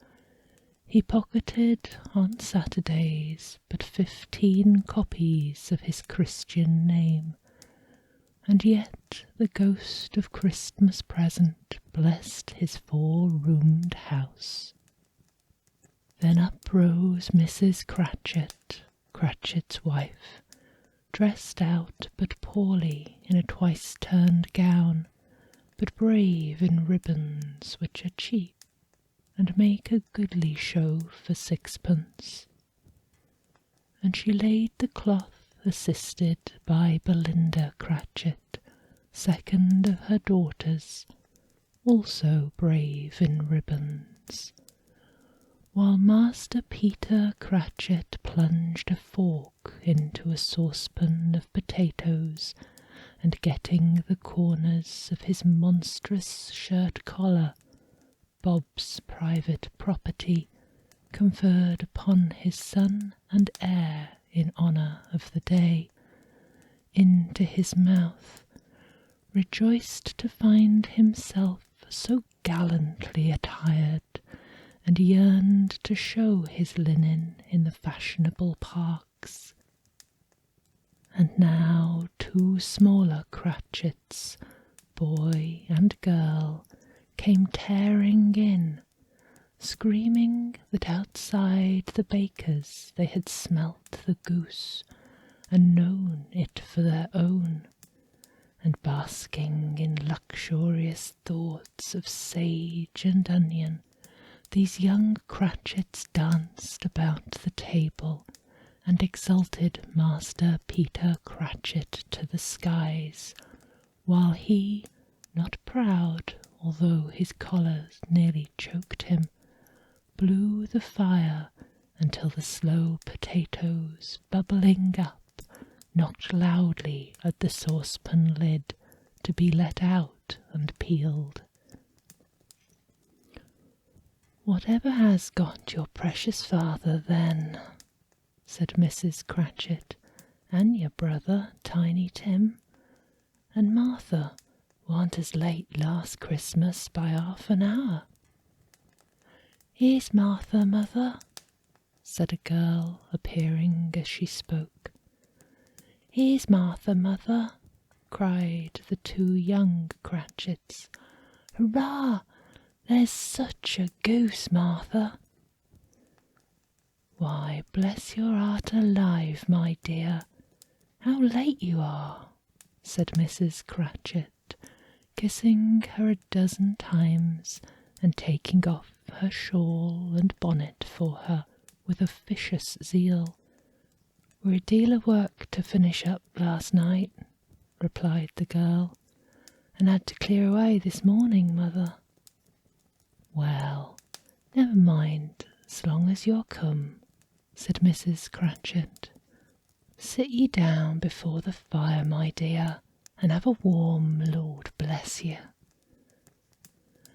He pocketed on Saturdays but 15 copies of his Christian name, and yet the ghost of Christmas present blessed his 4-roomed house. Then up rose Mrs. Cratchit, Cratchit's wife, dressed out but poorly in a twice-turned gown, but brave in ribbons which are cheap, and make a goodly show for 6pence. And she laid the cloth, assisted by Belinda Cratchit, second of her daughters, also brave in ribbons, while Master Peter Cratchit plunged a fork into a saucepan of potatoes, and getting the corners of his monstrous shirt-collar, Bob's private property, conferred upon his son and heir in honour of the day, into his mouth, rejoiced to find himself so gallantly attired, and yearned to show his linen in the fashionable parks. And now to two smaller Cratchits, boy and girl, came tearing in, screaming that outside the baker's they had smelt the goose and known it for their own, and basking in luxurious thoughts of sage and onion, these young Cratchits danced about the table and exalted Master Peter Cratchit to the skies, while he, not proud, although his collars nearly choked him, blew the fire until the slow potatoes, bubbling up, knocked loudly at the saucepan lid to be let out and peeled. "Whatever has got your precious father, then?" said Mrs. Cratchit, "and your brother, Tiny Tim? And Martha warn't as late last Christmas by half an hour." "Here's Martha, mother," said a girl, appearing as she spoke. "Here's Martha, mother," cried the two young Cratchits. "Hurrah! There's such a goose, Martha." "Why, bless your heart alive, my dear, how late you are," said Mrs. Cratchit, kissing her a dozen times and taking off her shawl and bonnet for her with officious zeal. "We're a deal of work to finish up last night," replied the girl, "and had to clear away this morning, mother." "Well, never mind, as long as you're come," said Mrs. Cratchit. "Sit ye down before the fire, my dear, and have a warm, Lord bless you."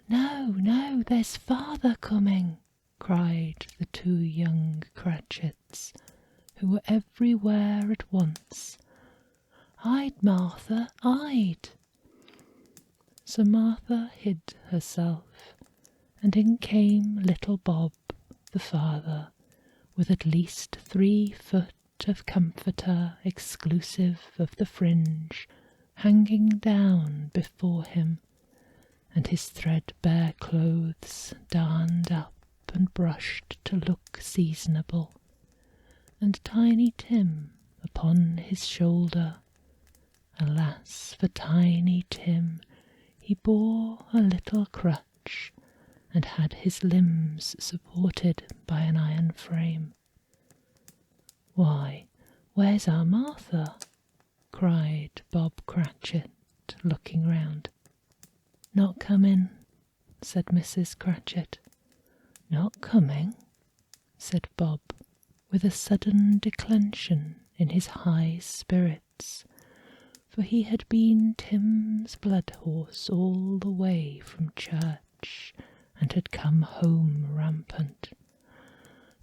"No, no, there's father coming," cried the two young Cratchits, who were everywhere at once. "Hide, Martha, hide." So Martha hid herself, and in came little Bob, the father, with at least 3 foot of comforter exclusive of the fringe hanging down before him, and his threadbare clothes darned up and brushed to look seasonable, and Tiny Tim upon his shoulder. Alas for Tiny Tim, he bore a little crutch, and had his limbs supported by an iron frame. "Why, where's our Martha?" cried Bob Cratchit, looking round. "Not coming," said Mrs. Cratchit. "Not coming?" said Bob, with a sudden declension in his high spirits, for he had been Tim's blood horse all the way from church, and had come home rampant.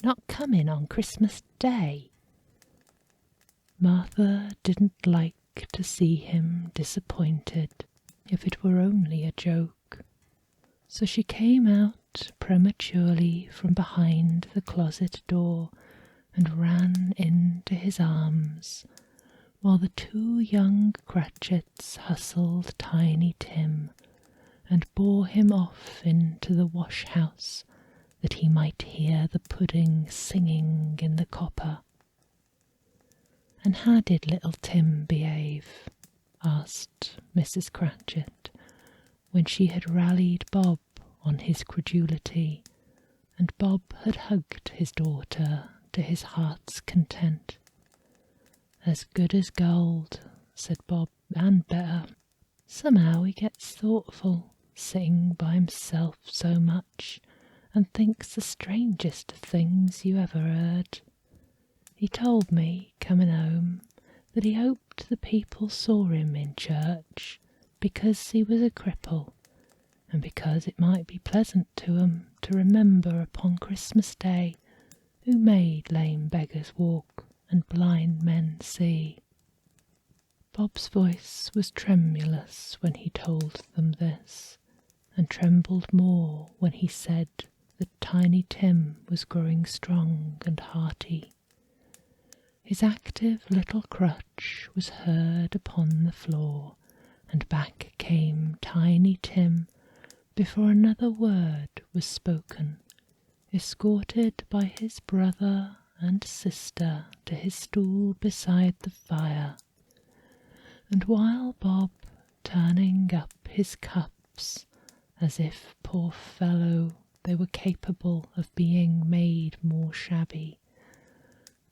"Not coming on Christmas Day?" Martha didn't like to see him disappointed, if it were only a joke, so she came out prematurely from behind the closet door and ran into his arms, while the two young Cratchits hustled Tiny Tim and bore him off into the wash-house that he might hear the pudding singing in the copper. "And how did little Tim behave?" asked Mrs. Cratchit, when she had rallied Bob on his credulity, and Bob had hugged his daughter to his heart's content. "As good as gold," said Bob, "and better. Somehow he gets thoughtful, sitting by himself so much, and thinks the strangest of things you ever heard. He told me, coming home, that he hoped the people saw him in church because he was a cripple, and because it might be pleasant to 'em to remember upon Christmas Day who made lame beggars walk and blind men see." Bob's voice was tremulous when he told them this, and trembled more when he said that Tiny Tim was growing strong and hearty. His active little crutch was heard upon the floor, and back came Tiny Tim before another word was spoken, escorted by his brother and sister to his stool beside the fire, and while Bob, turning up his cups, as if, poor fellow, they were capable of being made more shabby,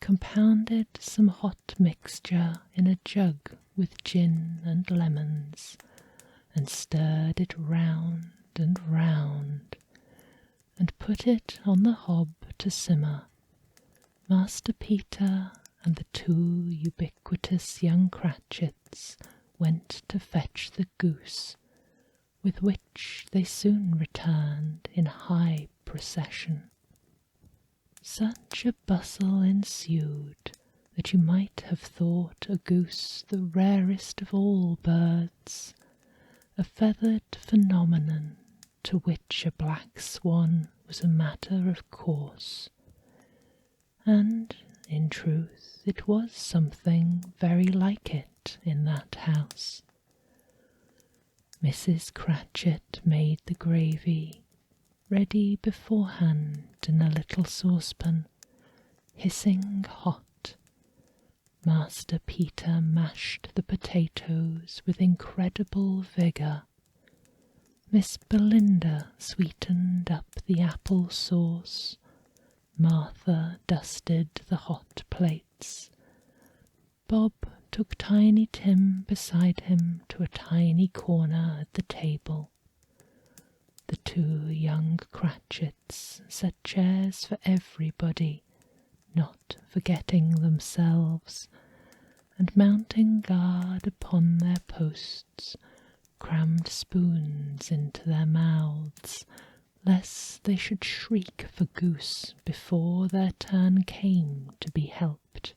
compounded some hot mixture in a jug with gin and lemons, and stirred it round and round, and put it on the hob to simmer, Master Peter and the two ubiquitous young Cratchits went to fetch the goose, with which they soon returned in high procession. Such a bustle ensued that you might have thought a goose the rarest of all birds, a feathered phenomenon to which a black swan was a matter of course. And, in truth, it was something very like it in that house. Mrs. Cratchit made the gravy, ready beforehand in a little saucepan, hissing hot. Master Peter mashed the potatoes with incredible vigour. Miss Belinda sweetened up the apple sauce. Martha dusted the hot plates. Bob took Tiny Tim beside him to a tiny corner at the table. The two young Cratchits set chairs for everybody, not forgetting themselves, and mounting guard upon their posts, crammed spoons into their mouths, lest they should shriek for goose before their turn came to be helped.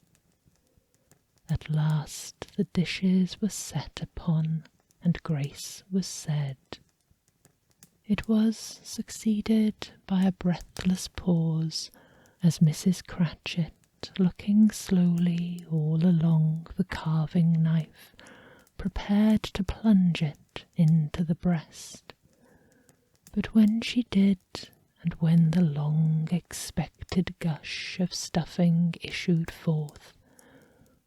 At last the dishes were set upon, and grace was said. It was succeeded by a breathless pause, as Mrs. Cratchit, looking slowly all along the carving knife, prepared to plunge it into the breast. But when she did, and when the long-expected gush of stuffing issued forth,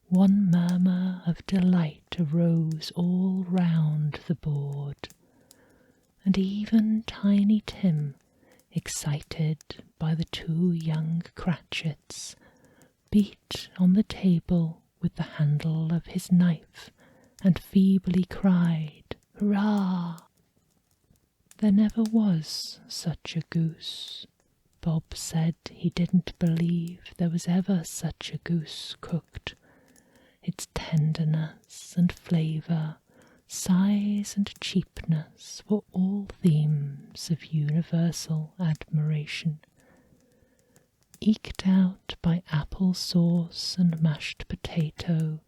one murmur of delight arose all round the board, and even Tiny Tim, excited by the two young Cratchits, beat on the table with the handle of his knife, and feebly cried, "Hurrah!" There never was such a goose. Bob said he didn't believe there was ever such a goose cooked. Its tenderness and flavour, size and cheapness were all themes of universal admiration. Eked out by apple sauce and mashed potato,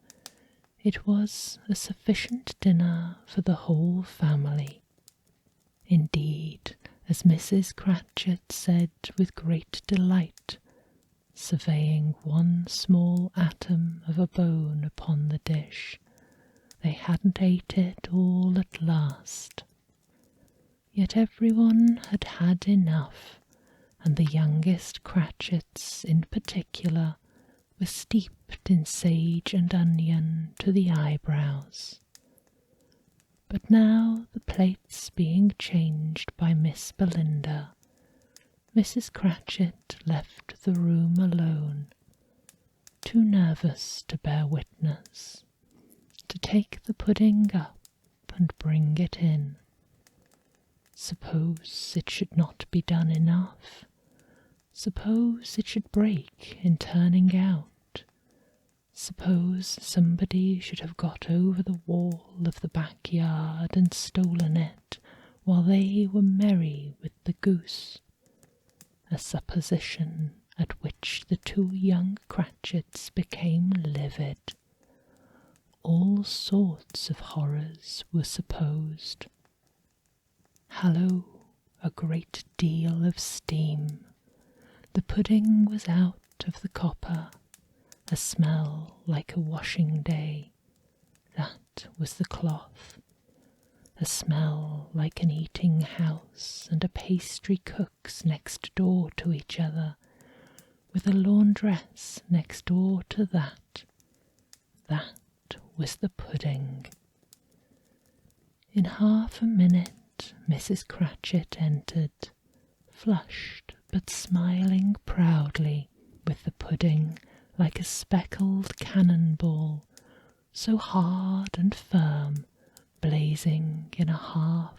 it was a sufficient dinner for the whole family. Indeed, as Mrs. Cratchit said with great delight, surveying one small atom of a bone upon the dish, they hadn't ate it all at last. Yet everyone had had enough, and the youngest Cratchits in particular were steeped in sage and onion to the eyebrows. But now, the plates being changed by Miss Belinda, Mrs. Cratchit left the room alone, too nervous to bear witness, to take the pudding up and bring it in. Suppose it should not be done enough? Suppose it should break in turning out? Suppose somebody should have got over the wall of the backyard and stolen it while they were merry with the goose? A supposition at which the two young Cratchits became livid. All sorts of horrors were supposed. Hallo, a great deal of steam. The pudding was out of the copper, a smell like a washing day. That was the cloth. A smell like an eating house and a pastry cook's next door to each other, with a laundress next door to that. That was the pudding. In half a minute Mrs. Cratchit entered, flushed but smiling proudly, with the pudding like a speckled cannon-ball, so hard and firm, blazing in a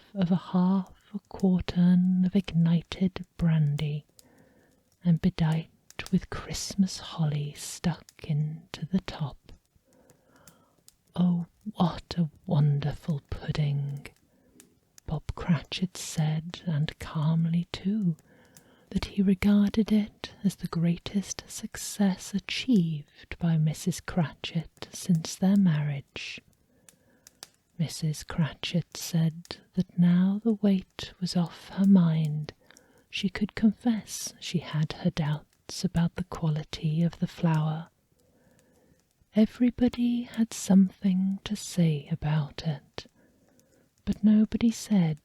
quartern of ignited brandy, and bedight with Christmas holly stuck into the top. Oh, what a wonderful pudding! Bob Cratchit said, and calmly too, that he regarded it as the greatest success achieved by Mrs. Cratchit since their marriage. Mrs. Cratchit said that now the weight was off her mind, she could confess she had her doubts about the quality of the flour. Everybody had something to say about it, but nobody said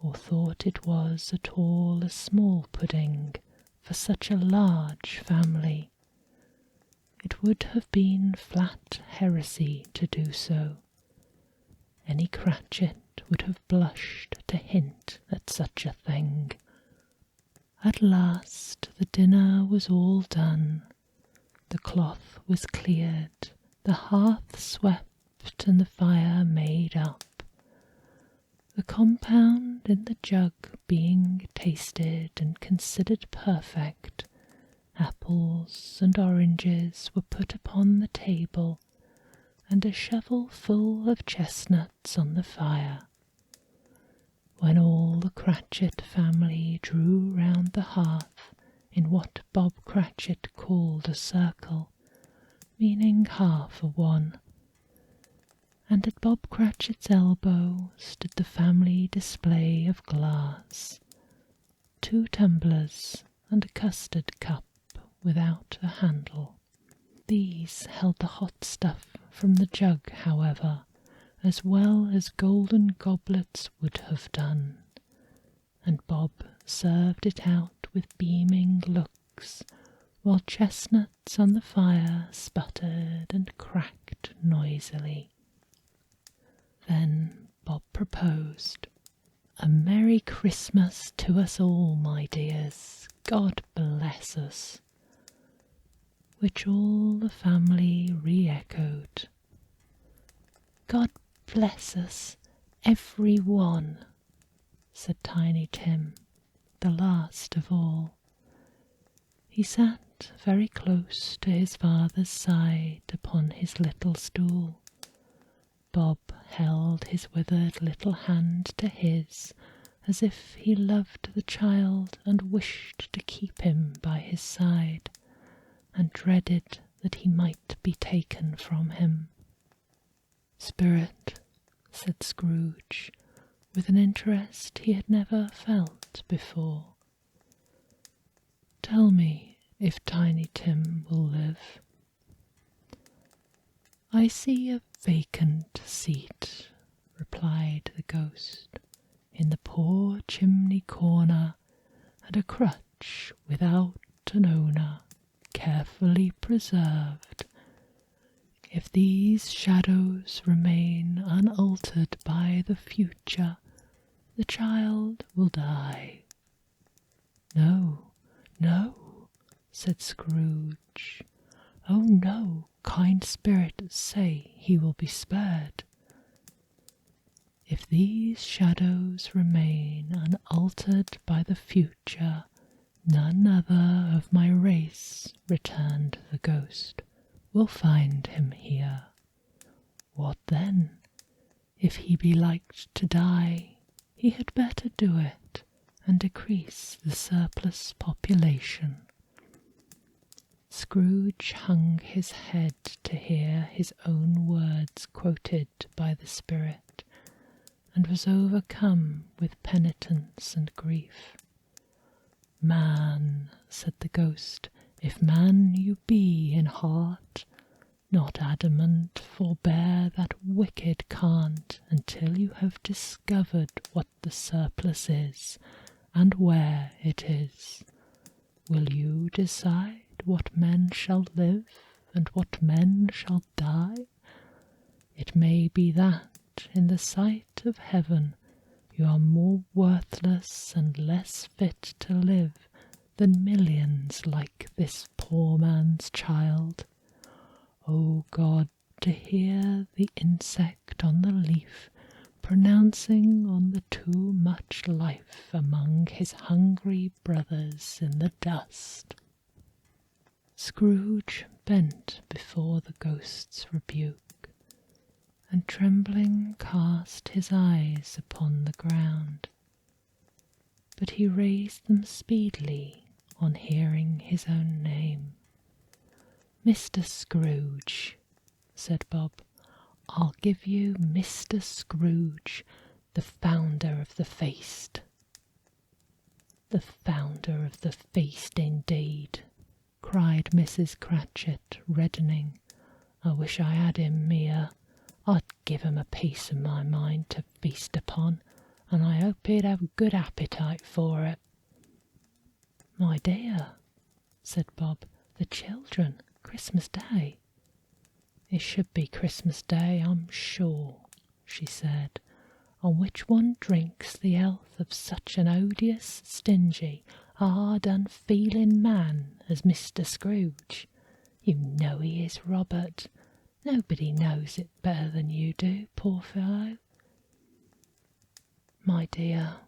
or thought it was at all a small pudding for such a large family. It would have been flat heresy to do so. Any Cratchit would have blushed to hint at such a thing. At last the dinner was all done. The cloth was cleared, the hearth swept, and the fire made up. The compound in the jug being tasted and considered perfect, apples and oranges were put upon the table, and a shovel full of chestnuts on the fire. When all the Cratchit family drew round the hearth in what Bob Cratchit called a circle, meaning half a one, and at Bob Cratchit's elbow stood the family display of glass, 2 tumblers and a custard cup without a handle. These held the hot stuff from the jug, however, as well as golden goblets would have done, and Bob served it out with beaming looks, while chestnuts on the fire sputtered and cracked noisily. Then Bob proposed, "A Merry Christmas to us all, my dears. God bless us," which all the family re-echoed. "God bless us, every one," said Tiny Tim, the last of all. He sat very close to his father's side upon his little stool. Bob held his withered little hand to his, as if he loved the child and wished to keep him by his side, and dreaded that he might be taken from him. "Spirit," said Scrooge, with an interest he had never felt before, "tell me if Tiny Tim will live." "I see a vacant seat," replied the ghost, "in the poor chimney corner, and a crutch without an owner, carefully preserved. If these shadows remain unaltered by the future, the child will die." "No, no," said Scrooge. "Oh no, kind spirit, say he will be spared." "If these shadows remain unaltered by the future, none other of my race," returned the ghost, "will find him here. What then? If he be like to die, he had better do it, and decrease the surplus population." Scrooge hung his head to hear his own words quoted by the spirit, and was overcome with penitence and grief. "Man," said the ghost, "if man you be in heart, Not adamant, forbear that wicked can't until you have discovered what the surplus is and where it is. Will you decide what men shall live and what men shall die? It may be that, in the sight of heaven, you are more worthless and less fit to live than millions like this poor man's child. O God, to hear the insect on the leaf pronouncing on the too much life among his hungry brothers in the dust. Scrooge bent before the ghost's rebuke, and trembling cast his eyes upon the ground. But he raised them speedily on hearing his own name. "Mr. Scrooge," said Bob, "I'll give you Mr. Scrooge, the founder of the feast." "The founder of the feast, indeed," cried Mrs. Cratchit, reddening. "I wish I had him here. I'd give him a piece of my mind to feast upon, and I hope he'd have good appetite for it." "My dear," said Bob, "the children, Christmas Day." "It should be Christmas Day, I'm sure," she said, "on which one drinks the health of such an odious, stingy, hard, unfeeling man as Mr. Scrooge. You know he is, Robert. Nobody knows it better than you do, poor fellow." "My dear,"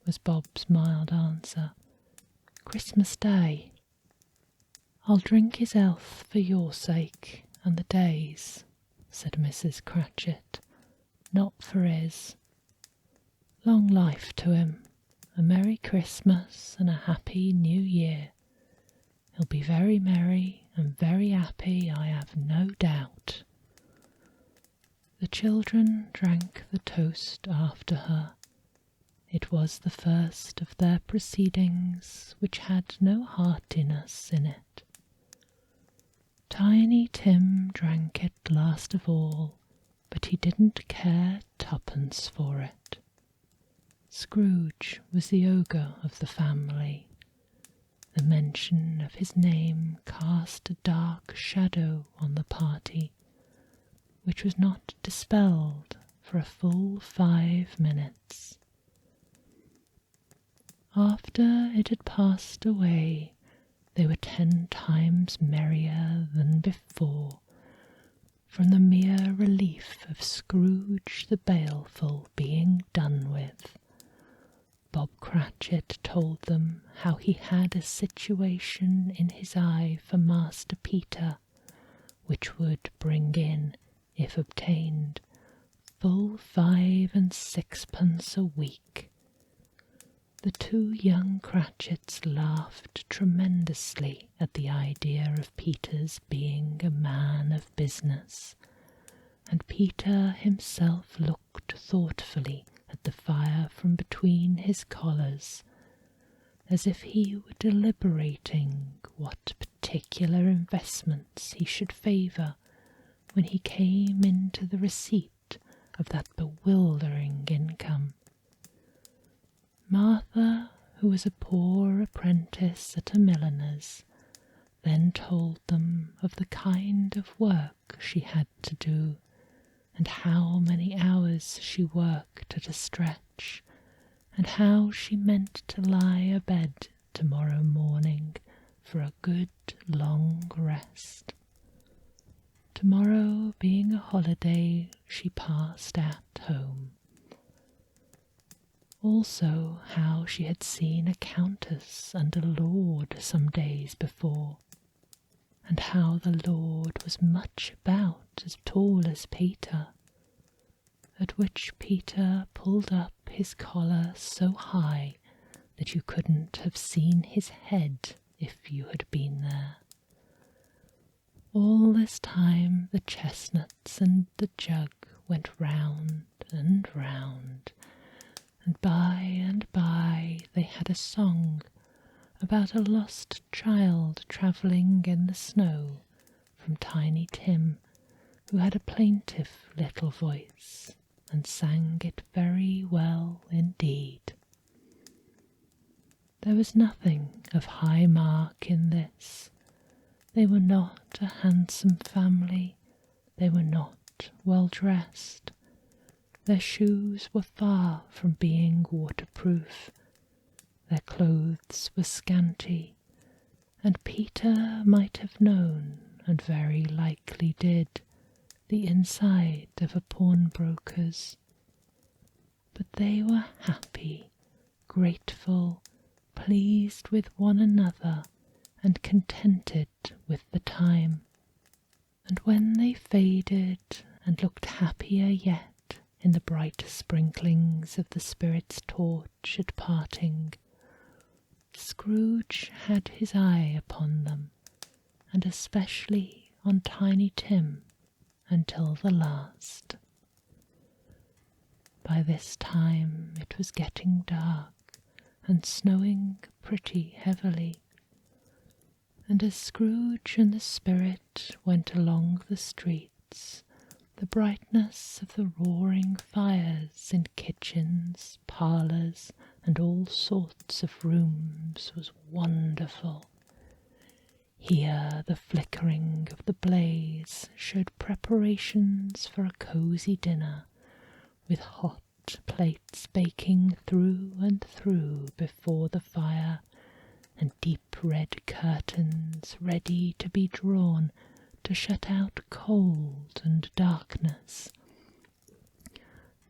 was Bob's mild answer, "Christmas Day. I'll drink his health for your sake and the day's," said Mrs. Cratchit, "not for his. Long life to him, a Merry Christmas and a Happy New Year. He'll be very merry and very happy, I have no doubt." The children drank the toast after her. It was the first of their proceedings which had no heartiness in it. Tiny Tim drank it last of all, but he didn't care twopence for it. Scrooge was the ogre of the family. The mention of his name cast a dark shadow on the party, which was not dispelled for a full 5 minutes. After it had passed away, they were 10 times merrier than before, from the mere relief of Scrooge the Baleful being done with. Bob Cratchit told them how he had a situation in his eye for Master Peter, which would bring in, if obtained, full 5 and 6pence a week. The 2 young Cratchits laughed tremendously at the idea of Peter's being a man of business, and Peter himself looked thoughtfully at the fire from between his collars, as if he were deliberating what particular investments he should favour when he came into the receipt of that bewildering income. Martha, who was a poor apprentice at a milliner's, then told them of the kind of work she had to do, and how many hours she worked at a stretch, and how she meant to lie abed tomorrow morning for a good long rest. Tomorrow being a holiday, she passed at home. Also how she had seen a countess and a lord some days before, and how the lord was much about as tall as Peter, at which Peter pulled up his collar so high that you couldn't have seen his head if you had been there. All this time the chestnuts and the jug went round and round, and by they had a song about a lost child travelling in the snow from Tiny Tim, who had a plaintive little voice and sang it very well indeed. There was nothing of high mark in this. They were not a handsome family, they were not well dressed. Their shoes were far from being waterproof, their clothes were scanty, and Peter might have known, and very likely did, the inside of a pawnbroker's. But they were happy, grateful, pleased with one another, and contented with the time. And when they faded and looked happier yet in the bright sprinklings of the spirit's torch at parting, Scrooge had his eye upon them, and especially on Tiny Tim, until the last. By this time it was getting dark, and snowing pretty heavily, and as Scrooge and the spirit went along the streets, the brightness of the roaring fires in kitchens, parlours, and all sorts of rooms was wonderful. Here the flickering of the blaze showed preparations for a cosy dinner, with hot plates baking through and through before the fire, and deep red curtains ready to be drawn to shut out cold and darkness.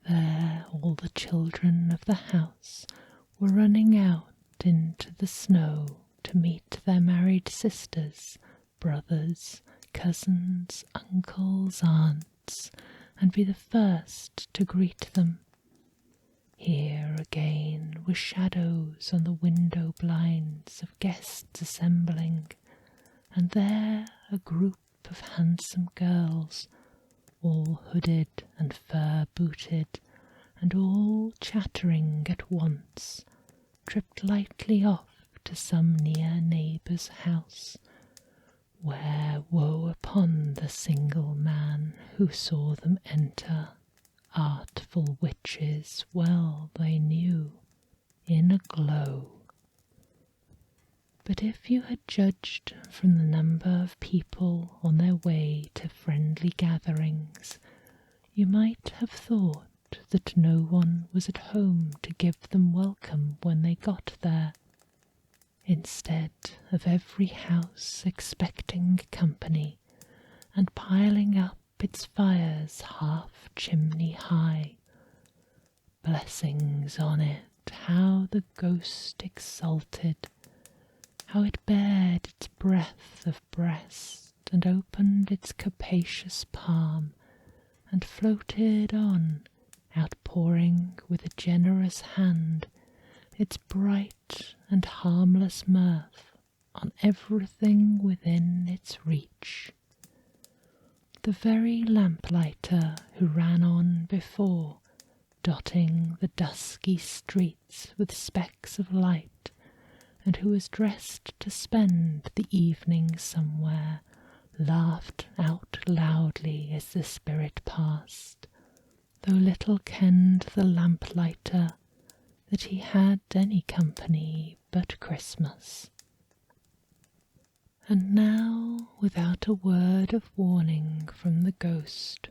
There all the children of the house were running out into the snow to meet their married sisters, brothers, cousins, uncles, aunts, and be the first to greet them. Here again were shadows on the window blinds of guests assembling, and there a group of handsome girls, all hooded and fur-booted, and all chattering at once, tripped lightly off to some near neighbour's house, where woe upon the single man who saw them enter. Artful witches well they knew, in a glow. But if you had judged from the number of people on their way to friendly gatherings, you might have thought that no one was at home to give them welcome when they got there. Instead of every house expecting company, and piling up its fires half chimney high. Blessings on it, how the ghost exulted, how it bared its breadth of breast, and opened its capacious palm, and floated on, outpouring with a generous hand its bright and harmless mirth on everything within its reach. The very lamplighter who ran on before, dotting the dusky streets with specks of light, and who was dressed to spend the evening somewhere, laughed out loudly as the spirit passed, though little kenned the lamplighter that he had any company but Christmas. And now, without a word of warning from the ghost,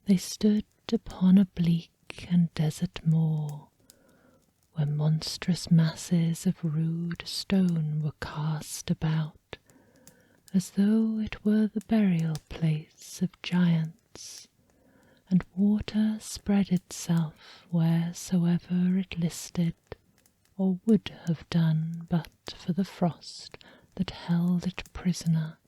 they stood upon a bleak and desert moor, where monstrous masses of rude stone were cast about, as though it were the burial place of giants, and water spread itself wheresoever it listed, or would have done but for the frost that held it prisoner,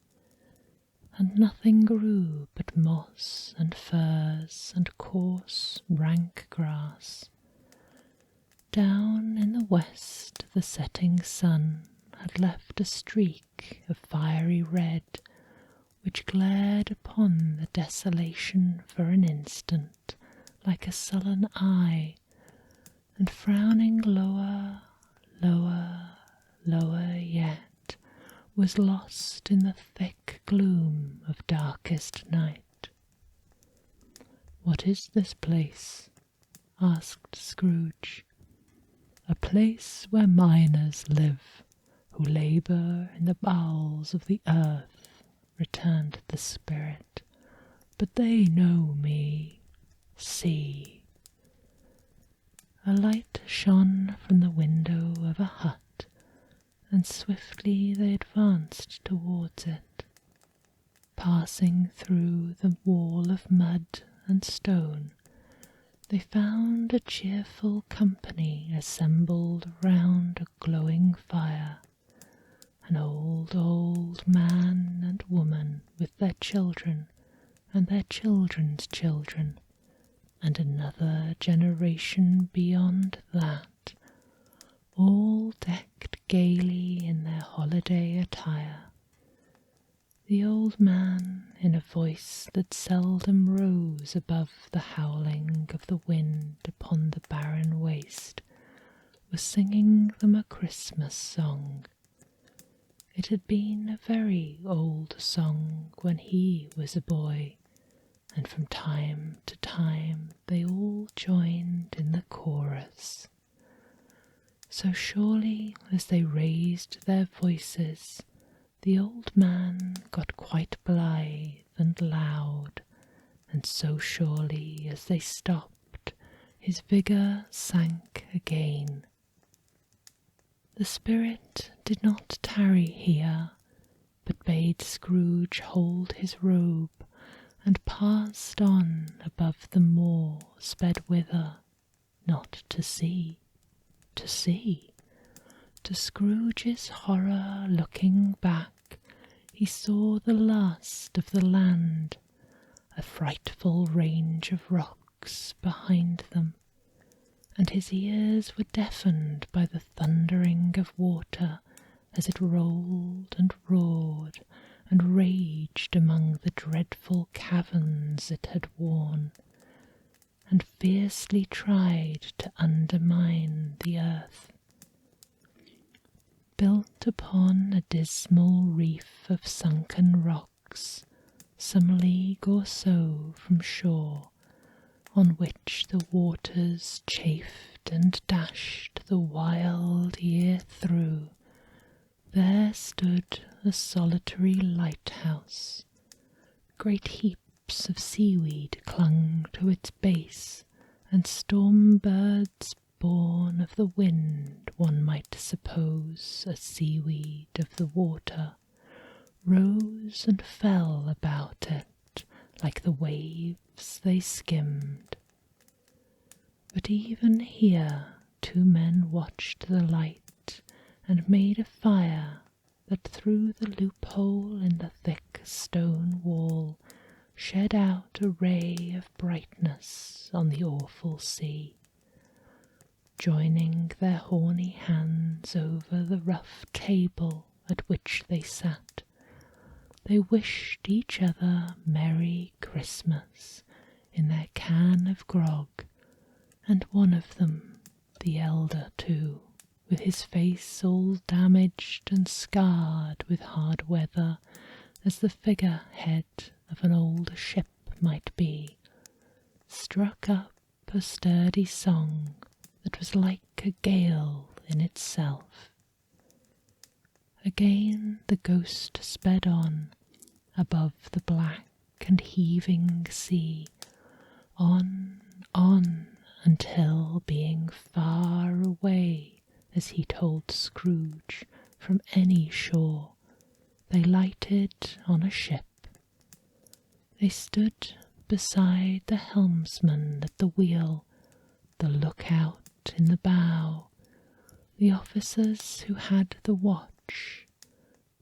and nothing grew but moss and furze and coarse rank grass. Down in the west the setting sun had left a streak of fiery red, which glared upon the desolation for an instant like a sullen eye, and frowning lower, lower, lower yet, was lost in the thick gloom of darkest night. "What is this place?" asked Scrooge. "A place where miners live, who labour in the bowels of the earth," returned the spirit. "But they know me. See." A light shone from the window of a hut, and swiftly they advanced towards it. Passing through the wall of mud and stone, they found a cheerful company assembled round a glowing fire. An old man and woman with their children and their children's children, and another generation beyond that, all decked gaily in their holiday attire. The old man, in a voice that seldom rose above the howling of the wind upon the barren waste, was singing them a Christmas song. It had been a very old song when he was a boy, and from time to time they all joined in the chorus. So surely as they raised their voices, the old man got quite blithe and loud, and so surely as they stopped, his vigour sank again. The spirit did not tarry here, but bade Scrooge hold his robe, and passed on above the moor, sped whither, not to see, to see. To Scrooge's horror, looking back, he saw the last of the land, a frightful range of rocks behind them, and his ears were deafened by the thundering of water as it rolled and roared and raged among the dreadful caverns it had worn, and fiercely tried to undermine the earth. Built upon a dismal reef of sunken rocks, some league or so from shore, on which the waters chafed and dashed the wild year through, there stood a solitary lighthouse. Great heaps of seaweed clung to its base, and storm birds born of the wind, one might suppose a seaweed of the water, rose and fell about it like the waves they skimmed. But even here 2 men watched the light, and made a fire that through the loophole in the thick stone wall shed out a ray of brightness on the awful sea. Joining their horny hands over the rough table at which they sat, they wished each other Merry Christmas in their can of grog, and one of them, the elder too, with his face all damaged and scarred with hard weather, as the figure-head of an old ship might be, struck up a sturdy song that was like a gale in itself. Again the ghost sped on, above the black and heaving sea, on, until, being far away, as he told Scrooge, from any shore, they lighted on a ship. They stood beside the helmsman at the wheel, the lookout in the bow, the officers who had the watch,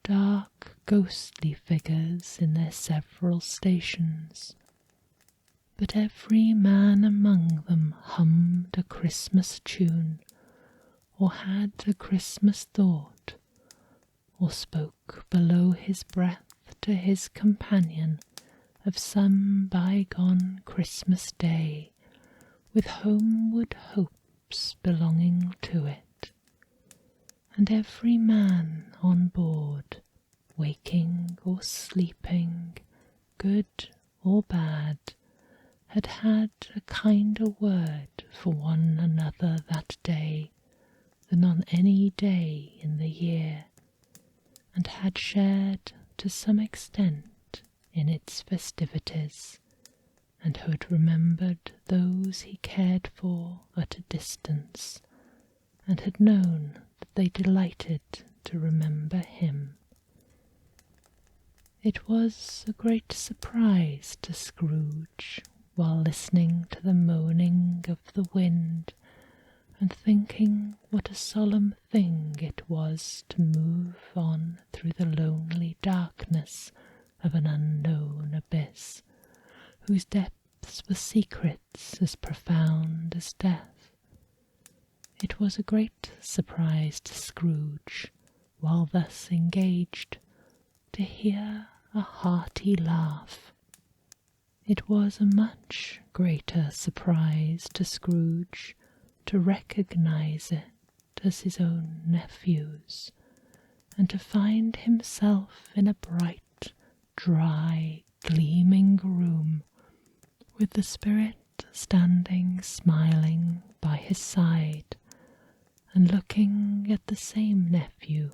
dark ghostly figures in their several stations. But every man among them hummed a Christmas tune, or had a Christmas thought, or spoke below his breath to his companion of some bygone Christmas day, with homeward hopes belonging to it. And every man on board waking or sleeping, good or bad, had had a kinder word for one another that day than on any day in the year, and had shared to some extent in its festivities, and had remembered those he cared for at a distance, and had known that they delighted to remember him. It was a great surprise to Scrooge, while listening to the moaning of the wind, and thinking what a solemn thing it was to move on through the lonely darkness of an unknown abyss, whose depths were secrets as profound as death. It was a great surprise to Scrooge, while thus engaged, to hear a hearty laugh. It was a much greater surprise to Scrooge to recognize it as his own nephew's, and to find himself in a bright, dry, gleaming room, with the Spirit standing smiling by his side, and looking at the same nephew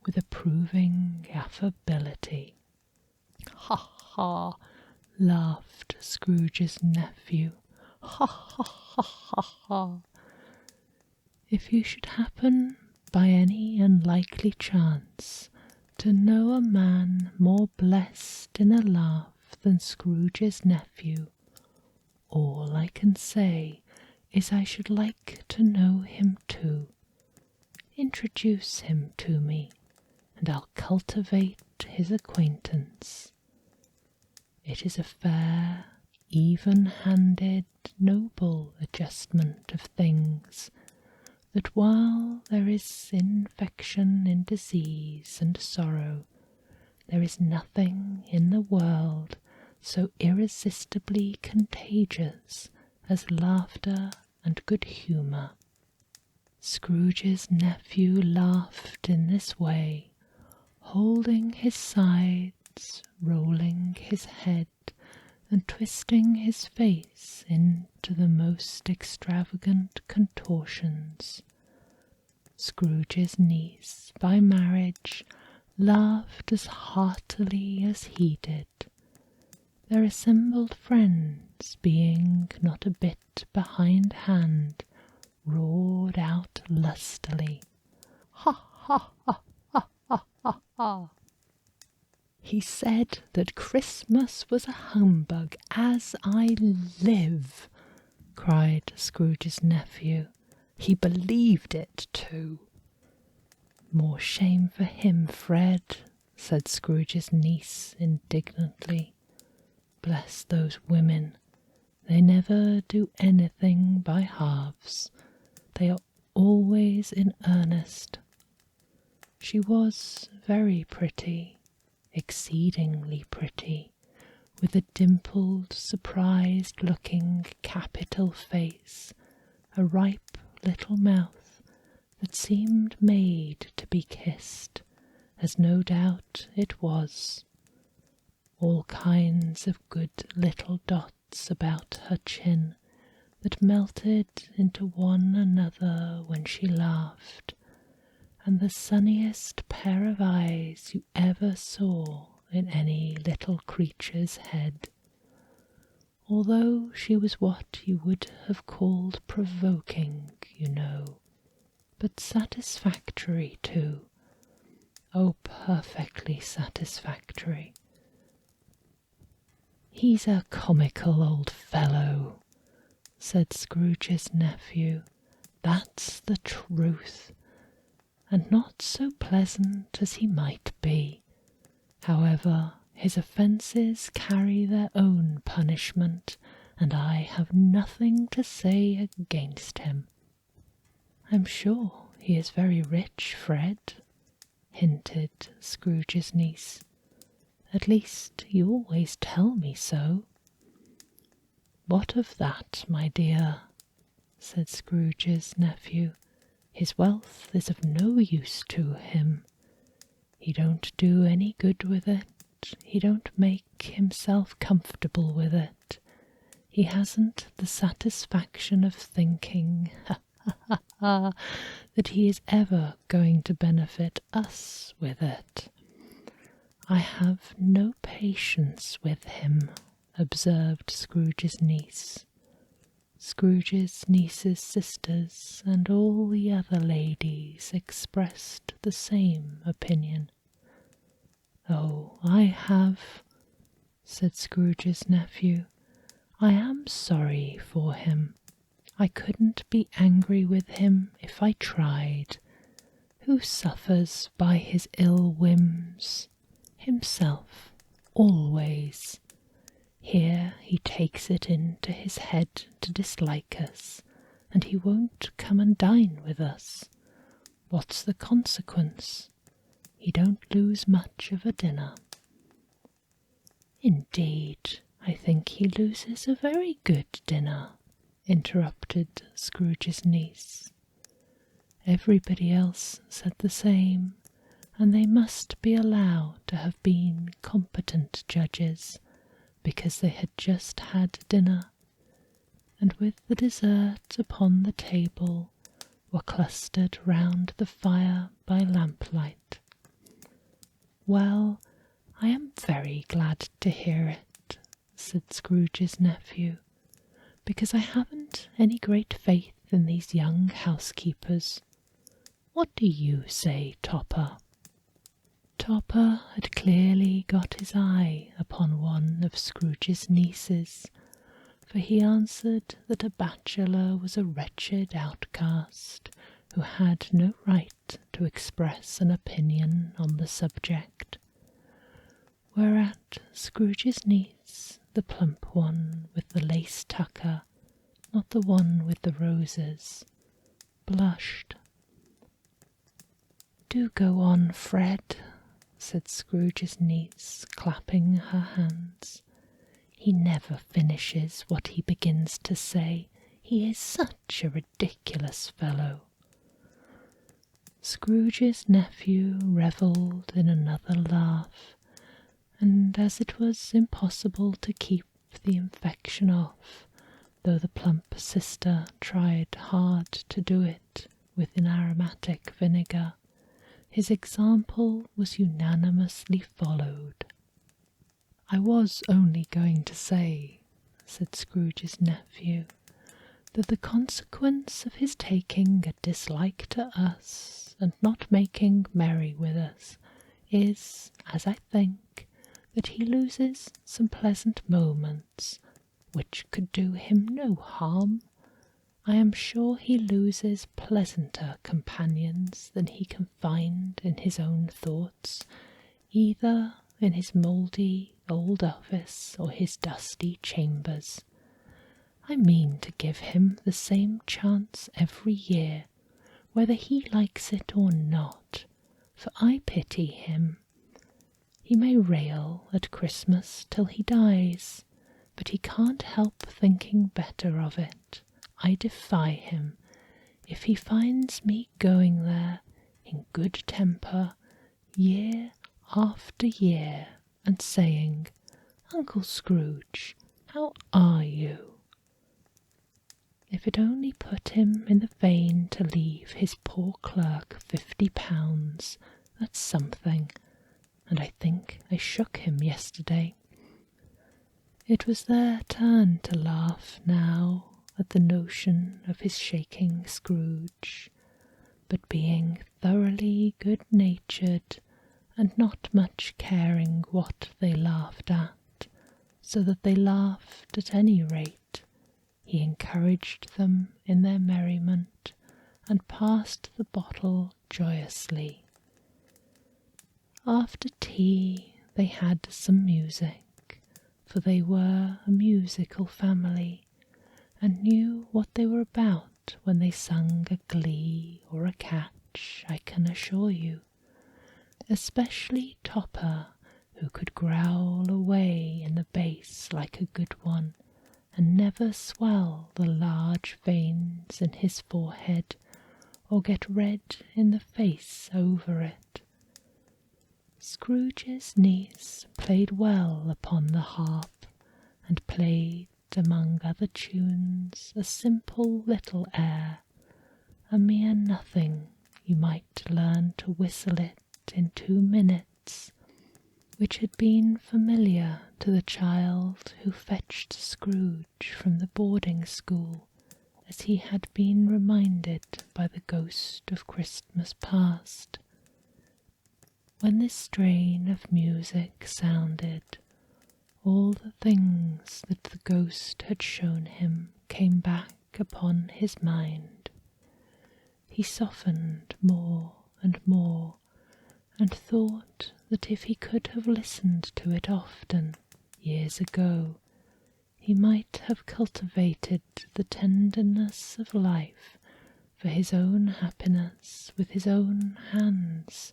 with approving affability. "Ha, ha!" laughed Scrooge's nephew. "Ha, ha, ha, ha, ha! If you should happen, by any unlikely chance, to know a man more blessed in a laugh than Scrooge's nephew, all I can say is I should like to know him too. Introduce him to me, and I'll cultivate his acquaintance. It is a fair, even-handed, noble adjustment of things, that while there is infection in disease and sorrow, there is nothing in the world so irresistibly contagious as laughter and good humour. Scrooge's nephew laughed in this way, holding his sides, rolling his head, and twisting his face into the most extravagant contortions. Scrooge's niece, by marriage, laughed as heartily as he did. Their assembled friends, being not a bit behindhand, roared out lustily, "Ha, ha, ha, ha, ha, ha, ha!" "He said that Christmas was a humbug, as I live!" cried Scrooge's nephew. "He believed it too." "More shame for him, Fred," said Scrooge's niece indignantly. "Bless those women! They never do anything by halves. They are always in earnest." She was very pretty, exceedingly pretty, with a dimpled, surprised-looking capital face, a ripe little mouth that seemed made to be kissed, as no doubt it was, all kinds of good little dots about her chin that melted into one another when she laughed, and the sunniest pair of eyes you ever saw in any little creature's head, although she was what you would have called provoking, you know, but satisfactory too. Oh, perfectly satisfactory. "He's a comical old fellow," said Scrooge's nephew. "That's the truth, and not so pleasant as he might be. However, his offences carry their own punishment, and I have nothing to say against him." "I'm sure he is very rich, Fred," hinted Scrooge's niece. "At least you always tell me so." "What of that, my dear?" said Scrooge's nephew. "His wealth is of no use to him. He don't do any good with it. He don't make himself comfortable with it. He hasn't the satisfaction of thinking, that he is ever going to benefit us with it. I have no patience with him, observed Scrooge's niece. Scrooge's niece's sisters and all the other ladies expressed the same opinion. "Oh, I have," said Scrooge's nephew. "I am sorry for him. I couldn't be angry with him if I tried. Who suffers by his ill whims? Himself, always. Here he takes it into his head to dislike us, and he won't come and dine with us. What's the consequence? He don't lose much of a dinner." "Indeed, I think he loses a very good dinner," interrupted Scrooge's niece. Everybody else said the same, and they must be allowed to have been competent judges, because they had just had dinner, and with the dessert upon the table were clustered round the fire by lamplight. "Well, I am very glad to hear it," said Scrooge's nephew, "because I haven't any great faith in these young housekeepers. What do you say, Topper?" Topper had clearly got his eye upon one of Scrooge's nieces, for he answered that a bachelor was a wretched outcast who had no right to express an opinion on the subject. Whereat Scrooge's niece, the plump one with the lace tucker, not the one with the roses, blushed. "Do go on, Fred," said Scrooge's niece, clapping her hands. "He never finishes what he begins to say. He is such a ridiculous fellow." Scrooge's nephew revelled in another laugh, and as it was impossible to keep the infection off, though the plump sister tried hard to do it with an aromatic vinegar, his example was unanimously followed. "I was only going to say," said Scrooge's nephew, "that the consequence of his taking a dislike to us and not making merry with us is, as I think, that he loses some pleasant moments, which could do him no harm. I am sure he loses pleasanter companions than he can find in his own thoughts, either in his mouldy old office or his dusty chambers. I mean to give him the same chance every year, whether he likes it or not, for I pity him. He may rail at Christmas till he dies, but he can't help thinking better of it. I defy him, if he finds me going there in good temper year after year and saying, 'Uncle Scrooge, how are you?' If it only put him in the vein to leave his poor clerk £50, that's something, and I think I shook him yesterday." It was their turn to laugh now at the notion of his shaking Scrooge, but being thoroughly good-natured and not much caring what they laughed at, so that they laughed at any rate, he encouraged them in their merriment and passed the bottle joyously. After tea they had some music, for they were a musical family, and knew what they were about when they sung a glee or a catch, I can assure you, especially Topper, who could growl away in the bass like a good one, and never swell the large veins in his forehead, or get red in the face over it. Scrooge's niece played well upon the harp, and played, among other tunes, a simple little air, a mere nothing, you might learn to whistle it in 2 minutes, which had been familiar to the child who fetched Scrooge from the boarding school, as he had been reminded by the ghost of Christmas past. When this strain of music sounded, all the things that the ghost had shown him came back upon his mind. He softened more and more, and thought that if he could have listened to it often, years ago, he might have cultivated the tenderness of life for his own happiness with his own hands,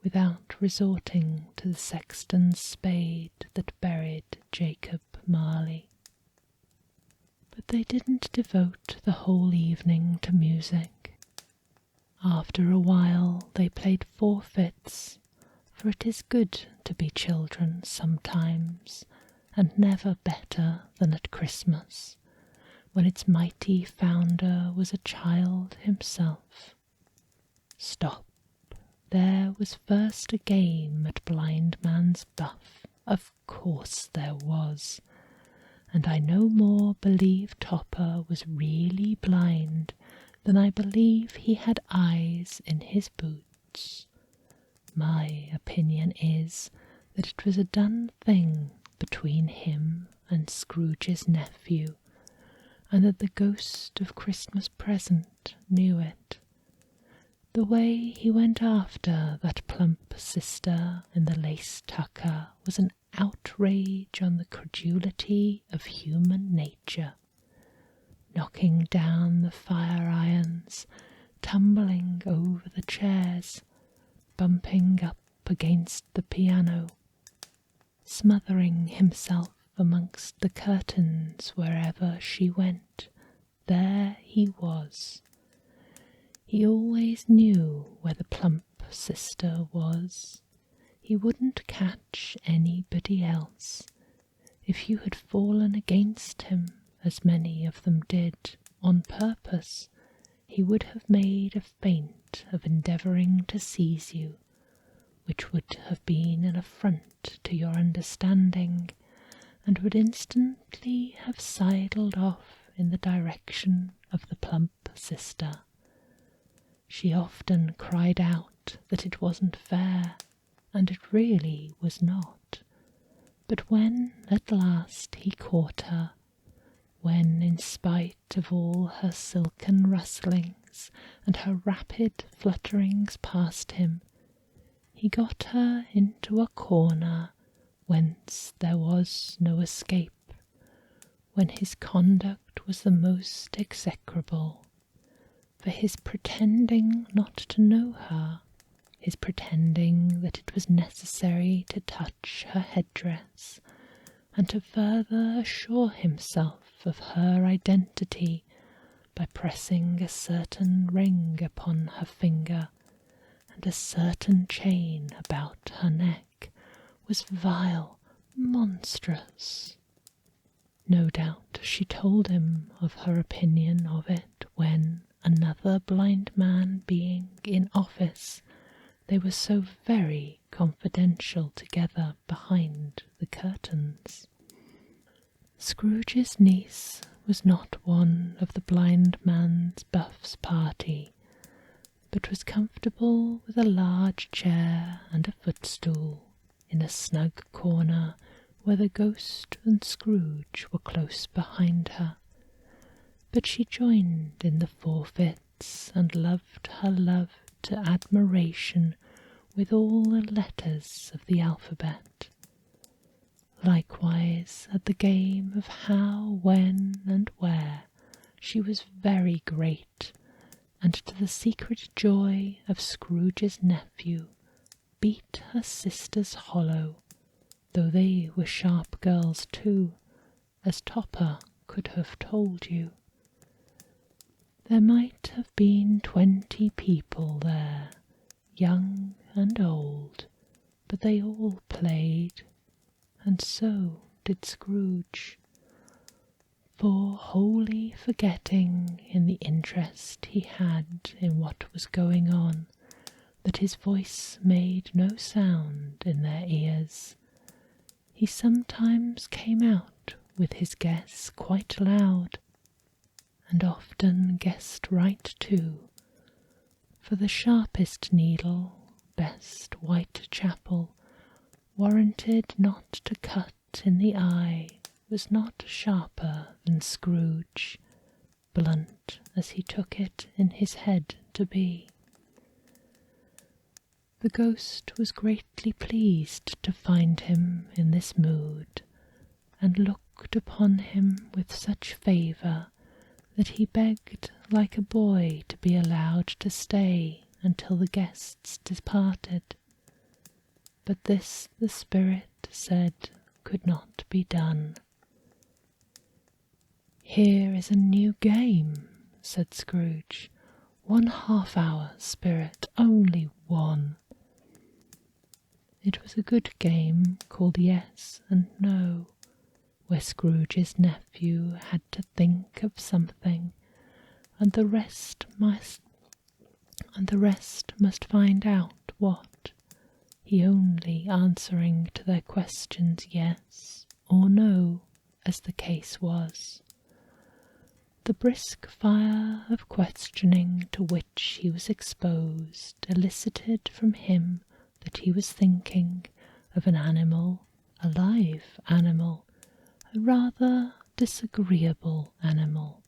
without resorting to the sexton's spade that buried Jacob Marley. But they didn't devote the whole evening to music. After a while they played forfeits, for it is good to be children sometimes, and never better than at Christmas, when its mighty founder was a child himself. Stop! There was first a game at blind man's buff, of course there was, and I no more believe Topper was really blind than I believe he had eyes in his boots. My opinion is that it was a done thing between him and Scrooge's nephew, and that the ghost of Christmas Present knew it. The way he went after that plump sister in the lace tucker was an outrage on the credulity of human nature, knocking down the fire irons, tumbling over the chairs, bumping up against the piano, smothering himself amongst the curtains wherever she went. There he was. He always knew where the plump sister was. He wouldn't catch anybody else. If you had fallen against him, as many of them did, on purpose, he would have made a feint of endeavouring to seize you, which would have been an affront to your understanding, and would instantly have sidled off in the direction of the plump sister. She often cried out that it wasn't fair, and it really was not. But when at last he caught her, when in spite of all her silken rustlings and her rapid flutterings past him, he got her into a corner whence there was no escape, when his conduct was the most execrable, for his pretending not to know her, his pretending that it was necessary to touch her headdress, and to further assure himself of her identity by pressing a certain ring upon her finger and a certain chain about her neck, was vile, monstrous. No doubt she told him of her opinion of it when, another blind man being in office, they were so very confidential together behind the curtains. Scrooge's niece was not one of the blind man's Buff's party, but was comfortable with a large chair and a footstool in a snug corner where the ghost and Scrooge were close behind her. But she joined in the forfeits and loved her love to admiration with all the letters of the alphabet. Likewise at the game of how, when, and where, she was very great, and to the secret joy of Scrooge's nephew beat her sisters hollow, though they were sharp girls too, as Topper could have told you. There might have been 20 people there, young and old, but they all played, and so did Scrooge. For wholly forgetting in the interest he had in what was going on, that his voice made no sound in their ears, he sometimes came out with his guess quite loud, and often guessed right too, for the sharpest needle, best Whitechapel, warranted not to cut in the eye, was not sharper than Scrooge, blunt as he took it in his head to be. The ghost was greatly pleased to find him in this mood, and looked upon him with such favour that he begged like a boy to be allowed to stay until the guests departed. But this the spirit said could not be done. "Here is a new game," said Scrooge. "1 half-hour, spirit, only one." It was a good game called Yes and No, where Scrooge's nephew had to think of something, and the rest must find out what, he only answering to their questions yes or no, as the case was. The brisk fire of questioning to which he was exposed elicited from him that he was thinking of an animal, a live animal, a rather disagreeable animal,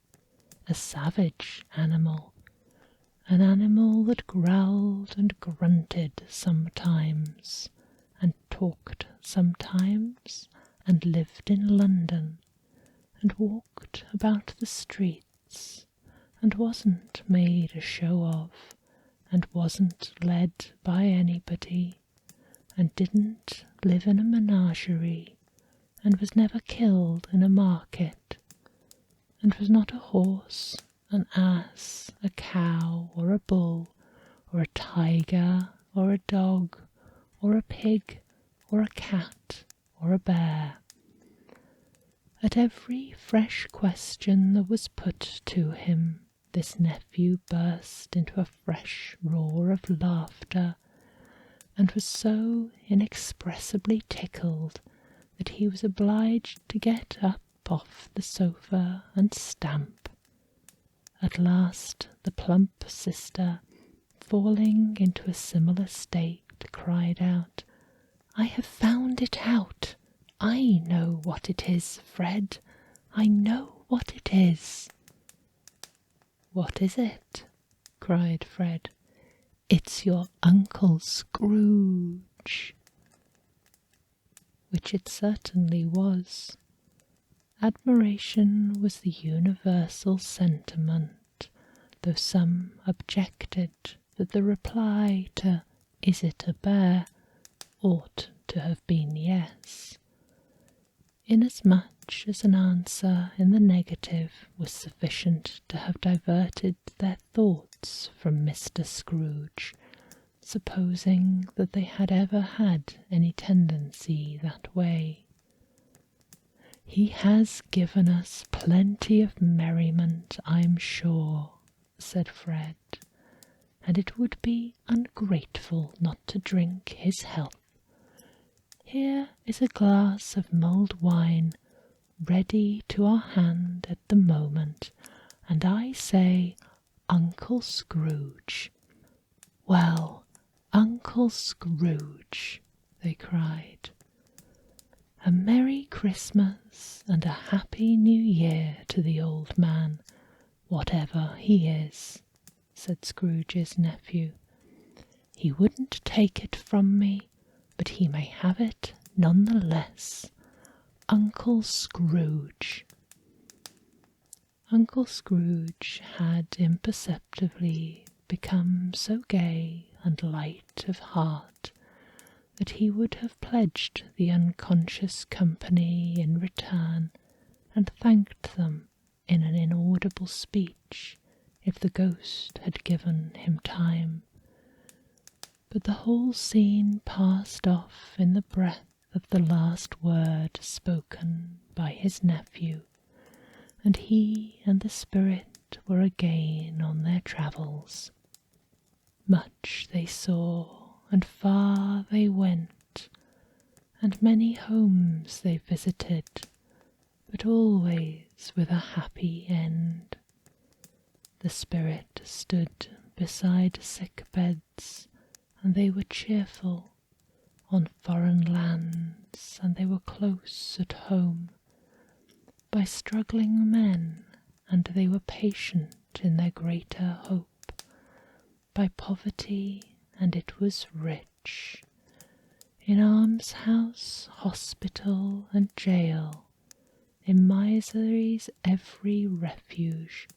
a savage animal, an animal that growled and grunted sometimes, and talked sometimes, and lived in London, and walked about the streets, and wasn't made a show of, and wasn't led by anybody, and didn't live in a menagerie, and was never killed in a market, and was not a horse, an ass, a cow, or a bull, or a tiger, or a dog, or a pig, or a cat, or a bear. At every fresh question that was put to him, this nephew burst into a fresh roar of laughter, and was so inexpressibly tickled that he was obliged to get up off the sofa and stamp. At last the plump sister, falling into a similar state, cried out, "I have found it out! I know what it is, Fred! I know what it is!" "What is it?" cried Fred. "It's your Uncle Scrooge!" Which it certainly was. Admiration was the universal sentiment, though some objected that the reply to "Is it a bear?" ought to have been yes, inasmuch as an answer in the negative was sufficient to have diverted their thoughts from Mr. Scrooge, supposing that they had ever had any tendency that way. "He has given us plenty of merriment, I'm sure," said Fred, "and it would be ungrateful not to drink his health. Here is a glass of mulled wine ready to our hand at the moment, and I say, Uncle Scrooge." "Well, Uncle Scrooge," they cried. "A Merry Christmas and a Happy New Year to the old man, whatever he is," said Scrooge's nephew. "He wouldn't take it from me, but he may have it none the less. Uncle Scrooge." Uncle Scrooge had imperceptibly become so gay and light of heart that he would have pledged the unconscious company in return, and thanked them in an inaudible speech, if the ghost had given him time. But the whole scene passed off in the breath of the last word spoken by his nephew, and he and the spirit were again on their travels. Much they saw, and far they went, and many homes they visited, but always with a happy end. The spirit stood beside sick beds, and they were cheerful, on foreign lands, and they were close at home, by struggling men, and they were patient in their greater hope, by poverty, and it was rich, in almshouse, hospital, and jail, in misery's every refuge,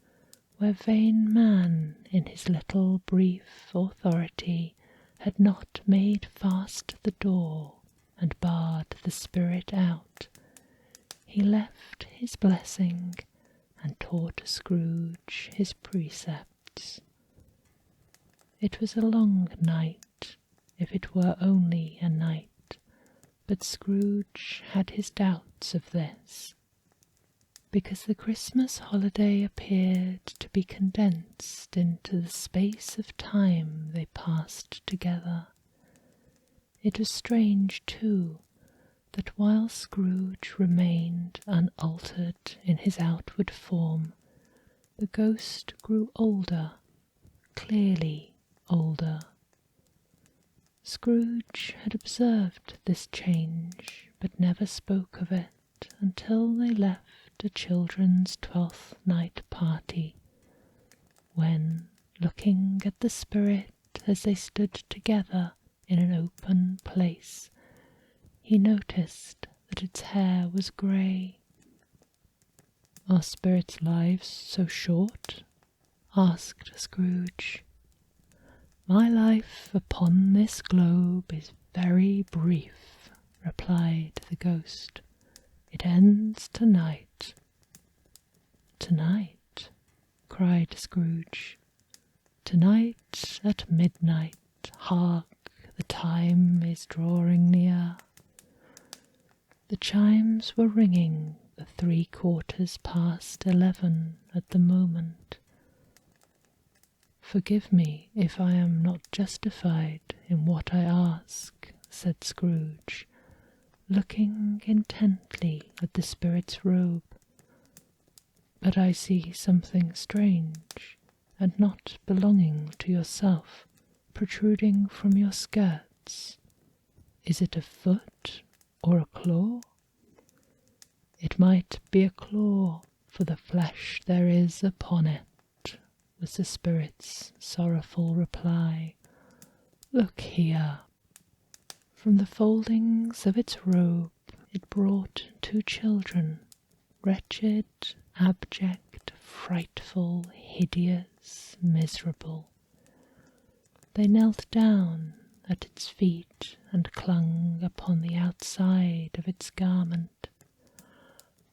where vain man in his little brief authority had not made fast the door and barred the spirit out. He left his blessing and taught Scrooge his precepts. It was a long night, if it were only a night, but Scrooge had his doubts of this, because the Christmas holiday appeared to be condensed into the space of time they passed together. It was strange, too, that while Scrooge remained unaltered in his outward form, the ghost grew older, clearly older. Scrooge had observed this change, but never spoke of it until they left a children's 12th night party, when, looking at the spirit as they stood together in an open place, he noticed that its hair was grey. "Are spirits' lives so short?" asked Scrooge. "My life upon this globe is very brief," replied the ghost. "It ends tonight." "Tonight?" cried Scrooge. "Tonight at midnight. Hark, the time is drawing near." The chimes were ringing the 11:15 at the moment. "Forgive me if I am not justified in what I ask," said Scrooge, looking intently at the spirit's robe, "but I see something strange, and not belonging to yourself, protruding from your skirts. Is it a foot or a claw?" "It might be a claw, for the flesh there is upon it," was the spirit's sorrowful reply. "Look here." From the foldings of its robe it brought 2 children, wretched, abject, frightful, hideous, miserable. They knelt down at its feet and clung upon the outside of its garment.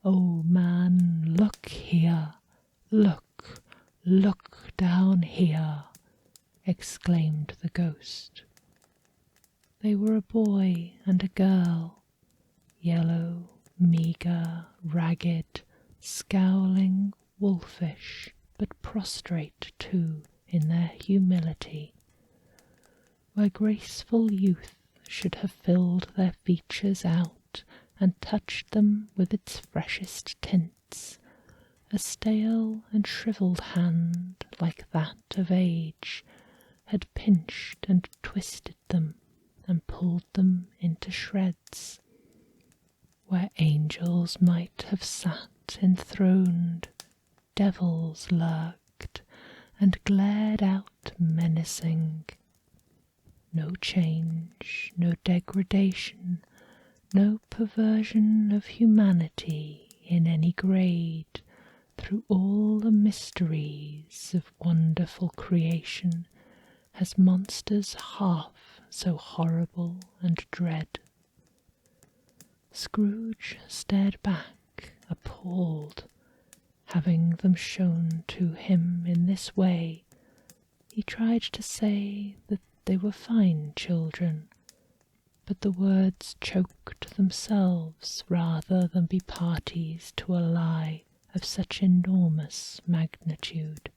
"Oh, man, look here! Look down here!" exclaimed the ghost. They were a boy and a girl, yellow, meagre, ragged, scowling, wolfish, but prostrate too in their humility. Where graceful youth should have filled their features out and touched them with its freshest tints, a stale and shrivelled hand like that of age had pinched and twisted them and pulled them into shreds. Where angels might have sat enthroned, devils lurked and glared out menacing. No change, no degradation, no perversion of humanity in any grade through all the mysteries of wonderful creation has monsters half so horrible and dread. Scrooge stared back, appalled. Having them shown to him in this way, he tried to say that they were fine children, but the words choked themselves rather than be parties to a lie of such enormous magnitude.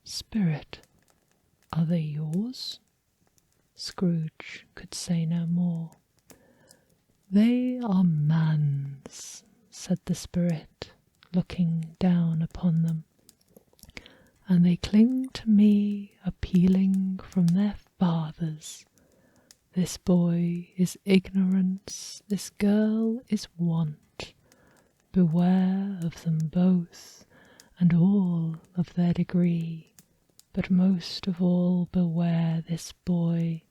"Spirit, are they yours?" Scrooge could say no more. "They are man's," said the spirit, looking down upon them, "and they cling to me, appealing from their fathers. This boy is ignorance, this girl is want. Beware of them both, and all of their degree, but most of all beware this boy,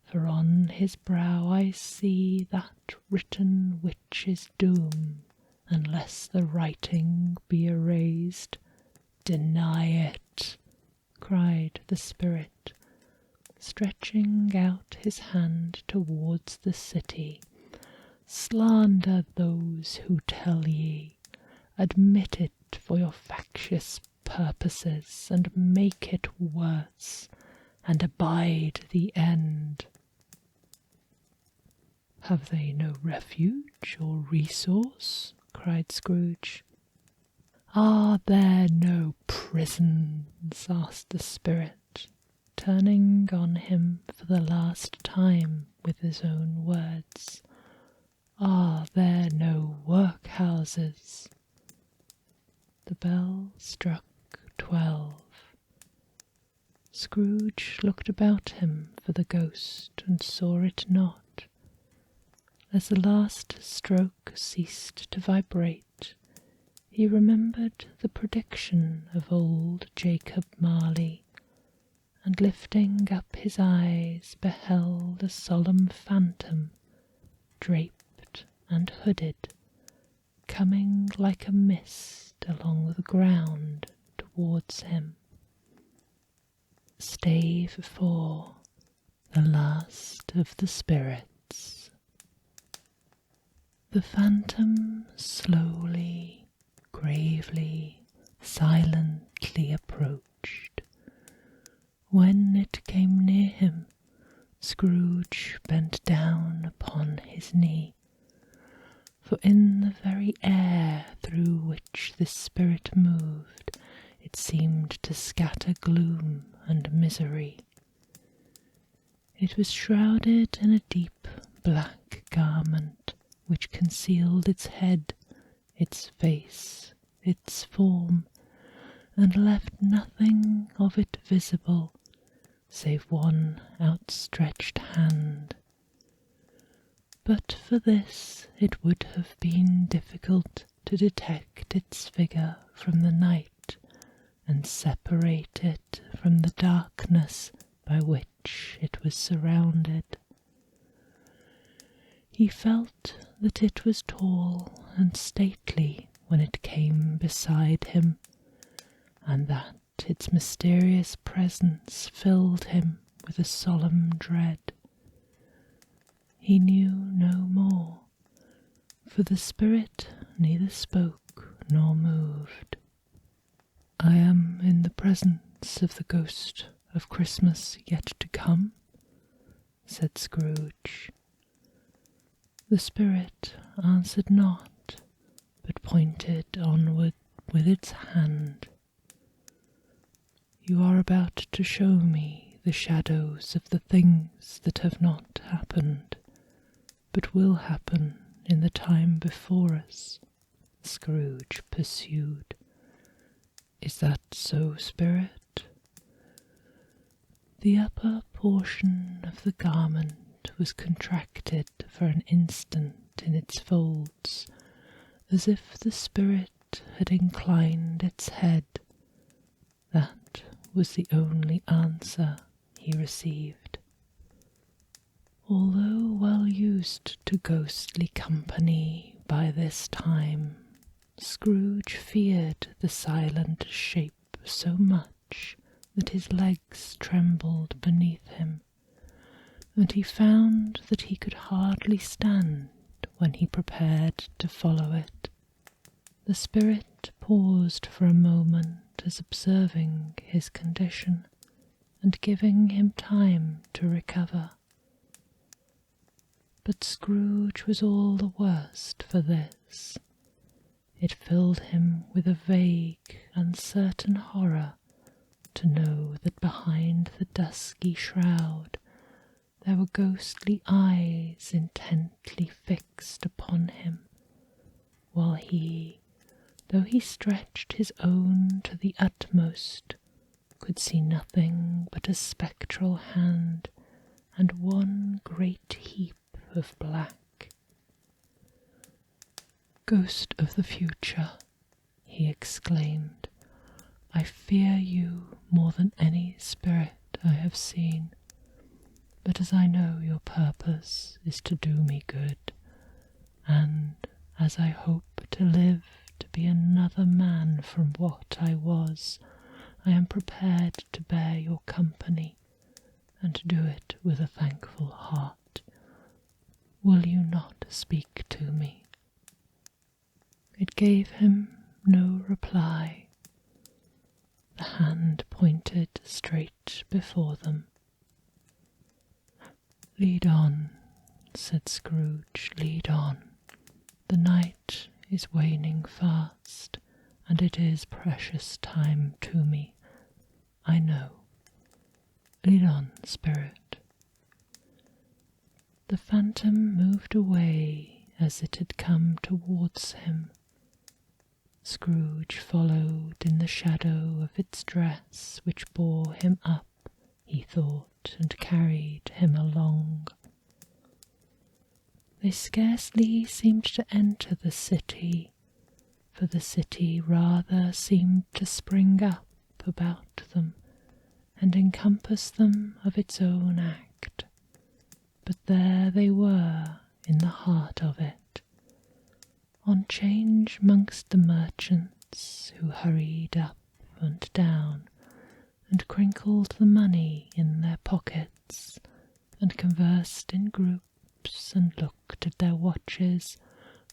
for on his brow I see that written which is doom, unless the writing be erased. Deny it," cried the spirit, stretching out his hand towards the city. "Slander those who tell ye. Admit it for your factious purposes, and make it worse, and abide the end." "Have they no refuge or resource?" cried Scrooge. "Are there no prisons?" asked the spirit, turning on him for the last time with his own words. "Are there no workhouses?" The bell struck 12. Scrooge looked about him for the ghost and saw it not. As the last stroke ceased to vibrate, he remembered the prediction of old Jacob Marley, and lifting up his eyes beheld a solemn phantom, draped and hooded, coming like a mist along the ground towards him. Stave 4. The Last of the Spirits. The phantom slowly, gravely, silently approached. When it came near him, Scrooge bent down upon his knee, for in the very air through which this spirit moved, it seemed to scatter gloom and misery. It was shrouded in a deep black garment, which concealed its head, its face, its form, and left nothing of it visible, save one outstretched hand. But for this it would have been difficult to detect its figure from the night, and separate it from the darkness by which it was surrounded. He felt that it was tall and stately when it came beside him, and that its mysterious presence filled him with a solemn dread. He knew no more, for the spirit neither spoke nor moved. "I am in the presence of the ghost of Christmas yet to come," said Scrooge. The spirit answered not, but pointed onward with its hand. "You are about to show me the shadows of the things that have not happened, but will happen in the time before us," Scrooge pursued. "Is that so, spirit?" The upper portion of the garment was contracted for an instant in its folds, as if the spirit had inclined its head. That was the only answer he received. Although well used to ghostly company by this time, Scrooge feared the silent shape so much that his legs trembled beneath him, and he found that he could hardly stand when he prepared to follow it. The spirit paused for a moment as observing his condition, and giving him time to recover. But Scrooge was all the worse for this. It filled him with a vague, uncertain horror to know that behind the dusky shroud there were ghostly eyes intently fixed upon him, while he, though he stretched his own to the utmost, could see nothing but a spectral hand and one great heap of black. "Ghost of the future," he exclaimed, "I fear you more than any spirit I have seen. But as I know your purpose is to do me good, and as I hope to live to be another man from what I was, I am prepared to bear your company, and to do it with a thankful heart. Will you not speak to me?" It gave him no reply. The hand pointed straight before them. "Lead on," said Scrooge, "lead on. The night is waning fast, and it is precious time to me, I know. Lead on, spirit." The phantom moved away as it had come towards him. Scrooge followed in the shadow of its dress, which bore him up, he thought, and carried him along. They scarcely seemed to enter the city, for the city rather seemed to spring up about them and encompass them of its own act. But there they were in the heart of it, on change mongst the merchants who hurried up and down, and crinkled the money in their pockets, and conversed in groups, and looked at their watches,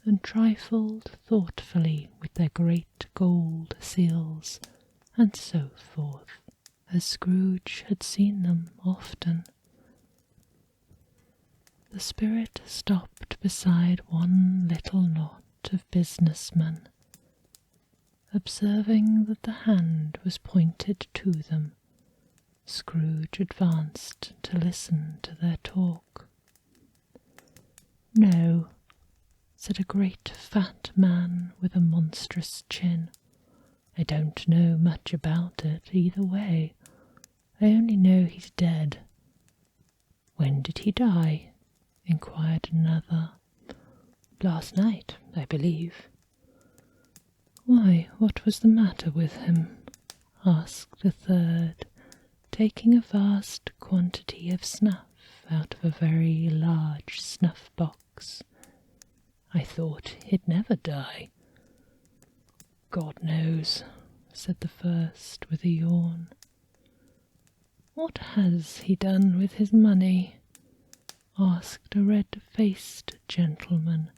and trifled thoughtfully with their great gold seals, and so forth, as Scrooge had seen them often. The spirit stopped beside one little knot of businessmen. Observing that the hand was pointed to them, Scrooge advanced to listen to their talk. "No," said a great fat man with a monstrous chin. "I don't know much about it either way. I only know he's dead." "When did he die?" inquired another. "Last night, I believe." "Why, what was the matter with him?" asked a third, taking a vast quantity of snuff out of a very large snuff-box. "I thought he'd never die." "God knows," said the first with a yawn. "What has he done with his money?" asked a red-faced gentleman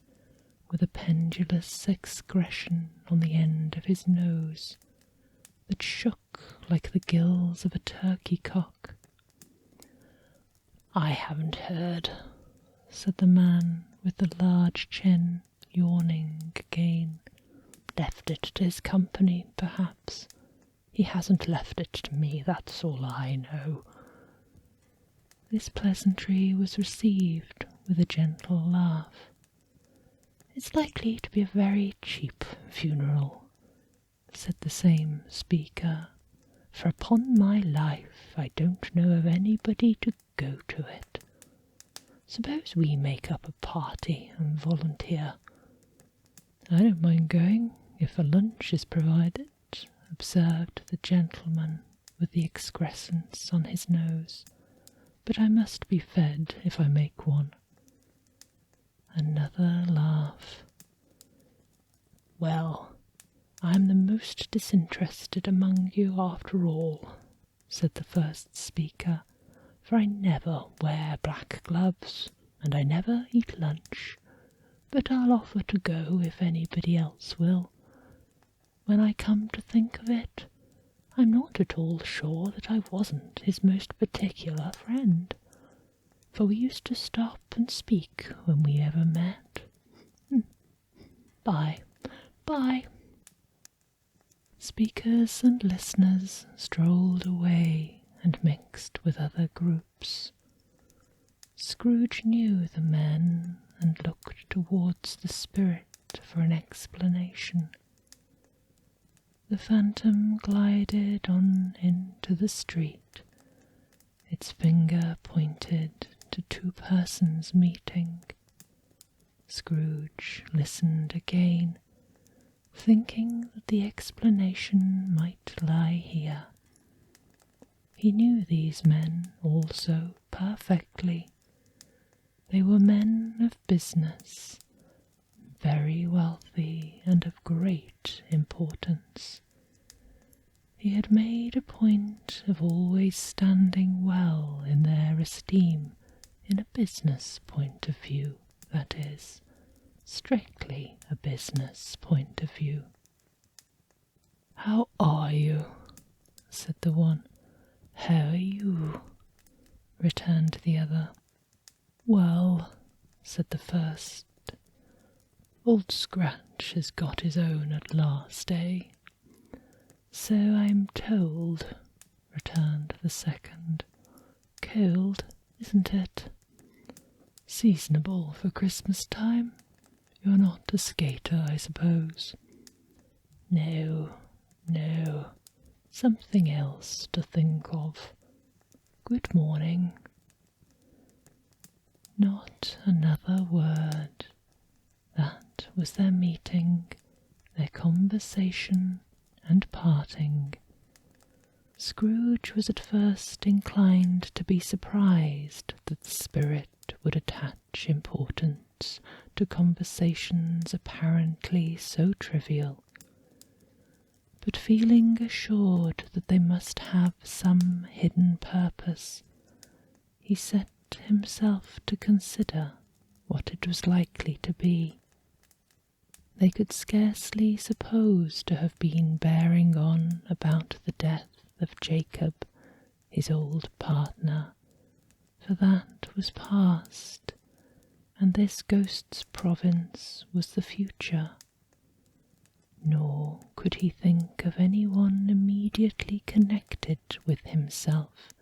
with a pendulous excretion on the end of his nose that shook like the gills of a turkey-cock. "I haven't heard," said the man with the large chin, yawning again. "Left it to his company, perhaps. He hasn't left it to me, that's all I know." This pleasantry was received with a gentle laugh. "It's likely to be a very cheap funeral," said the same speaker, "for upon my life I don't know of anybody to go to it. Suppose we make up a party and volunteer?" "I don't mind going, if a lunch is provided," observed the gentleman with the excrescence on his nose. "But I must be fed if I make one." Another laugh. "Well, I am the most disinterested among you after all," said the first speaker, "for I never wear black gloves, and I never eat lunch, but I'll offer to go if anybody else will. When I come to think of it, I'm not at all sure that I wasn't his most particular friend, for we used to stop and speak when we ever met. Bye, bye. Speakers and listeners strolled away and mixed with other groups. Scrooge knew the men and looked towards the spirit for an explanation. The phantom glided on into the street, its finger pointed to two persons meeting. Scrooge listened again, thinking that the explanation might lie here. He knew these men also perfectly. They were men of business, very wealthy and of great importance. He had made a point of always standing well in their esteem, in a business point of view, that is, strictly a business point of view. "How are you?" said the one. "How are you?" returned the other. "Well," said the first, "Old Scratch has got his own at last, eh?" "So I'm told," returned the second. "Cold, isn't it? Seasonable for Christmas time. You're not a skater, I suppose?" No, something else to think of. Good morning." Not another word. That was their meeting, their conversation and parting. Scrooge was at first inclined to be surprised that the spirit would attach importance to conversations apparently so trivial, but feeling assured that they must have some hidden purpose, he set himself to consider what it was likely to be. They could scarcely suppose to have been bearing on about the death of Jacob, his old partner, for that was past, and this ghost's province was the future. Nor could he think of any one immediately connected with himself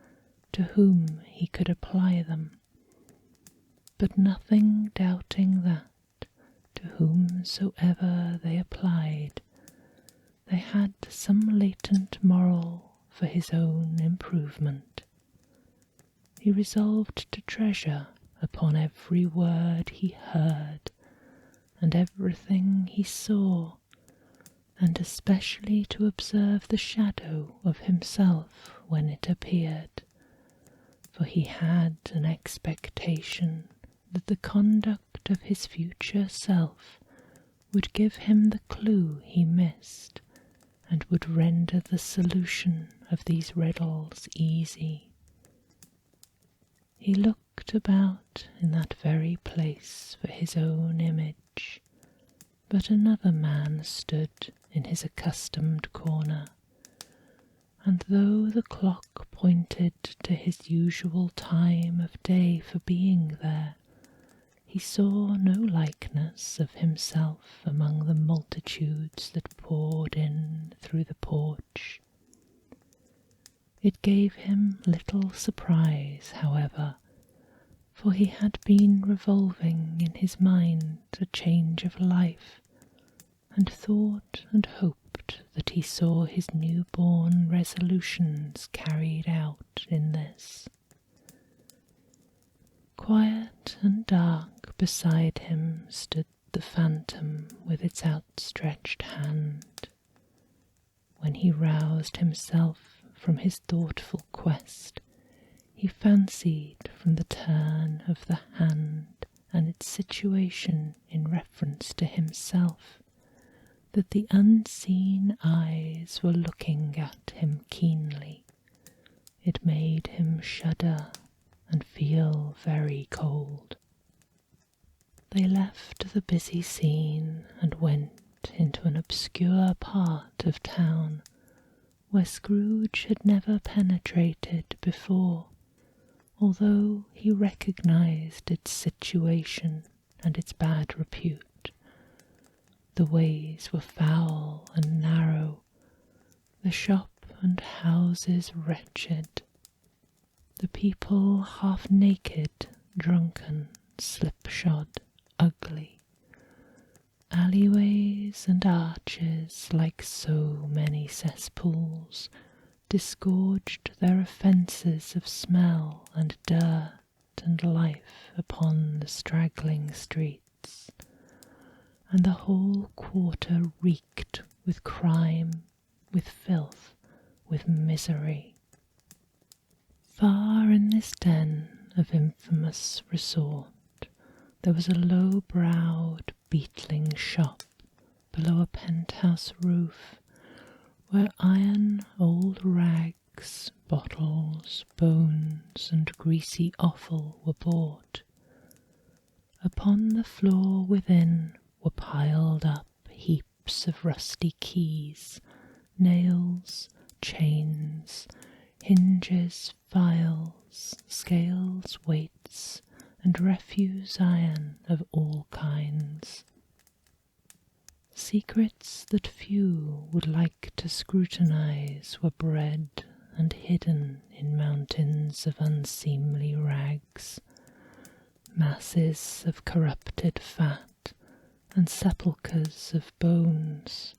to whom he could apply them, but nothing doubting that, to whomsoever they applied, they had some latent moral for his own improvement. He resolved to treasure upon every word he heard, and everything he saw, and especially to observe the shadow of himself when it appeared, for he had an expectation that the conduct of his future self would give him the clue he missed, and would render the solution of these riddles easy. He looked about in that very place for his own image, but another man stood in his accustomed corner, and though the clock pointed to his usual time of day for being there, he saw no likeness of himself among the multitudes that poured in through the porch. It gave him little surprise, however, for he had been revolving in his mind a change of life, and thought and hoped that he saw his new-born resolutions carried out in this. Quiet and dark beside him stood the phantom with its outstretched hand. When he roused himself from his thoughtful quest, he fancied from the turn of the hand and its situation in reference to himself that the unseen eyes were looking at him keenly. It made him shudder and feel very cold. They left the busy scene and went into an obscure part of town, where Scrooge had never penetrated before, although he recognized its situation and its bad repute. The ways were foul and narrow, the shop and houses wretched, the people half naked, drunken, slipshod, ugly, alleyways and arches like so many cesspools disgorged their offences of smell and dirt and life upon the straggling streets, and the whole quarter reeked with crime, with filth, with misery. Far in this den of infamous resort there was a low-browed, beetling shop below a penthouse roof, where iron old rags, bottles, bones, and greasy offal were bought. Upon the floor within were piled up heaps of rusty keys, nails, chains, hinges, files, scales, weights, and refuse iron of all kinds. Secrets that few would like to scrutinize were bred and hidden in mountains of unseemly rags, masses of corrupted fat, and sepulchres of bones.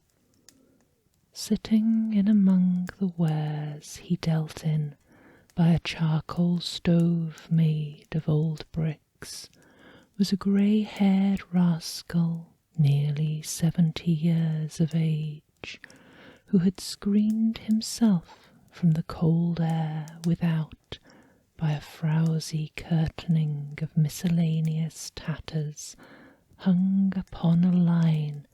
Sitting in among the wares he dealt in, by a charcoal stove made of old bricks, was a grey-haired rascal, nearly 70 years of age, who had screened himself from the cold air without by a frowsy curtaining of miscellaneous tatters hung upon a line,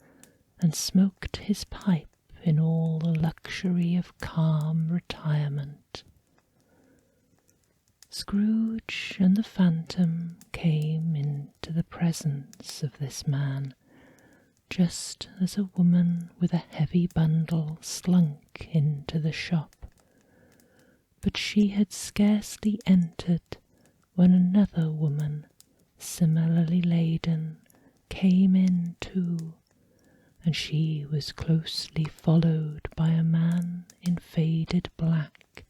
and smoked his pipe in all the luxury of calm retirement. Scrooge and the Phantom came into the presence of this man, just as a woman with a heavy bundle slunk into the shop. But she had scarcely entered when another woman, similarly laden, came in too, and she was closely followed by a man in faded black,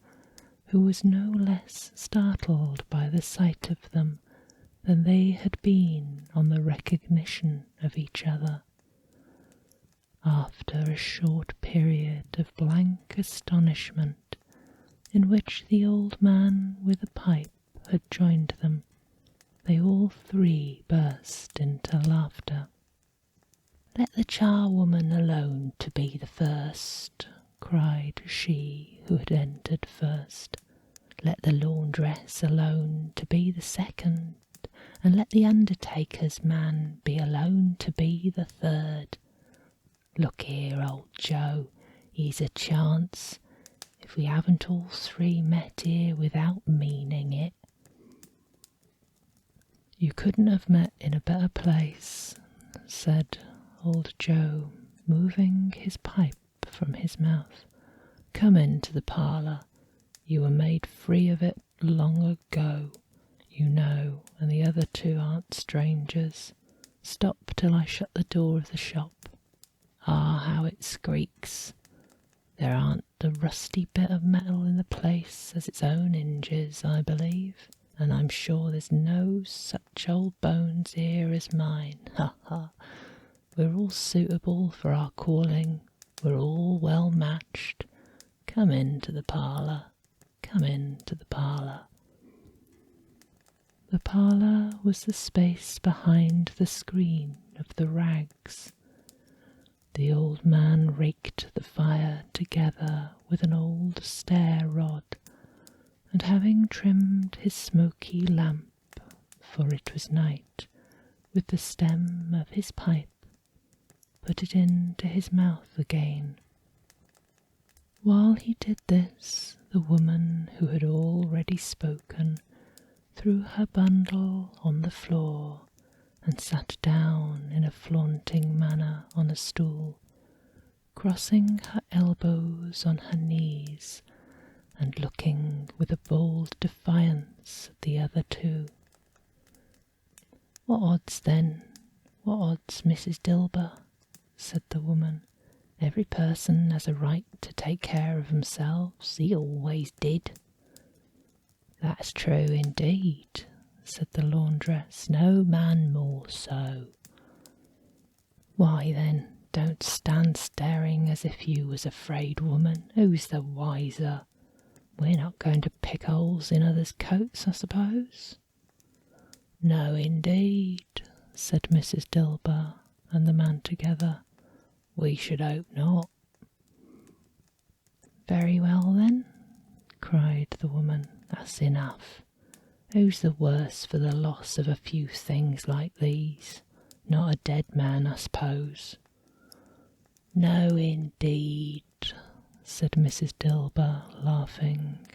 who was no less startled by the sight of them than they had been on the recognition of each other. After a short period of blank astonishment, in which the old man with a pipe had joined them, they all three burst into laughter. "Let the charwoman alone to be the first," cried she who had entered first. "Let the laundress alone to be the second, and let the undertaker's man be alone to be the third. Look here, old Joe, here's a chance, if we haven't all three met here without meaning it." "You couldn't have met in a better place," said old Joe, moving his pipe from his mouth. "Come into the parlour. You were made free of it long ago, you know, and the other two aren't strangers. Stop till I shut the door of the shop. Ah, how it squeaks! There aren't a rusty bit of metal in the place as its own hinges, I believe, and I'm sure there's no such old bones here as mine. Ha ha! We're all suitable for our calling. We're all well matched. Come into the parlour. Come into the parlour." The parlour was the space behind the screen of the rags. The old man raked the fire together with an old stair rod, and having trimmed his smoky lamp, for it was night, with the stem of his pipe, put it into his mouth again. While he did this, the woman who had already spoken threw her bundle on the floor and sat down in a flaunting manner on a stool, crossing her elbows on her knees and looking with a bold defiance at the other two. "What odds then? What odds, Mrs. Dilber?" said the woman. "Every person has a right to take care of themselves. He always did." "That's true indeed," said the laundress. "No man more so." "Why then, don't stand staring as if you was afraid, woman. Who's the wiser? We're not going to pick holes in others' coats, I suppose?" "No, indeed," said Mrs. Dilber and the man together. "We should hope not." "Very well then," cried the woman. "That's enough. Who's the worse for the loss of a few things like these? Not a dead man, I suppose?" "No, indeed," said Mrs. Dilber, laughing.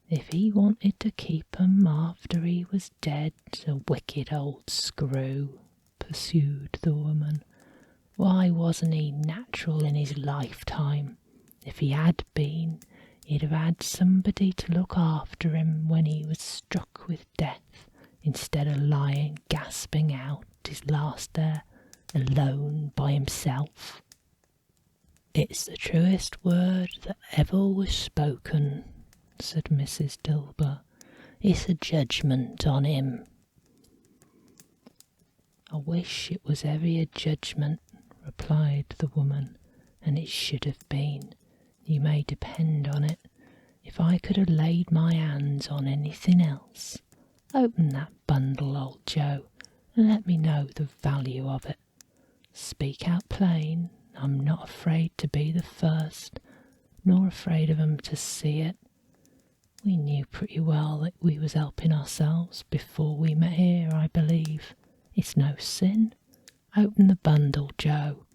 "If he wanted to keep 'em after he was dead, a wicked old screw," pursued the woman. "Why wasn't he natural in his lifetime? If he had been, he'd have had somebody to look after him when he was struck with death, instead of lying gasping out his last there, alone by himself." "It's the truest word that ever was spoken," said Mrs. Dilber. "It's a judgment on him." "I wish it was ever a judgment," replied the woman, "and it should have been. You may depend on it, if I could have laid my hands on anything else. Open that bundle, old Joe, and let me know the value of it. Speak out plain. I'm not afraid to be the first, nor afraid of 'em to see it. We knew pretty well that we was helping ourselves before we met here, I believe. It's no sin. Open the bundle, Joe."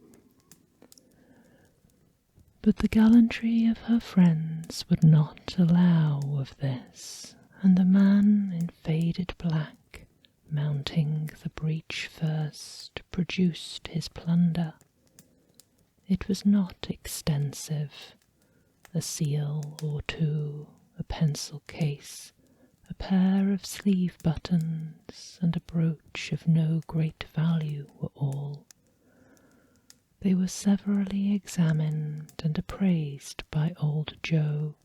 But the gallantry of her friends would not allow of this, and the man in faded black, mounting the breach first, produced his plunder. It was not extensive. A seal or two, a pencil case, a pair of sleeve buttons, and a brooch of no great value were all. They were severally examined and appraised by old Joe,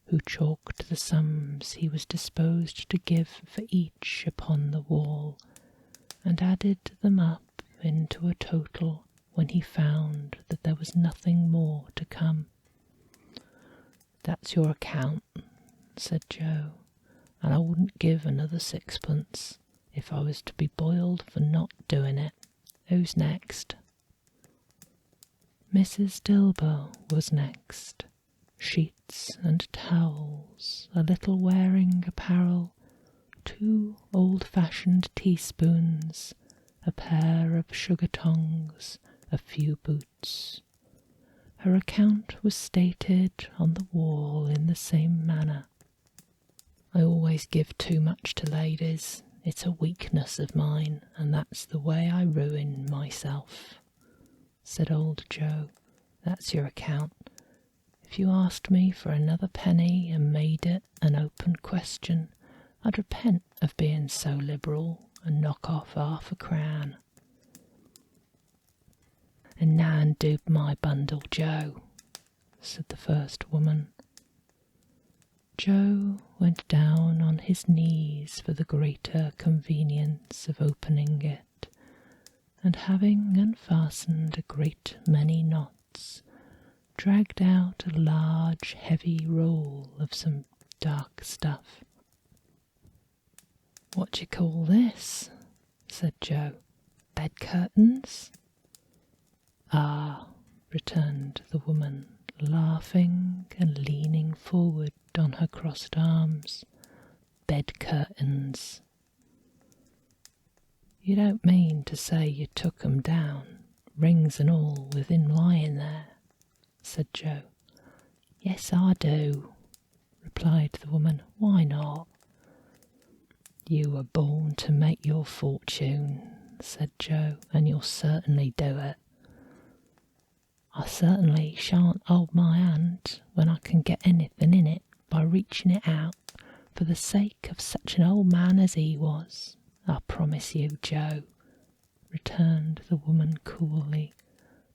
who chalked the sums he was disposed to give for each upon the wall, and added them up into a total when he found that there was nothing more to come. "That's your account," said Joe, "and I wouldn't give another sixpence if I was to be boiled for not doing it. Who's next?" Mrs. Dilber was next. Sheets and towels, a little wearing apparel, 2 old-fashioned teaspoons, a pair of sugar tongs, a few boots. Her account was stated on the wall in the same manner. "I always give too much to ladies. It's a weakness of mine, and that's the way I ruin myself," said old Joe. "That's your account. If you asked me for another penny and made it an open question, I'd repent of being so liberal and knock off 1/2 crown. "And now undo my bundle, Joe," said the first woman. Joe went down on his knees for the greater convenience of opening it, and having unfastened a great many knots, dragged out a large heavy roll of some dark stuff. "What d'ye call this?" said Joe. "Bed curtains?" "Ah," returned the woman, laughing and leaning forward on her crossed arms. "Bed curtains." "You don't mean to say you took 'em down, rings and all, with him lying there?" said Joe. "Yes, I do," replied the woman. "Why not?" "You were born to make your fortune," said Joe, "and you'll certainly do it. I certainly shan't hold my hand when I can get anything in it by reaching it out for the sake of such an old man as he was. I promise you, Joe, returned the woman coolly.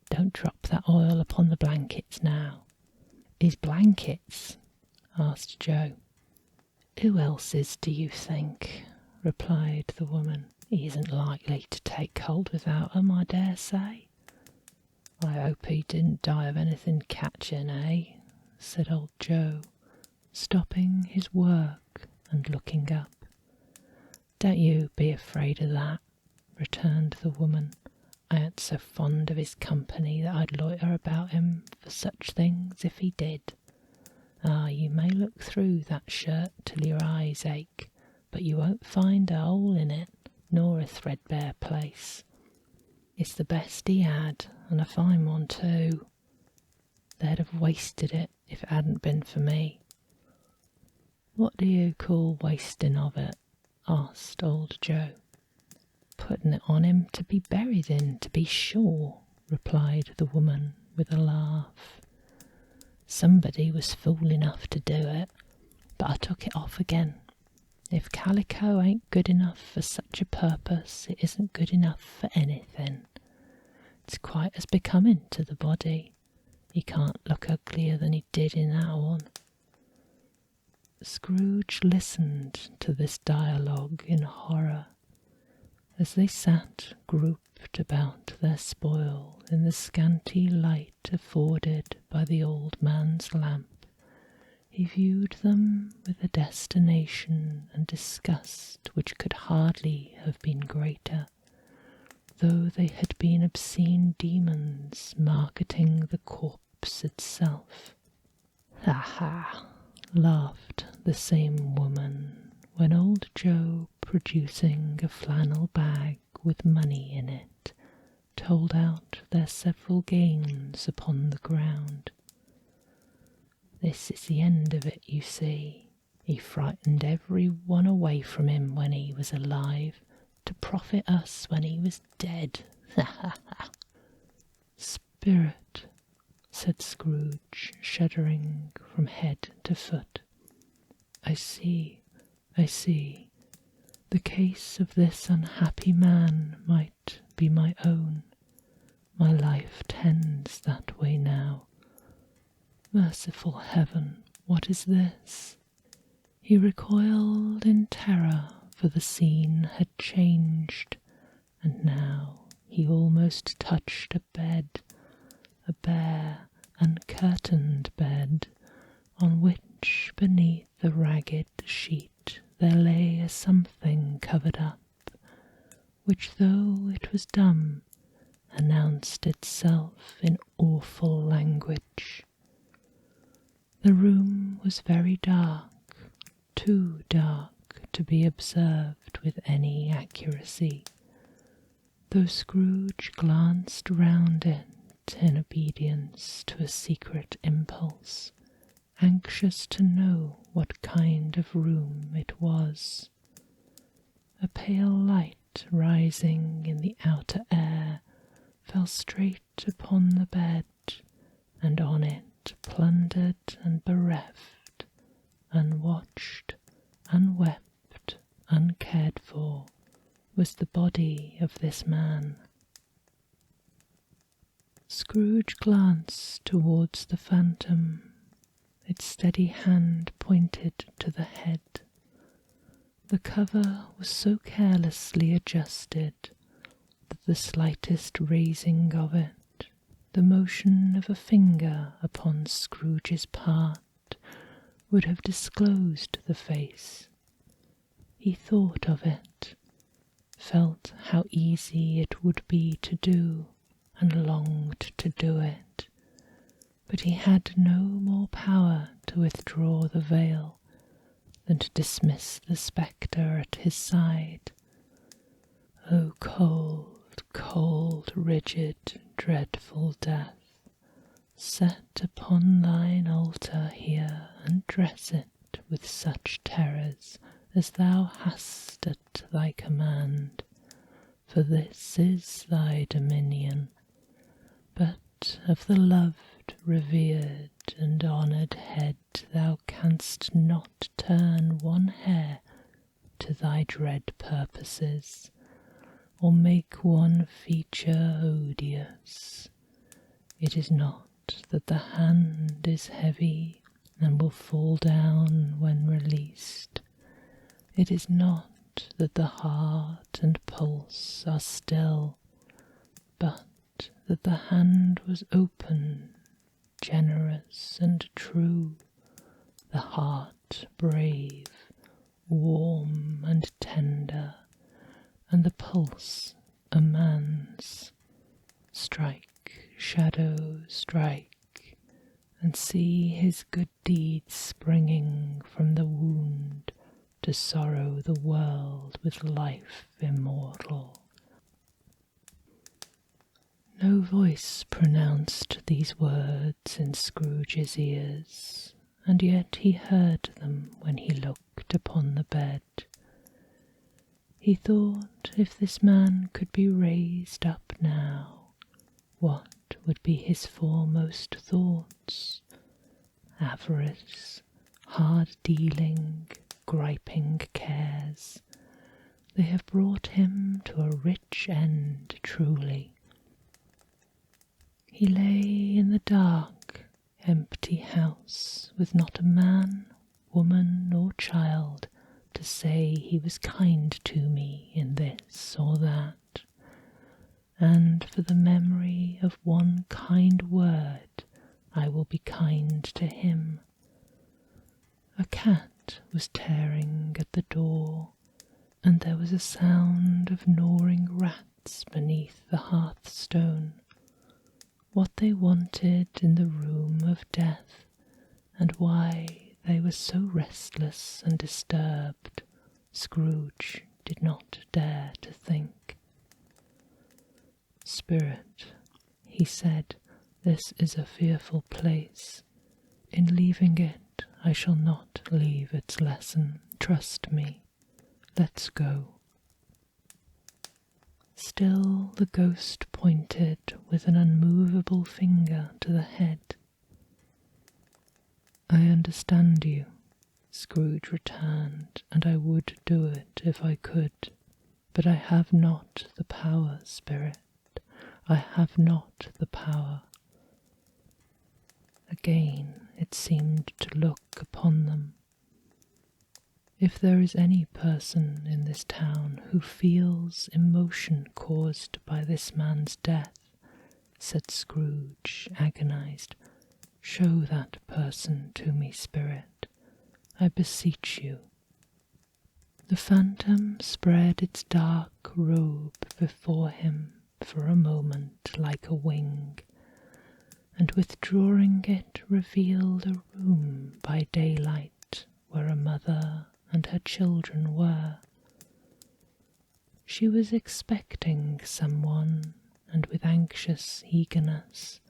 Don't drop that oil upon the blankets now. His blankets? Asked Joe. Who else's do you think? Replied the woman. He isn't likely to take cold without 'em, I dare say. I hope he didn't die of anything catching, eh? Said old Joe, stopping his work and looking up. Don't you be afraid of that, returned the woman. I ain't so fond of his company that I'd loiter about him for such things if he did. Ah, you may look through that shirt till your eyes ache, but you won't find a hole in it, nor a threadbare place. It's the best he had, and a fine one too. They'd have wasted it if it hadn't been for me. What do you call wasting of it? Asked old Joe. Putting it on him to be buried in, to be sure, replied the woman with a laugh. Somebody was fool enough to do it, but I took it off again. If calico ain't good enough for such a purpose, it isn't good enough for anything. It's quite as becoming to the body. He can't look uglier than he did in that one. Scrooge listened to this dialogue in horror. As they sat grouped about their spoil in the scanty light afforded by the old man's lamp, he viewed them with a destination and disgust which could hardly have been greater, though they had been obscene demons marketing the corpse itself. Ha ha! Laughed the same woman when old Joe, producing a flannel bag with money in it, told out their several gains upon the ground. This is the end of it, you see. He frightened every one away from him when he was alive, to profit us when he was dead. Ha ha ha! Spirit, said Scrooge, shuddering from head to foot. I see. The case of this unhappy man might be my own. My life tends that way now. Merciful heaven, what is this? He recoiled in terror, for the scene had changed, and now he almost touched a bed, a bare, uncurtained bed, on which, beneath the ragged sheet, there lay a something covered up, which, though it was dumb, announced itself in awful language. The room was very dark, too dark to be observed with any accuracy, though Scrooge glanced round it in obedience to a secret impulse, anxious to know what kind of room it was. A pale light rising in the outer air fell straight upon the bed, and on it, plundered and bereft, unwatched, unwept, uncared for, was the body of this man. Scrooge glanced towards the phantom. Its steady hand pointed to the head. The cover was so carelessly adjusted that the slightest raising of it, the motion of a finger upon Scrooge's part, would have disclosed the face. He thought of it, felt how easy it would be to do, and longed to do it, but he had no more power to withdraw the veil than to dismiss the spectre at his side. O cold, cold, rigid, dreadful death, set upon thine altar here, and dress it with such terrors as thou hast at thy command, for this is thy dominion. But of the loved, revered, and honoured head, thou canst not turn one hair to thy dread purposes, or make one feature odious. It is not that the hand is heavy and will fall down when released. It is not that the heart and pulse are still, but that the hand was open, generous and true, the heart brave, warm and tender, and the pulse a man's. Strike, shadow, strike, and see his good deeds springing from the wound to sorrow the world with life immortal. No voice pronounced these words in Scrooge's ears, and yet he heard them when he looked upon the bed. He thought if this man could be raised up now, what would be his foremost thoughts? Avarice, hard dealing, griping cares. They have brought him to a rich end truly. He lay in the dark, empty house, with not a man, woman, or child to say he was kind to me in this or that, and for the memory of one kind word I will be kind to him. A cat was tearing at the door, and there was a sound of gnawing rats beneath the hearthstone. What they wanted in the room of death, and why they were so restless and disturbed, Scrooge did not dare to think. "Spirit," he said, "this is a fearful place. In leaving it, I shall not leave its lesson. Trust me. Let's go." Still the ghost pointed with an unmovable finger to the head. "I understand you," Scrooge returned, "and I would do it if I could. But I have not the power, Spirit. I have not the power." Again it seemed to look upon them. "If there is any person in this town who feels emotion caused by this man's death," said Scrooge, agonized, "show that person to me, Spirit. I beseech you." The phantom spread its dark robe before him for a moment like a wing, and withdrawing it revealed a room by daylight where a mother and her children were. She was expecting someone, and with anxious eagerness,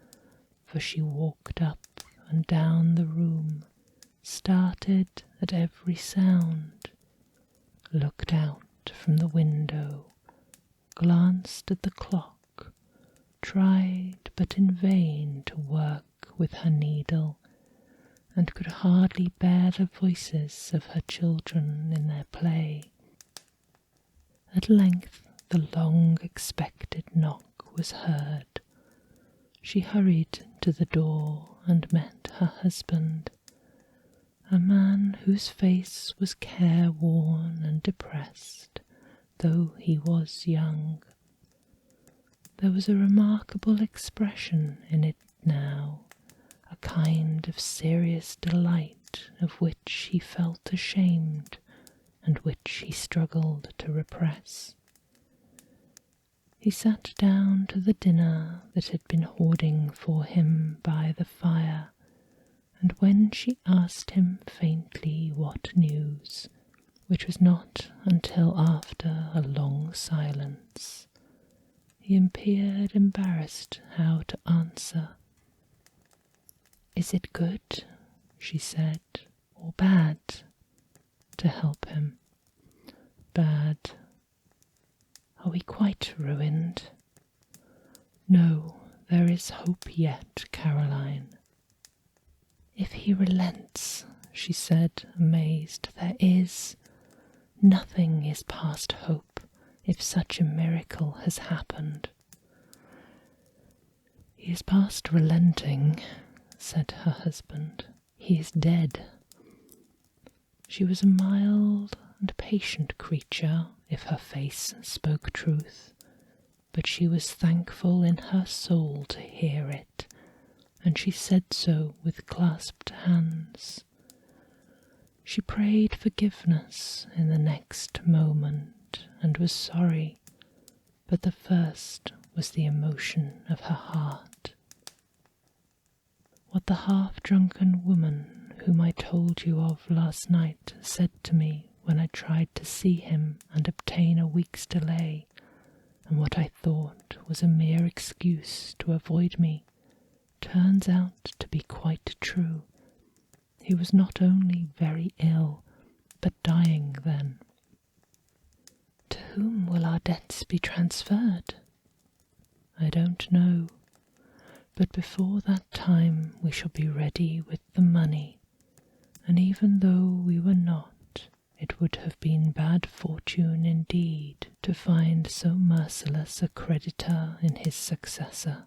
for she walked up and down the room, started at every sound, looked out from the window, glanced at the clock, tried but in vain to work with her needle, and could hardly bear the voices of her children in their play. At length the long-expected knock was heard. She hurried to the door and met her husband, a man whose face was careworn and depressed, though he was young. There was a remarkable expression in it now, a kind of serious delight of which he felt ashamed and which he struggled to repress. He sat down to the dinner that had been hoarding for him by the fire, and when she asked him faintly what news, which was not until after a long silence, he appeared embarrassed how to answer. "Is it good," she said, "or bad?" to help him. "Bad." "Are we quite ruined?" "No, there is hope yet, Caroline. If he relents, she said, amazed, there is. Nothing is past hope if such a miracle has happened. He is past relenting, said her husband. He is dead. She was a mild and patient creature, if her face spoke truth, but she was thankful in her soul to hear it, and she said so with clasped hands. She prayed forgiveness in the next moment, and was sorry, but the first was the emotion of her heart. What the half-drunken woman whom I told you of last night said to me when I tried to see him and obtain a week's delay, and what I thought was a mere excuse to avoid me, turns out to be quite true. He was not only very ill, but dying then. To whom will our debts be transferred? I don't know, but before that time we shall be ready with the money, and even though we were not, it would have been bad fortune indeed to find so merciless a creditor in his successor.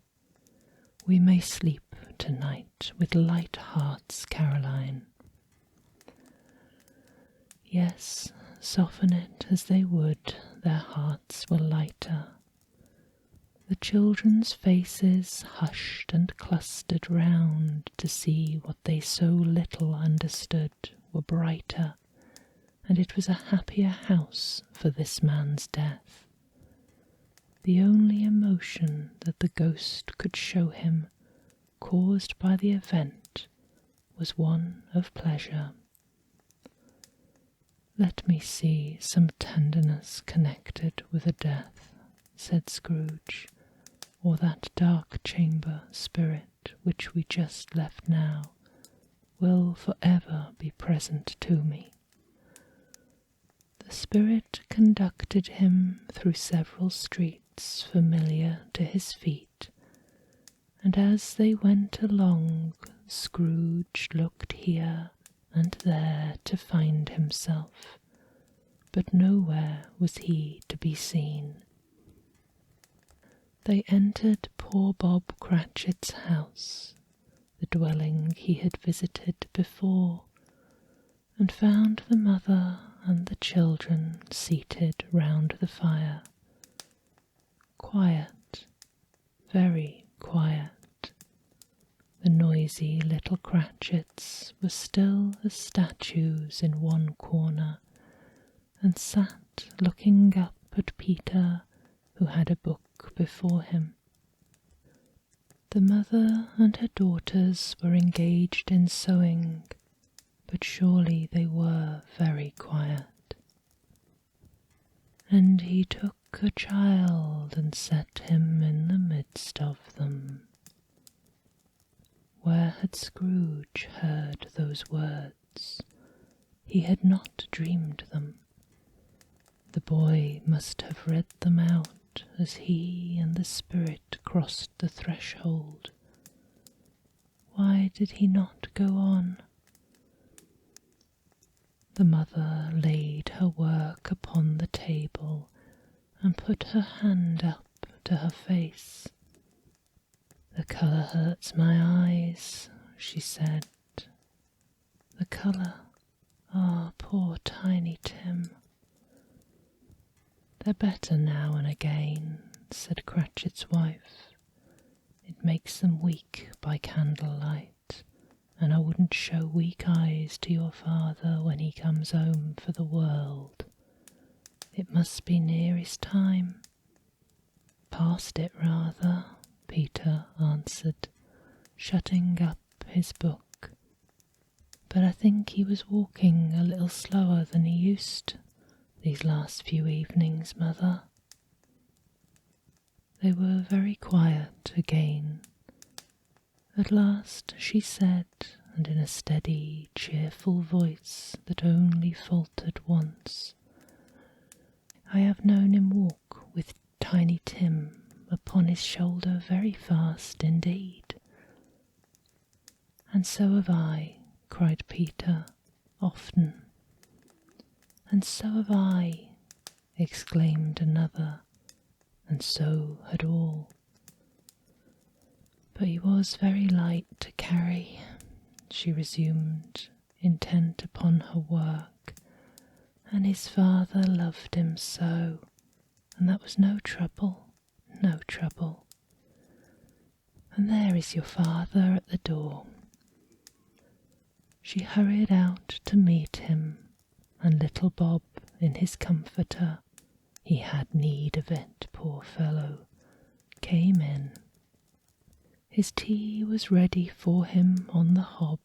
We may sleep tonight with light hearts, Caroline. Yes, soften it as they would, their hearts were lighter. The children's faces, hushed and clustered round to see what they so little understood, were brighter, and it was a happier house for this man's death. The only emotion that the ghost could show him, caused by the event, was one of pleasure. Let me see some tenderness connected with a death, said Scrooge, or that dark chamber spirit which we just left now will for ever be present to me. The spirit conducted him through several streets familiar to his feet, and as they went along, Scrooge looked here and there to find himself, but nowhere was he to be seen. They entered poor Bob Cratchit's house, the dwelling he had visited before, and found the mother and the children seated round the fire. Quiet, very quiet. The noisy little Cratchits were still as statues in one corner, and sat looking up at Peter, who had a book before him. The mother and her daughters were engaged in sewing, but surely they were very quiet. And he took a child and set him in the midst of them. Where had Scrooge heard those words? He had not dreamed them. The boy must have read them out as he and the spirit crossed the threshold. Why did he not go on? The mother laid her work upon the table and put her hand up to her face. "The colour hurts my eyes," she said. "The colour? Ah, poor Tiny Tim." "They're better now and again," said Cratchit's wife. "It makes them weak by candlelight, and I wouldn't show weak eyes to your father when he comes home for the world. It must be near his time." "Past it, rather," Peter answered, shutting up his book. "But I think he was walking a little slower than he used these last few evenings, Mother." They were very quiet again. At last she said, and in a steady, cheerful voice that only faltered once, "I have known him walk with Tiny Tim upon his shoulder very fast indeed. "And so have I," cried Peter, "often." "And so have I," exclaimed another, and so had all. "But he was very light to carry," she resumed, intent upon her work, "and his father loved him so, and that was no trouble, no trouble. And there is your father at the door." She hurried out to meet him, and little Bob in his comforter, he had need of it, poor fellow, came in. His tea was ready for him on the hob,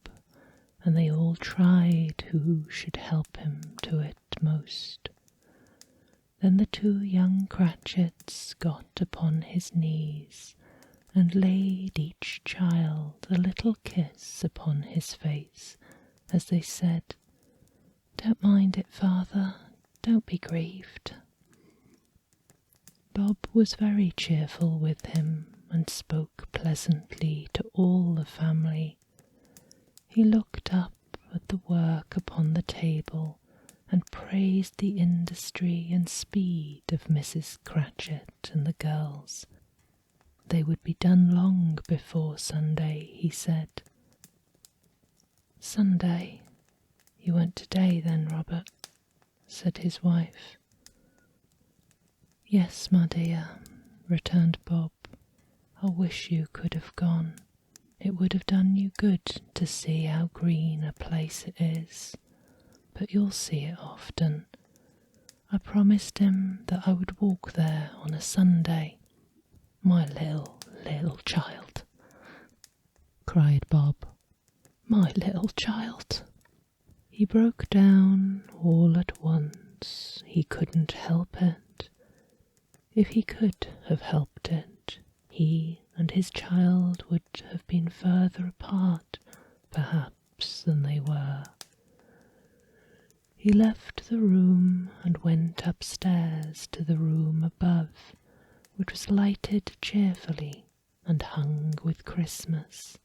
and they all tried who should help him to it most. Then the two young Cratchits got upon his knees, and laid each child a little kiss upon his face, as they said, "Don't mind it, father, don't be grieved." Bob was very cheerful with him, and spoke pleasantly to all the family. He looked up at the work upon the table, and praised the industry and speed of Mrs. Cratchit and the girls. They would be done long before Sunday, he said. "Sunday? You went today then, Robert?" said his wife. "Yes, my dear," returned Bob. "I wish you could have gone. It would have done you good to see how green a place it is. But you'll see it often. I promised him that I would walk there on a Sunday." "My little child," cried Bob. "My little child." He broke down all at once. He couldn't help it. If he could have helped it, he and his child would have been further apart, perhaps, than they were. He left the room and went upstairs to the room above, which was lighted cheerfully and hung with Christmas.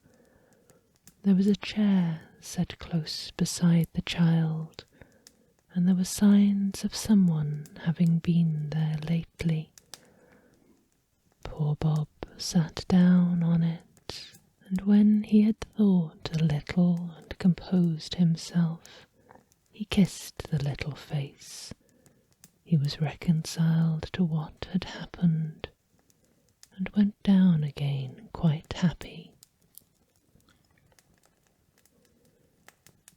There was a chair set close beside the child, and there were signs of someone having been there lately. Poor Bob sat down on it, and when he had thought a little and composed himself, he kissed the little face. He was reconciled to what had happened, and went down again quite happy.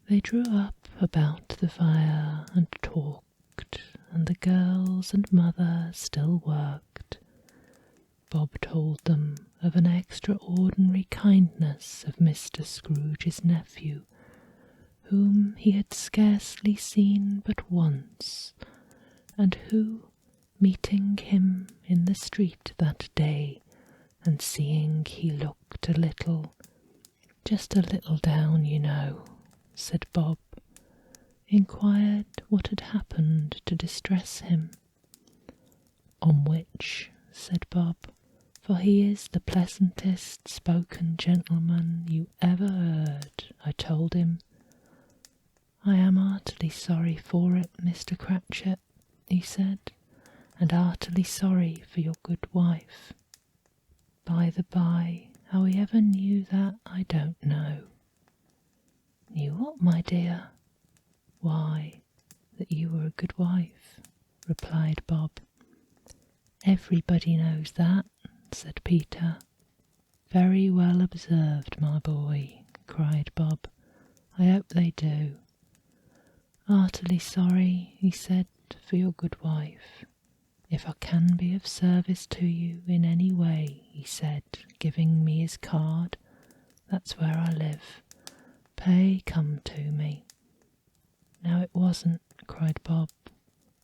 They drew up about the fire and talked, and the girls and mother still worked. Bob told them of an extraordinary kindness of Mr. Scrooge's nephew, whom he had scarcely seen but once, and who, meeting him in the street that day, and seeing he looked a little, "just a little down, you know," said Bob, inquired what had happened to distress him. "On which," said Bob, "for he is the pleasantest spoken gentleman you ever heard, I told him, 'I am heartily sorry for it, Mr. Cratchit,' he said, 'and heartily sorry for your good wife.' By the by, how he ever knew that, I don't know." "Knew what, my dear?" "Why, that you were a good wife," replied Bob. "Everybody knows that," said Peter. "Very well observed, my boy," cried Bob. "I hope they do." "Heartily sorry," he said, "for your good wife. If I can be of service to you in any way," he said, giving me his card, "that's where I live. Pray come to me." "Now it wasn't," cried Bob,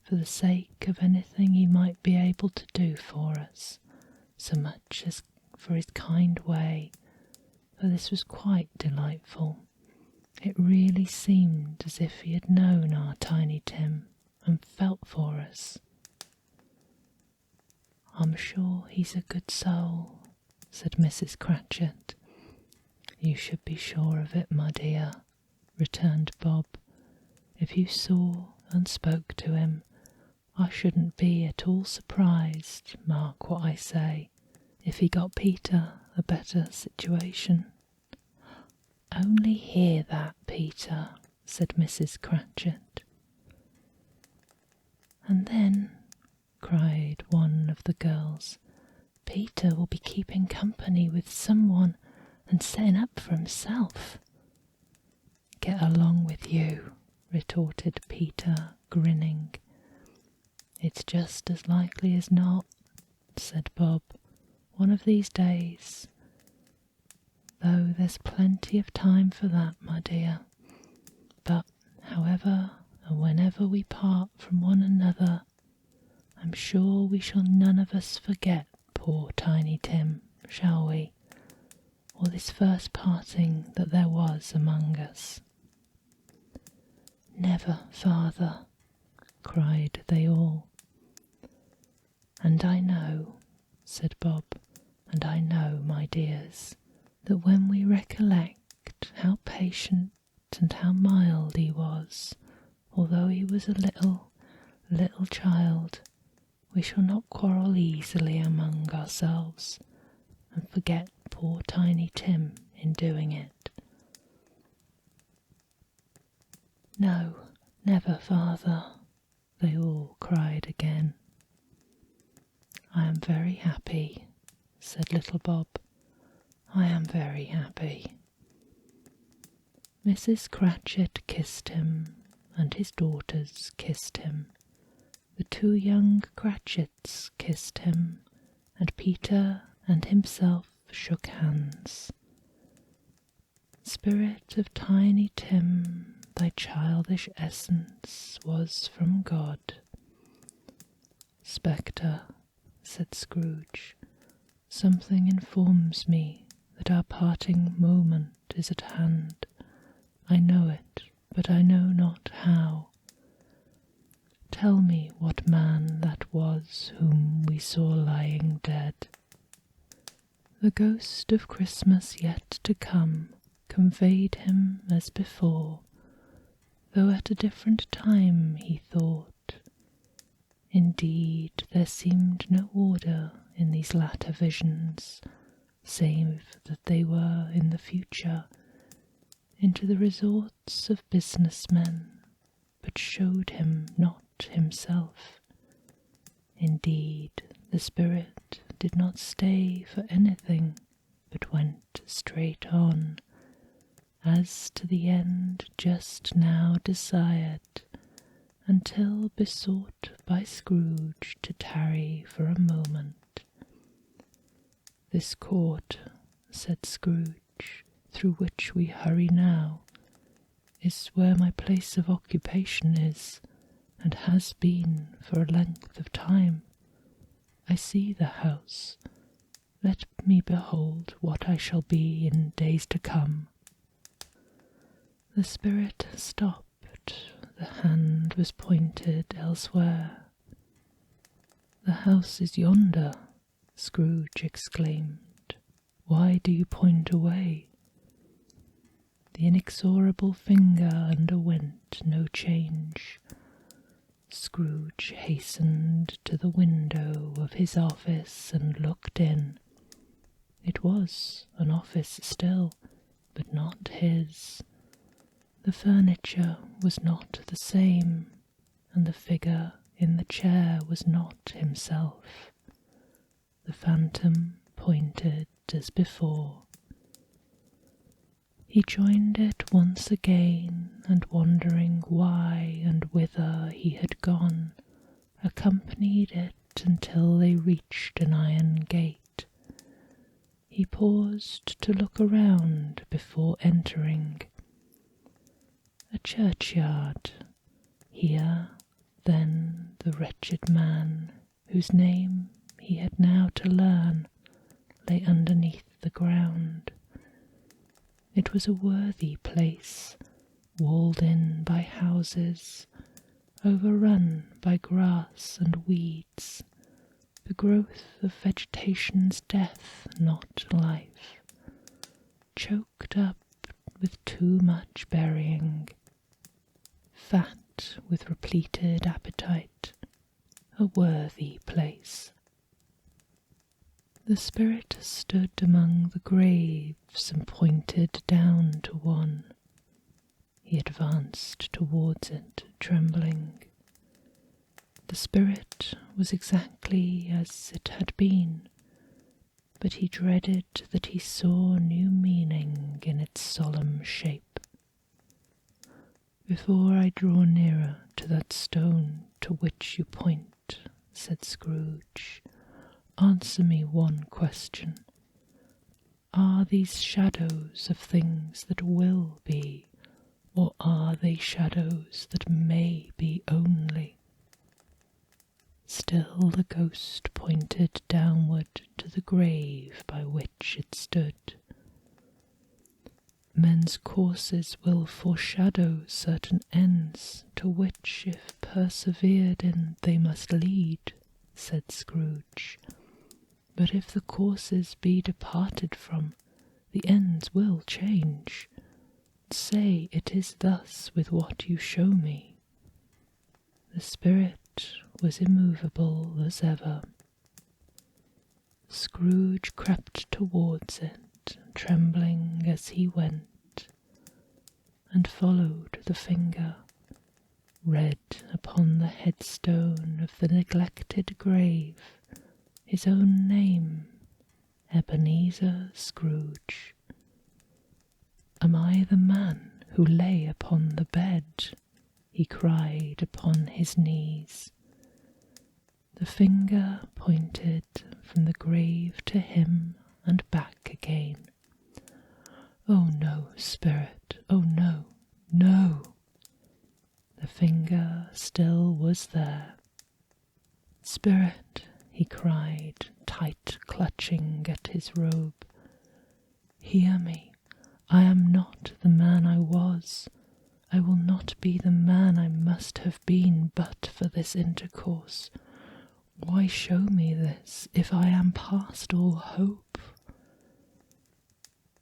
"for the sake of anything he might be able to do for us, so much as for his kind way, for this was quite delightful. It really seemed as if he had known our Tiny Tim and felt for us." I'm sure he's a good soul, said Mrs. Cratchit. You should be sure of it, my dear, returned Bob. If you saw and spoke to him, I shouldn't be at all surprised, mark what I say, if he got Peter a better situation. Only hear that, Peter, said Mrs. Cratchit. And then, cried one of the girls, Peter will be keeping company with someone and setting up for himself. Get along with you, retorted Peter, grinning. It's just as likely as not, said Bob, one of these days. Though there's plenty of time for that, my dear. But however and whenever we part from one another, I'm sure we shall none of us forget poor Tiny Tim, shall we? Or this first parting that there was among us. Never, father, cried they all. And I know, said Bob, and I know, my dears, that when we recollect how patient and how mild he was, although he was a little child, we shall not quarrel easily among ourselves, and forget poor Tiny Tim in doing it. No, never, father, they all cried again. I am very happy, said little Bob. I am very happy. Mrs. Cratchit kissed him, and his daughters kissed him. The two young Cratchits kissed him, and Peter and himself shook hands. Spirit of Tiny Tim, thy childish essence was from God. Spectre, said Scrooge, something informs me that our parting moment is at hand. I know it, but I know not how. Tell me what man that was whom we saw lying dead. The ghost of Christmas yet to come conveyed him as before, though at a different time he thought. Indeed, there seemed no order in these latter visions, save that they were in the future, into the resorts of business men, but showed him not himself. Indeed, the spirit did not stay for anything, but went straight on, as to the end just now desired, until besought by Scrooge to tarry for a moment. This court, said Scrooge, through which we hurry now, is where my place of occupation is, and has been for a length of time. I see the house. Let me behold what I shall be in days to come. The spirit stopped. The hand was pointed elsewhere. The house is yonder, Scrooge exclaimed. Why do you point away? The inexorable finger underwent no change. Scrooge hastened to the window of his office and looked in. It was an office still, but not his. The furniture was not the same, and the figure in the chair was not himself. The phantom pointed as before. He joined it once again, and wondering why and whither he had gone, accompanied it until they reached an iron gate. He paused to look around before entering. A churchyard. Here, then, the wretched man, whose name he had now to learn, lay underneath the ground. It was a worthy place, walled in by houses, overrun by grass and weeds, the growth of vegetation's death, not life, choked up with too much burying, fat with repleted appetite, a worthy place. The spirit stood among the graves and pointed down to one. He advanced towards it, trembling. The spirit was exactly as it had been, but he dreaded that he saw new meaning in its solemn shape. "Before I draw nearer to that stone to which you point," said Scrooge, "answer me one question. Are these shadows of things that will be, or are they shadows that may be only?" Still the ghost pointed downward to the grave by which it stood. "Men's courses will foreshadow certain ends, to which, if persevered in, they must lead," said Scrooge. "But if the courses be departed from, the ends will change. Say it is thus with what you show me." The spirit was immovable as ever. Scrooge crept towards it, trembling as he went, and followed the finger, read upon the headstone of the neglected grave his own name, Ebenezer Scrooge. "Am I the man who lay upon the bed?" he cried upon his knees. The finger pointed from the grave to him and back again. "Oh no, spirit, oh no, no!" The finger still was there. "Spirit," he cried, tight clutching at his robe, "hear me. I am not the man I was. I will not be the man I must have been but for this intercourse. Why show me this, if I am past all hope?"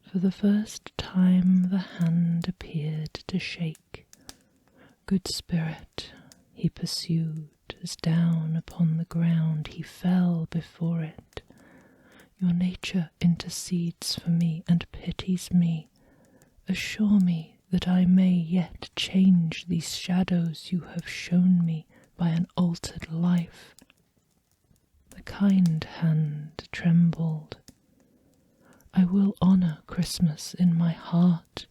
For the first time the hand appeared to shake. "Good spirit," he pursued, as down upon the ground he fell before it, "your nature intercedes for me and pities me. Assure me that I may yet change these shadows you have shown me by an altered life." The kind hand trembled. "I will honour Christmas in my heart,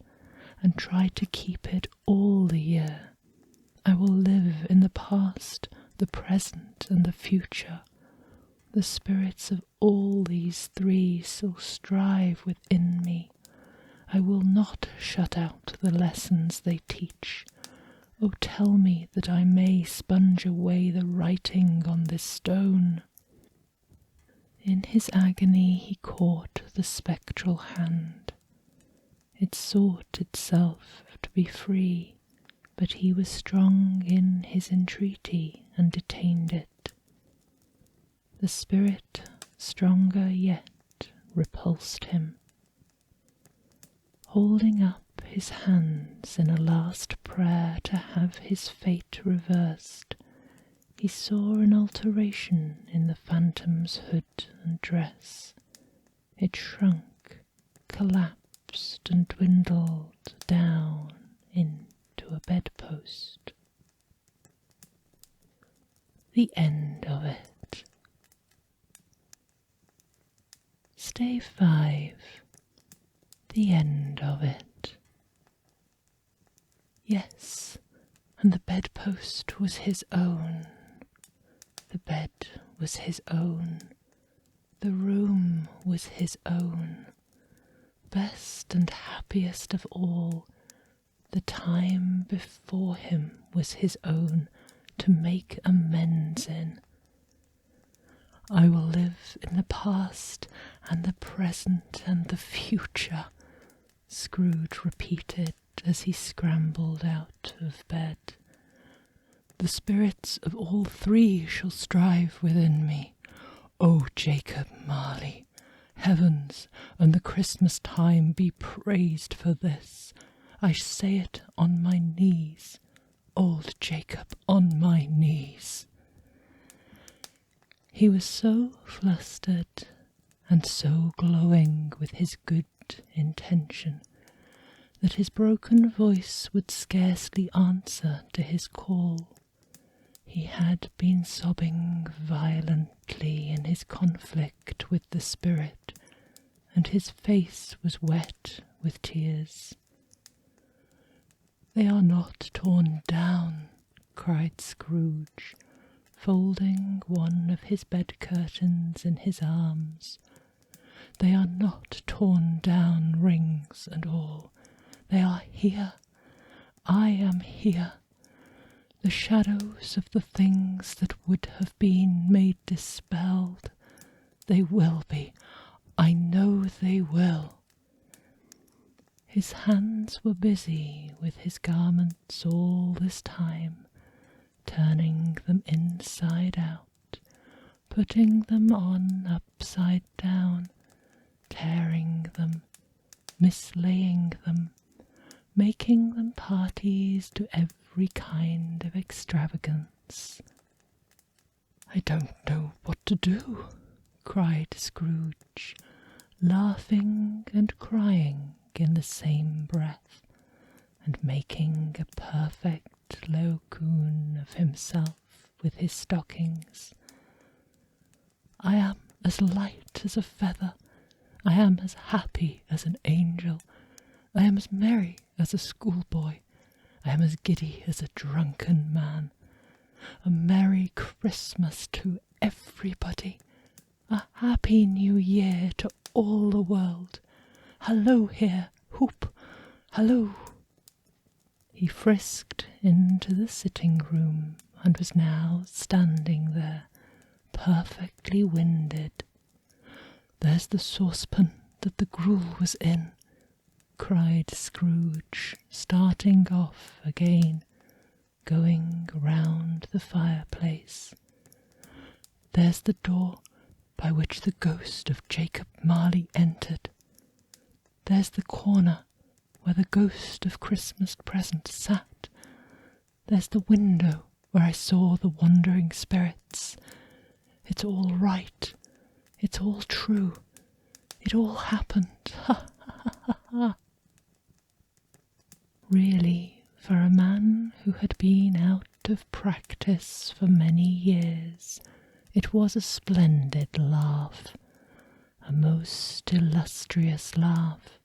and try to keep it all the year. I will live in the past, the present, and the future. The spirits of all these three shall strive within me. I will not shut out the lessons they teach. Oh, tell me that I may sponge away the writing on this stone." In his agony he caught the spectral hand. It sought itself to be free, but he was strong in his entreaty and detained it. The spirit, stronger yet, repulsed him. Holding up his hands in a last prayer to have his fate reversed, he saw an alteration in the phantom's hood and dress. It shrunk, collapsed, and dwindled down into a bedpost. The end of it. Stave 5. The end of it. Yes, and the bedpost was his own. The bed was his own. The room was his own. Best and happiest of all, the time before him was his own to make amends in. "I will live in the past and the present and the future," Scrooge repeated as he scrambled out of bed. "The spirits of all three shall strive within me. "O Jacob Marley, heavens and the Christmas time be praised for this. I say it on my knees, old Jacob, on my knees." He was so flustered and so glowing with his good intention that his broken voice would scarcely answer to his call. He had been sobbing violently in his conflict with the spirit, and his face was wet with tears. "They are not torn down," cried Scrooge, folding one of his bed curtains in his arms. "They are not torn down, rings and all. They are here. I am here. The shadows of the things that would have been made dispelled. They will be. I know they will." His hands were busy with his garments all this time, turning them inside out, putting them on upside down, tearing them, mislaying them, making them parties to every kind of extravagance. "I don't know what to do," cried Scrooge, laughing and crying in the same breath, and making a perfect laocoon of himself with his stockings. "I am as light as a feather. I am as happy as an angel. I am as merry as a schoolboy. I am as giddy as a drunken man. A Merry Christmas to everybody. A Happy New Year to all the world. Hallo here, whoop, hallo." He frisked into the sitting-room and was now standing there, perfectly winded. "There's the saucepan that the gruel was in," cried Scrooge, starting off again, going round the fireplace. "There's the door by which the ghost of Jacob Marley entered. There's the corner where the ghost of Christmas present sat. There's the window where I saw the wandering spirits. It's all right. It's all true. It all happened. Ha, ha, ha, ha." Really, for a man who had been out of practice for many years, it was a splendid laugh, a most illustrious laugh,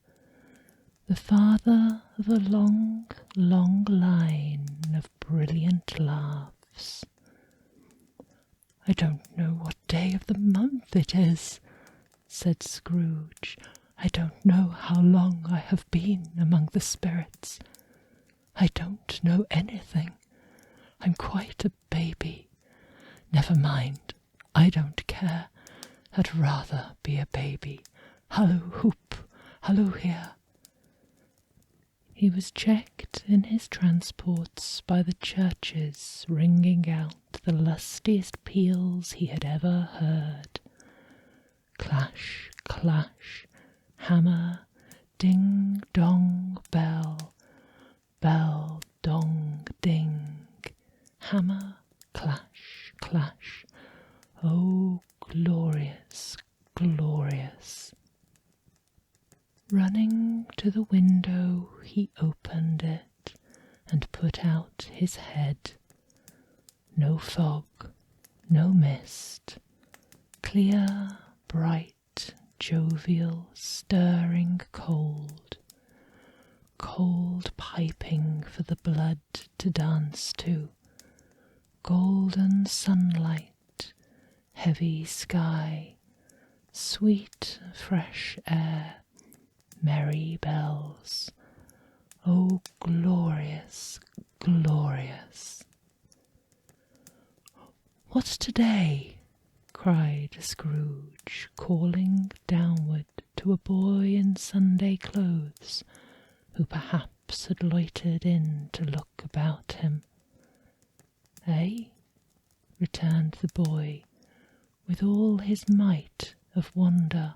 the father of a long, long line of brilliant laughs. "I don't know what day of the month it is," said Scrooge. "I don't know how long I have been among the spirits. I don't know anything. I'm quite a baby. Never mind, I don't care. I'd rather be a baby. Hallo hoop, hallo here." He was checked in his transports by the churches ringing out the lustiest peals he had ever heard. Clash, clash, hammer, ding, dong, bell, bell, dong, ding, hammer, clash, clash. Oh, glorious, glorious. Running to the window, he opened it and put out his head. No fog, no mist, clear, bright, jovial, stirring cold, cold piping for the blood to dance to, golden sunlight, heavy sky, sweet, fresh air, merry bells. Oh, glorious, glorious. "What's today?" cried Scrooge, calling downward to a boy in Sunday clothes, who perhaps had loitered in to look about him. "Eh?" returned the boy, with all his might of wonder.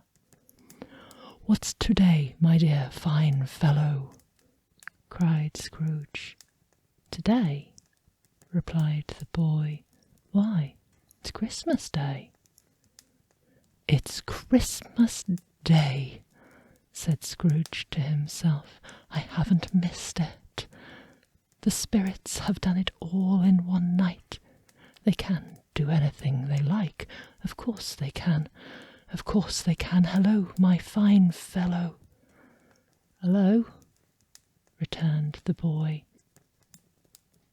"What's to-day, my dear fine fellow?" cried Scrooge. "To-day?" replied the boy. "Why, it's Christmas Day." "It's Christmas Day," said Scrooge to himself. "I haven't missed it. The spirits have done it all in one night. They can do anything they like. Of course they can. Of course they can. Hello, my fine fellow." "Hello," returned the boy.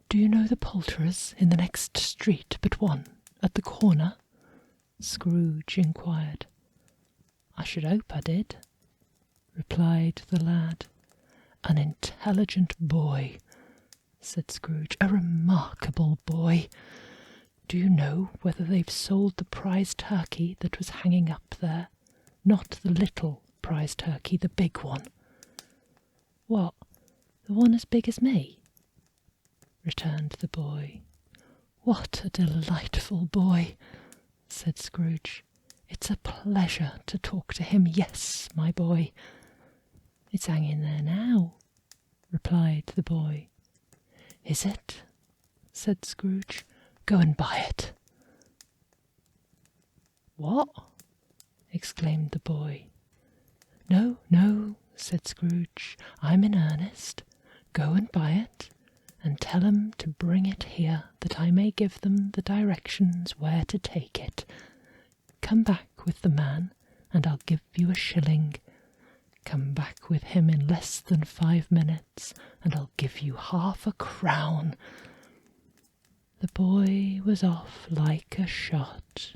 "Do you know the poulterers in the next street but one, at the corner?" Scrooge inquired. "I should hope I did," replied the lad. "An intelligent boy," said Scrooge. "A remarkable boy. Do you know whether they've sold the prize turkey that was hanging up there? Not the little prize turkey, the big one." "What, the one as big as me?" returned the boy. "What a delightful boy," said Scrooge. "It's a pleasure to talk to him. Yes, my boy." "It's hanging there now," replied the boy. "Is it?" said Scrooge. "Go and buy it." "What?" exclaimed the boy. "No, no," said Scrooge. "I'm in earnest. Go and buy it, and tell 'em to bring it here, that I may give them the directions where to take it. Come back with the man, and I'll give you a shilling. Come back with him in less than 5 minutes, and I'll give you 1/2 crown." The boy was off like a shot.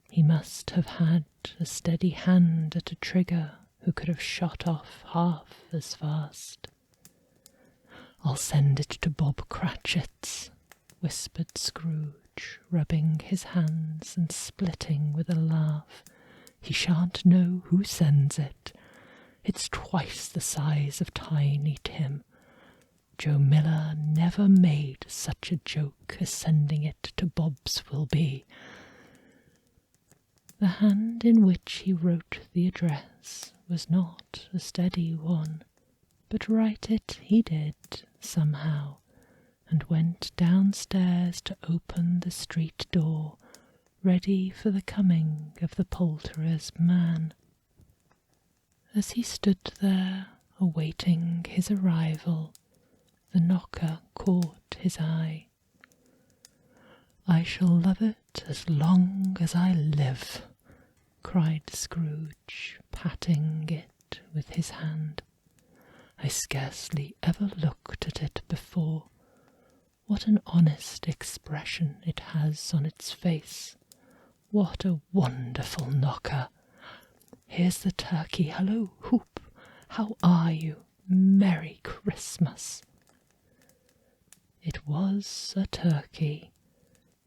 He must have had a steady hand at a trigger who could have shot off half as fast. "I'll send it to Bob Cratchit's," whispered Scrooge, rubbing his hands and splitting with a laugh. "He shan't know who sends it. It's twice the size of Tiny Tim. Joe Miller never made such a joke as sending it to Bob's will be." The hand in which he wrote the address was not a steady one, but write it he did somehow, and went downstairs to open the street door, ready for the coming of the poulterer's man. As he stood there, awaiting his arrival, the knocker caught his eye. "I shall love it as long as I live," cried Scrooge, patting it with his hand. "I scarcely ever looked at it before. What an honest expression it has on its face. What a wonderful knocker! Here's the turkey. Hello, Hoop! How are you? Merry Christmas!" It was a turkey.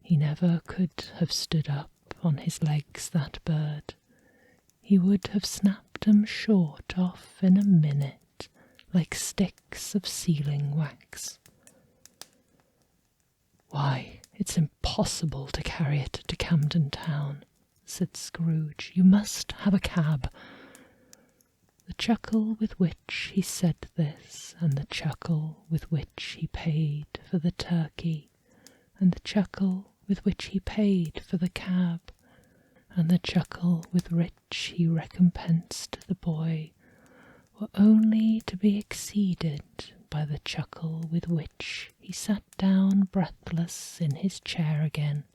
He never could have stood up on his legs, that bird. He would have snapped 'em short off in a minute, like sticks of sealing wax. "Why, it's impossible to carry it to Camden Town," said Scrooge. "You must have a cab." The chuckle with which he said this, and the chuckle with which he paid for the turkey, and the chuckle with which he paid for the cab, and the chuckle with which he recompensed the boy, were only to be exceeded by the chuckle with which he sat down breathless in his chair again,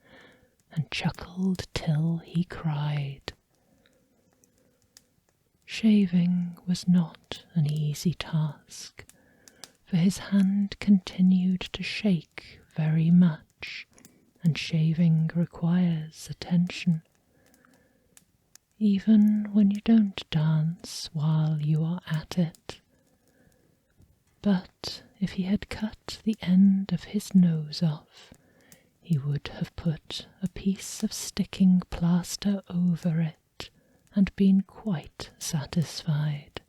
and chuckled till he cried. Shaving was not an easy task, for his hand continued to shake very much, and shaving requires attention. Even when you don't dance while you are at it. But if he had cut the end of his nose off, he would have put a piece of sticking plaster over it and been quite satisfied.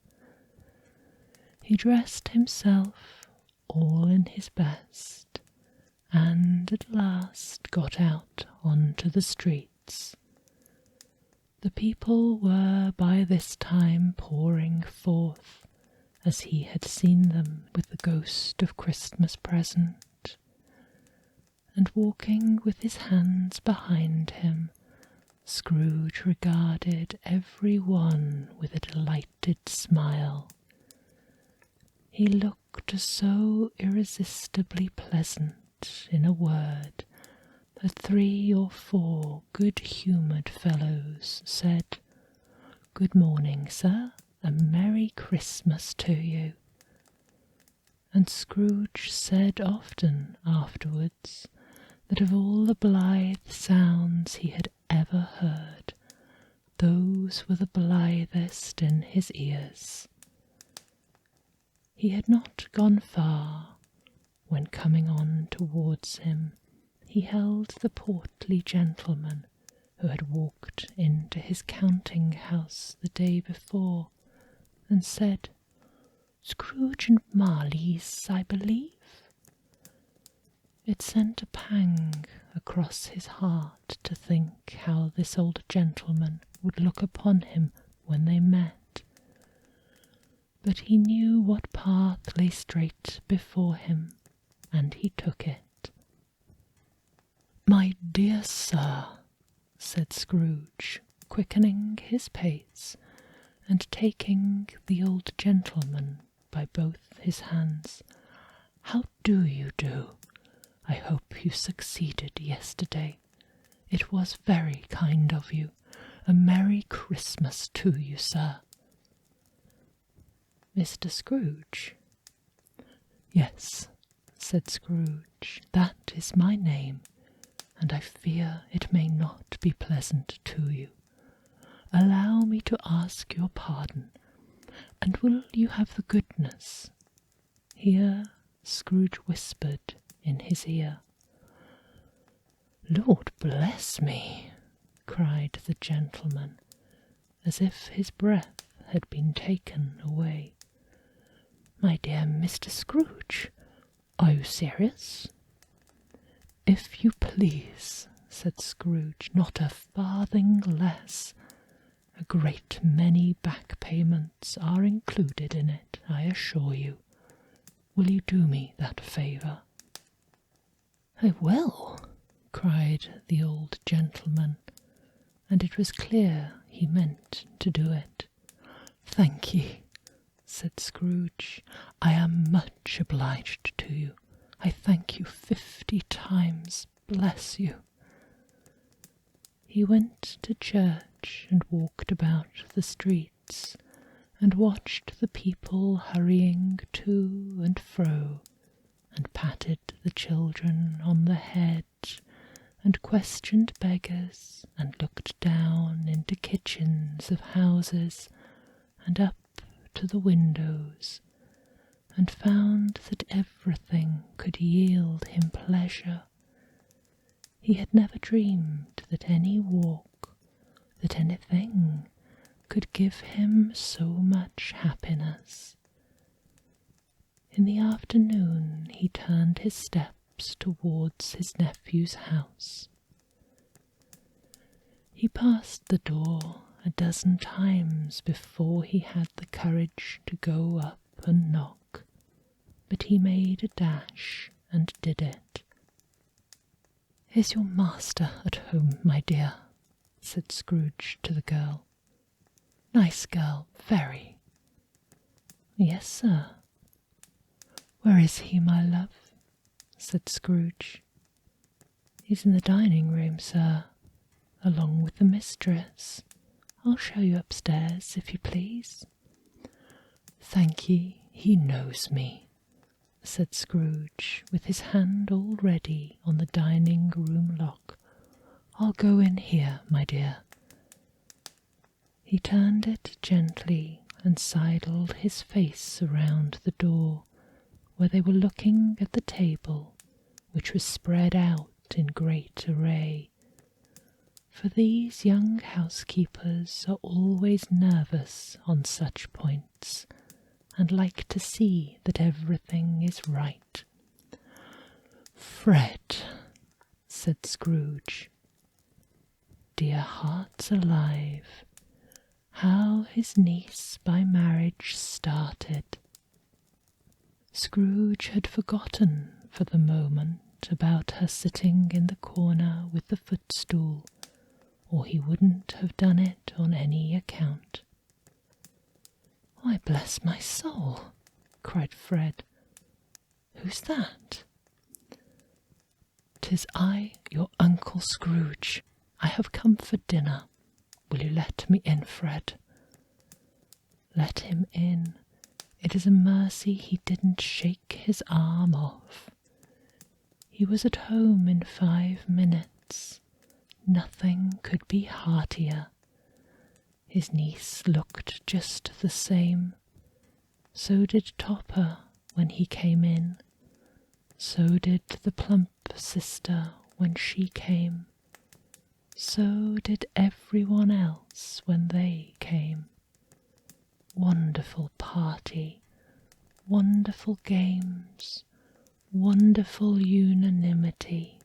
He dressed himself all in his best, and at last got out onto the streets, The people were by this time pouring forth, as he had seen them with the ghost of Christmas present, and walking with his hands behind him, Scrooge regarded every one with a delighted smile. He looked so irresistibly pleasant, in a word, that 3 or 4 good-humoured fellows said, "Good morning, sir, a Merry Christmas to you." And Scrooge said often afterwards that of all the blithe sounds he had ever heard, those were the blithest in his ears. He had not gone far, when coming on towards him, he held the portly gentleman who had walked into his counting-house the day before, and said, "Scrooge and Marley's, I believe?" It sent a pang across his heart to think how this old gentleman would look upon him when they met. But he knew what path lay straight before him, and he took it. "My dear sir," said Scrooge, quickening his pace, and taking the old gentleman by both his hands, "how do you do? I hope you succeeded yesterday. It was very kind of you. A Merry Christmas to you, sir." "Mr. Scrooge?" "Yes," said Scrooge, "that is my name, and I fear it may not be pleasant to you. Allow me to ask your pardon, and will you have the goodness—" Here Scrooge whispered in his ear. "Lord bless me!" cried the gentleman, as if his breath had been taken away. "My dear Mr. Scrooge, are you serious?" "If you please," said Scrooge, "not a farthing less. A great many back payments are included in it, I assure you. Will you do me that favour?" "I will," cried the old gentleman, and it was clear he meant to do it. "Thank ye," said Scrooge. "I am much obliged to you. I thank you 50 times. Bless you." He went to church and walked about the streets, and watched the people hurrying to and fro, and patted the children on the head, and questioned beggars, and looked down into kitchens of houses, and up to the windows, and found that everything could yield him pleasure. He had never dreamed that any walk, that anything, could give him so much happiness. In the afternoon he turned his steps towards his nephew's house. He passed the door a dozen times before he had the courage to go up and knock, but he made a dash and did it. "Is your master at home, my dear?" said Scrooge to the girl. "Nice girl, very." "Yes, sir." "Where is he, my love?" said Scrooge. "He's in the dining-room, sir, along with the mistress. I'll show you upstairs, if you please." "Thank ye, he knows me," said Scrooge, with his hand already on the dining-room lock. "I'll go in here, my dear." He turned it gently and sidled his face around the door, where they were looking at the table, which was spread out in great array. For these young housekeepers are always nervous on such points, and like to see that everything is right. "Fred," said Scrooge. dear hearts alive, how his niece by marriage started. Scrooge had forgotten for the moment about her sitting in the corner with the footstool, or he wouldn't have done it on any account. "Why, bless my soul!" cried Fred. "Who's that?" "'Tis I, your Uncle Scrooge. I have come for dinner. Will you let me in, Fred?" Let him in. It is a mercy he didn't shake his arm off. He was at home in 5 minutes. Nothing could be heartier. His niece looked just the same. So did Topper when he came in. So did the plump sister when she came. So did everyone else when they came. Wonderful party, wonderful games, wonderful unanimity,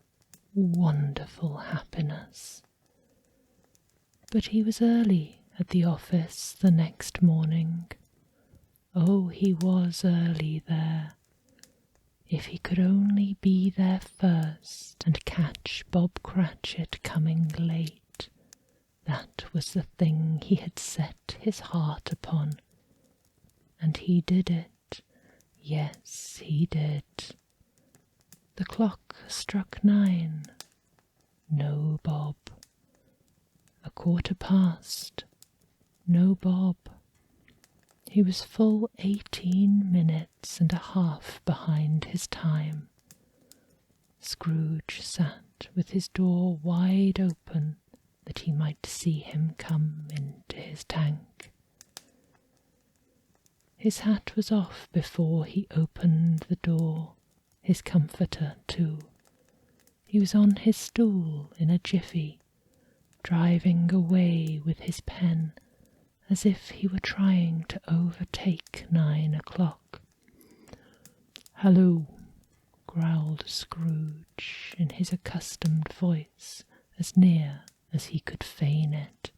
wonderful happiness. But he was early at the office the next morning. Oh, he was early there. If he could only be there first and catch Bob Cratchit coming late, that was the thing he had set his heart upon. And he did it. Yes, he did. The clock struck 9. No Bob. 1:15. No Bob. He was full 18 minutes and a half behind his time. Scrooge sat with his door wide open that he might see him come into his tank. His hat was off before he opened the door, his comforter too. He was on his stool in a jiffy, driving away with his pen as if he were trying to overtake 9 o'clock. "Hallo," growled Scrooge in his accustomed voice, as near as he could feign it.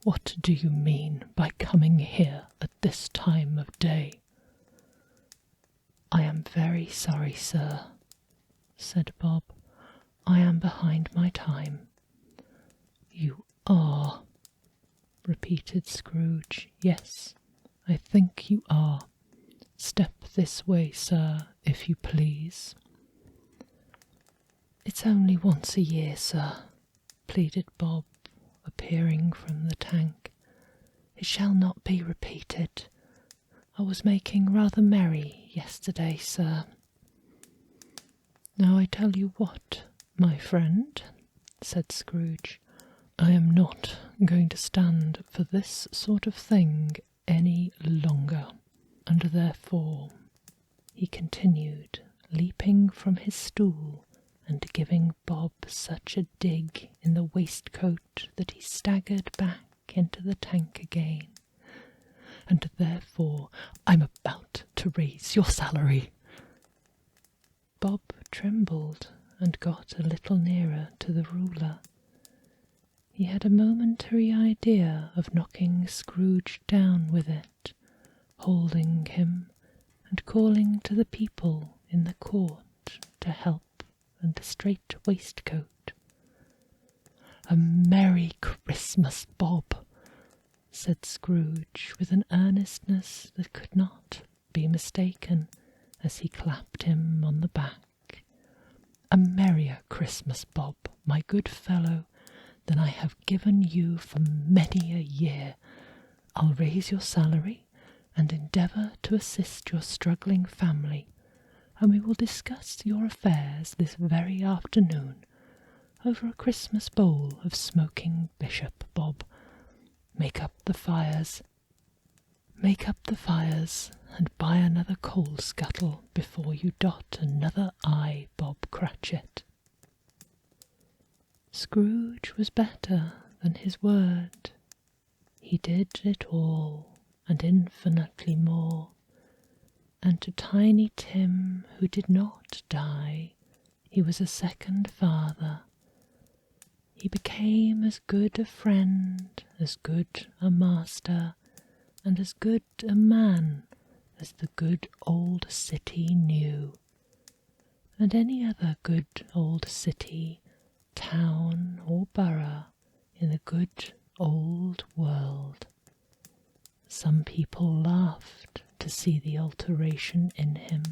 "What do you mean by coming here at this time of day?" "I am very sorry, sir," said Bob. "I am behind my time." "You are?" repeated Scrooge. "Yes, I think you are. Step this way, sir, if you please." "It's only once a year, sir," pleaded Bob, appearing from the tank. "It shall not be repeated. I was making rather merry yesterday, sir." "Now I tell you what, my friend," said Scrooge, "I am not going to stand for this sort of thing any longer, and therefore," he continued, leaping from his stool and giving Bob such a dig in the waistcoat that he staggered back into the tank again, "and therefore I'm about to raise your salary." Bob trembled and got a little nearer to the ruler. He had a momentary idea of knocking Scrooge down with it, holding him and calling to the people in the court to help and a strait waistcoat. "A Merry Christmas, Bob," said Scrooge with an earnestness that could not be mistaken as he clapped him on the back. "A merrier Christmas, Bob, my good fellow, than I have given you for many a year. I'll raise your salary and endeavour to assist your struggling family, and we will discuss your affairs this very afternoon over a Christmas bowl of smoking bishop, Bob. Make up the fires, and buy another coal scuttle before you dot another I, Bob Cratchit." Scrooge was better than his word. He did it all, and infinitely more, and to Tiny Tim, who did not die, he was a second father. he became as good a friend, as good a master, and as good a man as the good old city knew, and any other good old city, town, or borough in the good old world. Some people laughed to see the alteration in him,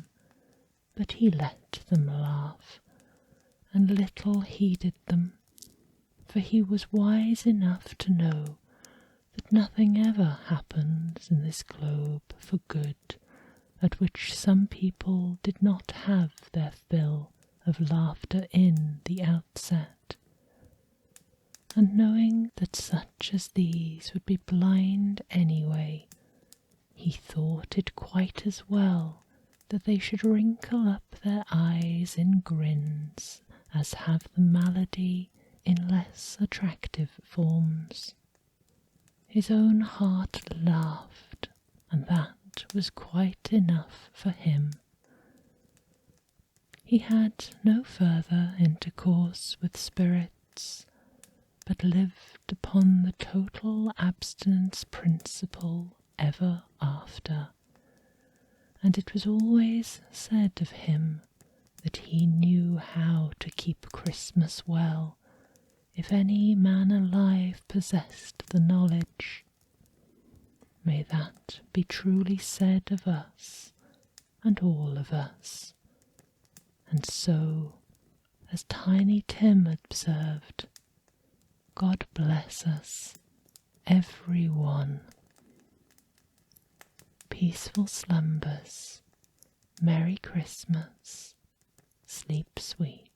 but he let them laugh, and little heeded them, for he was wise enough to know that nothing ever happens in this globe for good at which some people did not have their fill of laughter in the outset. And knowing that such as these would be blind anyway, he thought it quite as well that they should wrinkle up their eyes in grins as have the malady in less attractive forms. His own heart laughed, and that was quite enough for him. He had no further intercourse with spirits, but lived upon the total abstinence principle ever after, and it was always said of him that he knew how to keep Christmas well, if any man alive possessed the knowledge. May that be truly said of us, and all of us. And so, as Tiny Tim observed, God bless us, every one. Peaceful slumbers, Merry Christmas, sleep sweet.